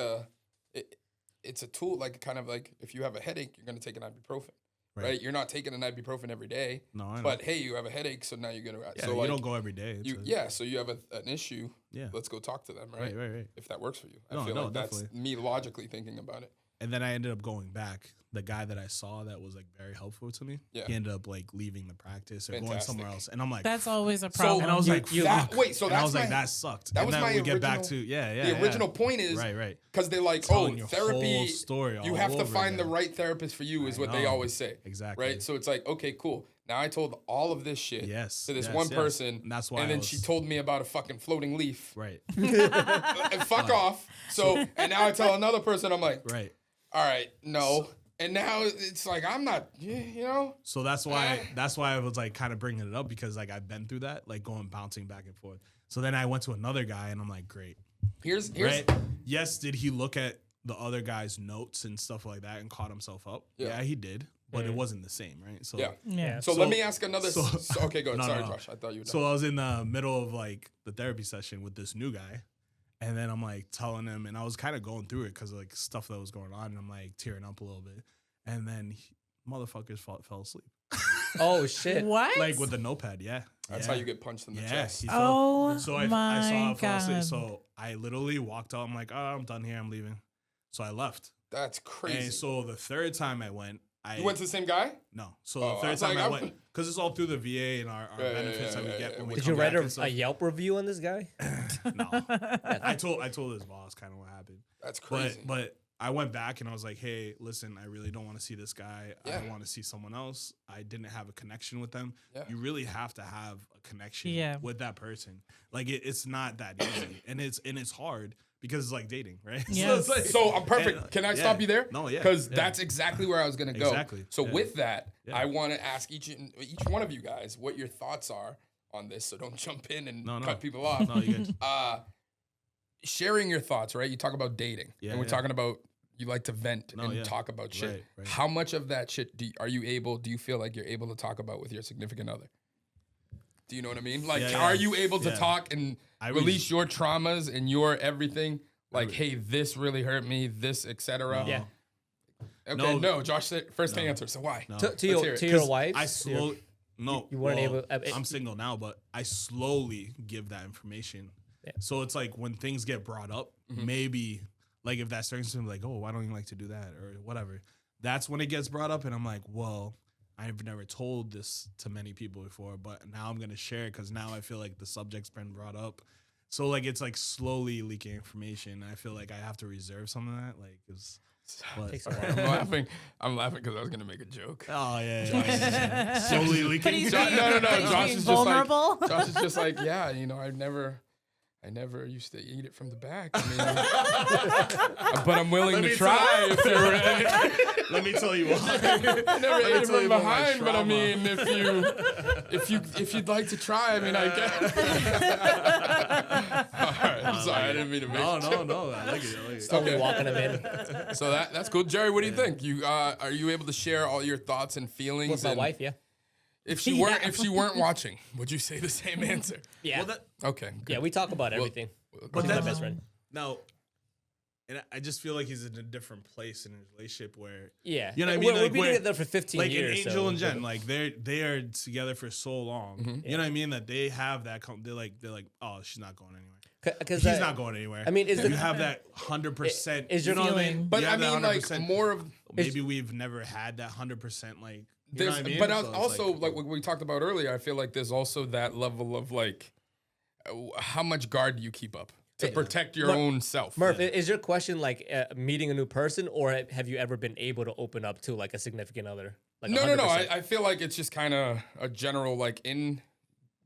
it's a tool. Like kind of like if you have a headache, you're gonna take an ibuprofen, right? You're not taking an ibuprofen every day. No, I know. But hey, you have a headache, so now you're gonna. Yeah, so you like, don't go every day. So you have an issue. Yeah. Let's go talk to them, right? Right. If that works for you, No, I feel no, like that's definitely. me logically thinking about it. And then I ended up going back. The guy that I saw that was like very helpful to me, Yeah. he ended up like leaving the practice or going Fantastic. somewhere else. And I'm like, That's always a So- problem. and I was like, you- fuck. Wait, so and I that's was like, my- that sucked. that and was then my we get back original- to yeah. The original point is right. because they're like, Telling your therapy. whole story You all have to over find the again. right therapist for you, is what they know. always say. Exactly. Right. So it's like, okay, cool. Now I told all of this shit to this one person, And that's why and I then was- she told me about a fucking floating leaf. Right. And fuck off. So and now I tell another person, I'm like, Right. all right, no. And now it's like I'm not, you know. So that's why I was like kind of bringing it up, because like I've been through that, like bouncing back and forth. So then I went to another guy and I'm like, great. Here's Right? Yes, did he look at the other guy's notes and stuff like that and caught himself up? Yeah. Yeah, he did. But it wasn't the same, right? So yeah. yeah. So, let me ask another. Okay, go ahead. No, Sorry, no. Josh. I thought you were done. So I was in the middle of like the therapy session with this new guy. And then I'm like telling him, and I was kind of going through it because of like stuff that was going on. And I'm like tearing up a little bit. And then motherfuckers fell asleep. Oh shit! What? Like with the notepad, yeah. That's Yeah. how you get punched in the Yeah. chest. he Oh fell- so I my saw him fall asleep. God. So I literally walked out. I'm like, oh, I'm done here. I'm leaving. So I left. That's crazy. And so the third time I went, you went to the same guy? no. So Oh, the I third was time like, I I'm- went, because it's all through the VA and our Yeah, benefits that we yeah, get yeah. when we Did come you write back and stuff. a Yelp review on this guy? No. I told his boss kind of what happened. That's crazy. But I went back and I was like, hey, listen, I really don't want to see this guy. Yeah. I want to see someone else. I didn't have a connection with them. Yeah. You really have to have a connection Yeah. with that person. Like it's not that easy. and it's hard because it's like dating, right? Yes. it's like, So I'm perfect. and, Can I yeah. stop you there? No, yeah. Because yeah. that's exactly where I was gonna go. Exactly, So yeah. with that, Yeah. I want to ask each one of you guys what your thoughts are on this. So don't jump in and No. cut people off. No, you good. Sharing your thoughts, right? You talk about dating, Yeah, and we're yeah. talking about you like to vent No, and yeah. talk about shit. Right. How much of that shit do you feel like you're able to talk about with your significant other? Do you know what I mean? Like, Yeah, yeah. are you able to Yeah. talk and I release your traumas and your everything? Like, hey, this really hurt me, this, etc. No. Yeah. Okay, No. no, Josh said first answer. So why? No. To Let's hear your it. wife? I slowly no, you weren't well, able- I'm single now, but I slowly give that information. Yeah. So it's like when things get brought up, maybe like if that circumstance, like, oh, why don't you like to do that or whatever? That's when it gets brought up, and I'm like, well, I've never told this to many people before, but now I'm gonna share it because now I feel like the subject's been brought up. So like it's like slowly leaking information. I feel like I have to reserve some of that, like, cause. But, Takes a while. I'm laughing because I was gonna make a joke. oh yeah. Slowly leaking. But he's Josh- being, no. but he's Josh being is just like- vulnerable. Josh is just like, yeah, you know, I never used to eat it from the back. I mean, but I'm willing to try if you're ready. Let me tell you why. I never ate me it tell from you about my behind, but I trauma. mean, if you'd like to try, I mean, I guess. All right, I'm sorry, I didn't mean to make. No. I like it. Totally walking him in. So that's cool, Jerry. What do you think? You are you able to share all your thoughts and feelings? With my and- wife, yeah. If she weren't watching, would you say the same answer? Yeah. Well, that, Okay. Yeah, good. we talk about everything. but She's my that's best friend. now, and I just feel like he's in a different place in his relationship where Yeah. you know what I mean. We've been where- together for 15 like years. Angel so and Jen, like they are together for so long. Mm-hmm. You know what I mean? That they have that. They're like, oh, she's not going anywhere. because He's not going anywhere. I mean, is you the- have that 100%. Is your you know what I feeling- mean? But You I have that mean, like 100%. more of Maybe we've never had that 100%. Like, you know there's, what I mean? but So it's also like what we talked about earlier. I feel like there's also that level of like, how much guard do you keep up to protect your own self? Murph, is your question like meeting a new person, or have you ever been able to open up to like a significant other? Like No. 100%? I feel like it's just kind of a general like in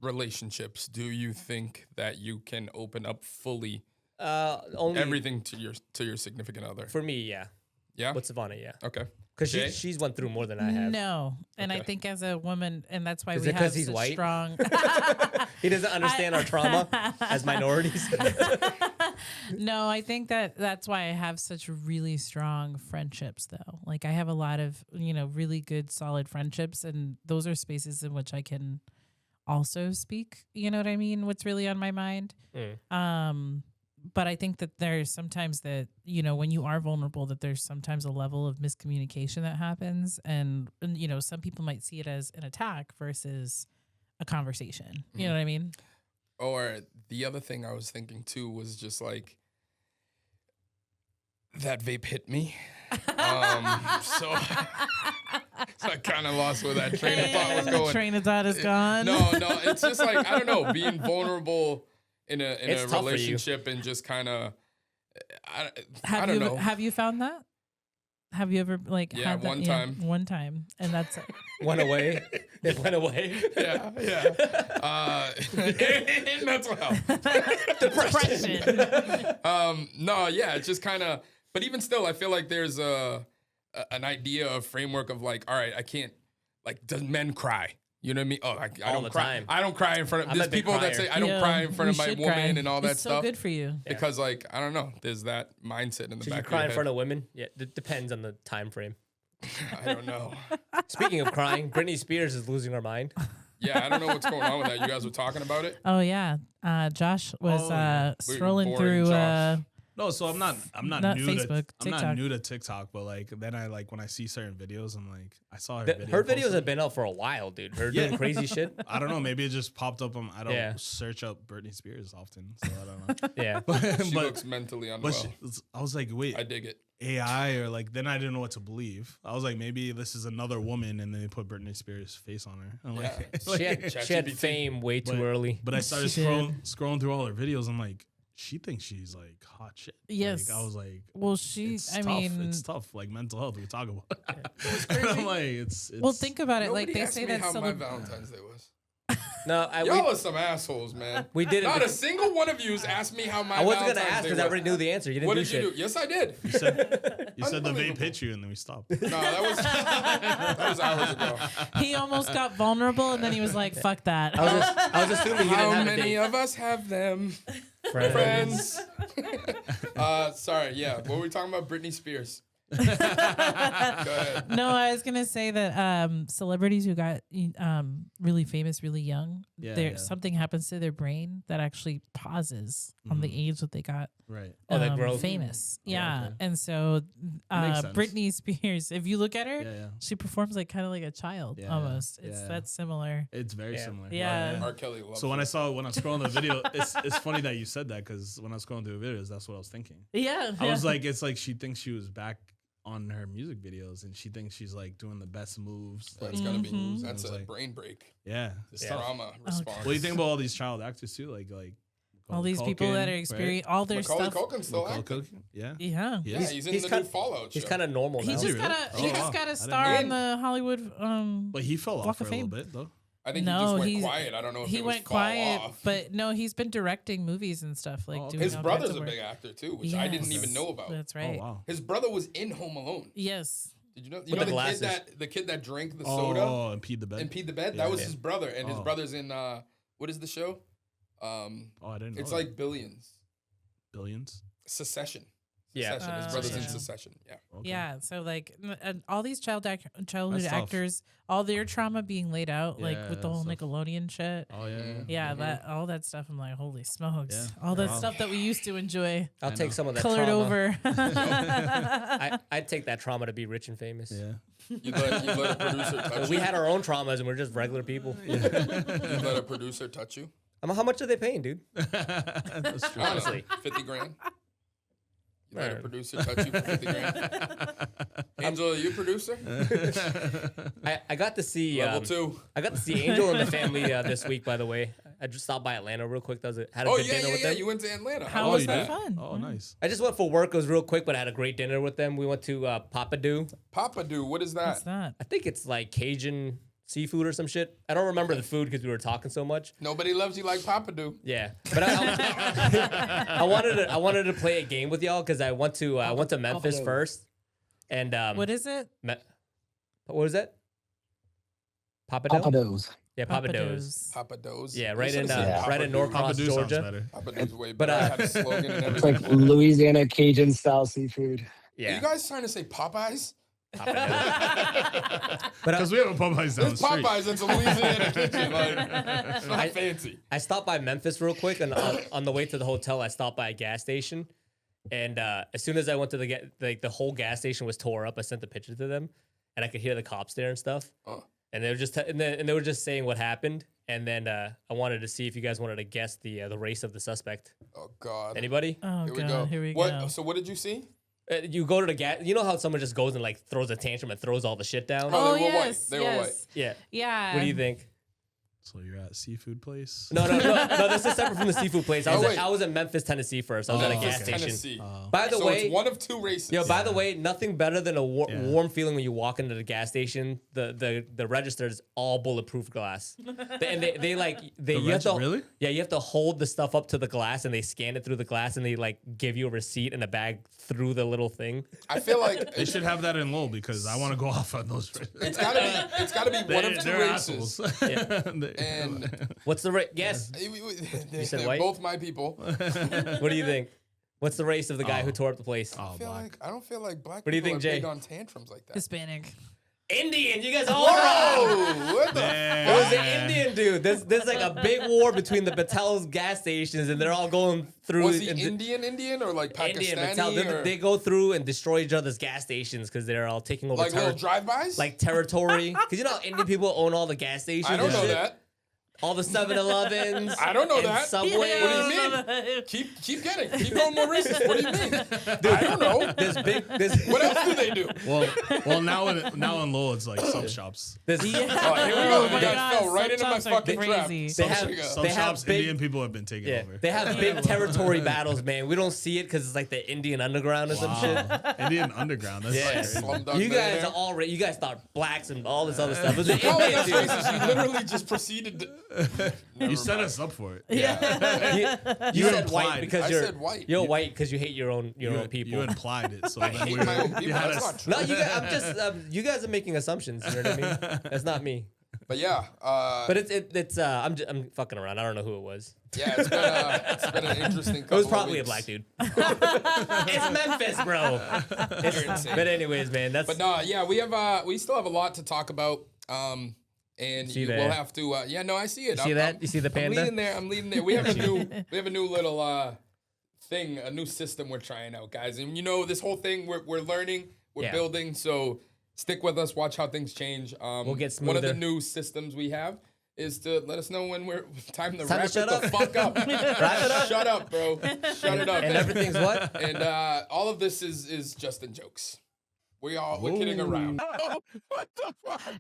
relationships. Do you think that you can open up fully Only everything to your significant other? for me, yeah. Yeah. With Savannah, yeah. Okay. Because Jay? she's went through more than I have. No, and I Okay. think as a woman, and that's why Is we it 'cause have he's such white? strong. He doesn't understand our trauma as minorities. No, I think that's why I have such really strong friendships, though. Like I have a lot of really good, solid friendships, and those are spaces in which I can also speak. You know what I mean? What's really on my mind. But I think that there's sometimes that, when you are vulnerable, that there's sometimes a level of miscommunication that happens. And some people might see it as an attack versus a conversation. You know what I mean? Or the other thing I was thinking too was just like that vape hit me. So I kind of lost where that train of thought was The going. train of thought is gone. No, it's just like I don't know, being vulnerable in a It's tough for you. relationship and just kind of I Have don't you know. have you found that? Have you ever Yeah, had that? one time. One time, and that's Went away. It went away. Yeah. In mental health. depression. No, yeah, it's just kind of. But even still, I feel like there's an idea of framework of like, all right, I can't. Like, does men cry? You know what I mean? Oh, I All don't the cry. time. I don't cry in front of. I'm There's a big people that crier. say I don't cry in front you of my should woman cry. and all that it's stuff. so good for you. Because like I don't know, there's that mindset in the Should back you of cry your in front head. of women? Yeah, it depends on the time frame. I don't know. Speaking of crying, Britney Spears is losing her mind. Yeah, I don't know what's going on with that. You guys were talking about it. Oh yeah, Josh was yeah. We were scrolling boring through. Josh. No, so I'm not Not new Facebook, to I'm not TikTok. new to TikTok, but like then I like when I see certain videos, I'm like I saw her Her video videos posted. have been out for a while, dude. Her Yeah. doing crazy shit. I don't know, maybe it just popped up on I don't Yeah. search up Britney Spears often, so I don't know. Yeah. She but looks mentally but unwell. I was like, wait, I dig it. AI or like then I didn't know what to believe. I was like, maybe this is another woman, and then they put Britney Spears' face on her. I'm Yeah. like, She had ChatGPT. fame way too But- early. but I started She did. scrolling through all her videos. I'm like, she thinks she's like hot shit. Yes. Like, I was like, Well, she. it's I tough. mean, It's tough. Like mental health, we talk about. I'm like, it's well, think about it. Nobody Like they asked say me that. how my Valentine's Day was. No, Y'all are some assholes, man. we didn't. Not a single one of yous asked me how my I wasn't Valentine's gonna ask Day because I was. already knew the answer. You didn't What do did shit. you do? Yes, I did. you said the vape Unbelievable. hit you, and then we stopped. No, that was hours ago. he almost got vulnerable, and then he was like, "Fuck that." I was assuming you How didn't have a many date. of us have them? Friends. Sorry, yeah. What were we talking about? Britney Spears. Go ahead. No, I was gonna say that celebrities who got really famous really young, Yeah. something happens to their brain that actually pauses on the age that they got Right. Oh, that growth. famous. Oh, Yeah, okay. and so Makes sense. Britney Spears, if you look at her, Yeah. she performs like kind of like a child Yeah, almost. It's yeah. that's similar. It's very Yeah. similar. Yeah. R. Kelly loves So when it. I was scrolling the video, it's funny that you said that because when I was scrolling through the videos, that's what I was thinking. Yeah, I was like, it's like she thinks she was back on her music videos and she thinks she's like doing the best moves. Like, That's gotta be. Mhm. That's It's a like- brain break. yeah. This Yeah. trauma response. What do you think about all these child actors too? Like all Macaulay these people that Culkin, are right? experiencing all their Macaulay stuff. Culkin's still Macaulay acting. Culkin? Yeah. Yeah. Yeah, he's in he's the kind- new Fallout He's show. kind of normal He now. Is he just really? got a Oh, he just wow. got I a didn't star know. in the Hollywood But he fell Walk off for of a little Fame. bit though. I think No, he just went he's- quiet. I don't know if he it was went fall quiet, off. but no, he's been directing movies and stuff like Oh, doing His all brother's kinds a of big work. actor too, which I didn't even know about. That's Oh right. wow. His brother was in Home Alone. Yes. Did you know? the the glasses. kid that drank the soda Oh, and peed the bed. and peed the bed. Yeah. That was Yeah. his brother, and his Oh. brother's in what is the show? Oh, I didn't know. It's that. like Billions. Billions. Secession. Yeah. Succession. His brother's in yeah. Succession. Yeah. Okay. Yeah, so like and all these childhood That's tough. actors, all their trauma being laid out, like with the Yeah, whole stuff. Nickelodeon shit. Oh yeah. Yeah, that all that stuff. I'm like, holy smokes! Yeah. All that Wow. stuff that we used to enjoy, I'll take know. some of that colored trauma. over. I'd take that trauma to be rich and famous. Yeah. You let a producer touch We you? had our own traumas and we're just regular people. You let a producer touch you? How much are they paying, dude? That's true. Honestly. 50 grand? You let a Right. producer touch you for 50 grand? Angela, you a producer? I got to see Level 2. I got to see Angel and the family this week. By the way, I just stopped by Atlanta real quick. Had a Oh, good yeah, dinner yeah, with yeah. them. You went to Atlanta. How Oh, was you that did? fun? Oh, nice. I just went for work. It was real quick, but I had a great dinner with them. We went to Papadou. Papadou, what is that? What's that? I think it's like Cajun seafood or some shit. I don't remember the food because we were talking so much. Nobody loves you like Papadou. Yeah, but I wanted to play a game with y'all because I went to Memphis Papadou. first, and What is it? what was that? Papadou? Papados. Yeah, Papadou's. Papadou's. Yeah, You right in should've said right in Papadou. Norcross, Papadou sounds Georgia. better. Papadou's way But, better. I had a slogan and It's like everything. Louisiana Cajun style seafood. Are Yeah, you guys trying to say Popeyes? But Because we have a Popeyes down the It's street. Popeyes. It's a Louisiana kitchen. Like, it's not fancy. I stopped by Memphis real quick, and on the way to the hotel, I stopped by a gas station. And as soon as I went to the whole gas station was tore up. I sent the picture to them, and I could hear the cops there and stuff. Oh. And they were just and they were just saying what happened. And then I wanted to see if you guys wanted to guess the race of the suspect. Oh, God. Anybody? Oh Here we god, go. here we What? go. So what did you see? You go to the gas. You know how someone just goes and like throws a tantrum and throws all the shit down. Oh, Oh they were white. yes, They were white. yes, Yeah. yeah. What do you think? So you're at seafood place? No. This is separate from the seafood place. Oh, wait. I was in Memphis, Tennessee first. I was at a Memphis, gas station. Tennessee. By the So way, it's one of two races. yo, by the way, nothing better than a Yeah. warm feeling when you walk into the gas station. The register is all bulletproof glass, and they you have to really? Yeah, you have to hold the stuff up to the glass, and they scan it through the glass, and they like give you a receipt and a bag through the little thing. I feel like They should have that in Lowell because I want to go off on those. it's gotta be one of two They're races. assholes. And What's the Yes. they're said white? both my people. What do you think? What's the race of the guy who tore up the place? Oh, black. I don't feel like black What do you people think, are big Jay? on tantrums like that. Hispanic. Indian. You guys all wrong. Oh, what the? It was an Indian dude. There's like a big war between the Patel's gas stations, and they're all going through. Was he and- Indian or like Indian Pakistani? Patel. or They go through and destroy each other's gas stations because they're all taking over like little drive-bys? like territory. Because you know how Indian people own all the gas stations. I don't and know shit? that. All the 7-Elevens. I don't know and that. Subway. What do you mean? Keep going more racist. What do you mean? I don't know. There's What else do they do? Well, now in Lowell it's like sub shops. there's, Oh, here we go. Oh You my guys God, fell right into my subjects are fucking trap. crazy. They have- Here we go. Sub They have shops, big- Indian people have been taking yeah, over. they have big territory battles, man. We don't see it because it's like the Indian underground or some shit. Indian underground. That's Yeah. crazy. Slumdog You guys Millionaire. are all you guys thought blacks and all this other stuff. It was the You call Indian us dude. racist. You literally just proceeded to. You set us up for it. You said white implied. because I you're said white. You're white because you hate your own people. You implied it. So I then hate we my own you people. had That's us- not true. No, you guys, I'm just you guys are making assumptions. You know what I mean? That's not me. But yeah, But it's I'm fucking around. I don't know who it was. yeah, it's been an interesting. It Couple was of probably a weeks. black dude. It's Memphis, bro. You're insane. But anyways, man, that's But no, yeah, we still have a lot to talk about. And See we'll there. have to. Yeah, no, I see it. You see that? You see the I'm panda? leading there. We have a new little thing, a new system we're trying out, guys. And you know, this whole thing we're learning, we're Yeah. building. So stick with us. Watch how things change. We'll get One of the smoother. new systems we have is to let us know when we're time to Time wrap to shut it the up. fuck up. Wrap it up. Shut up, bro. Shut it up. and everything's what? And all of this is just in jokes. We're kidding around. What the fuck?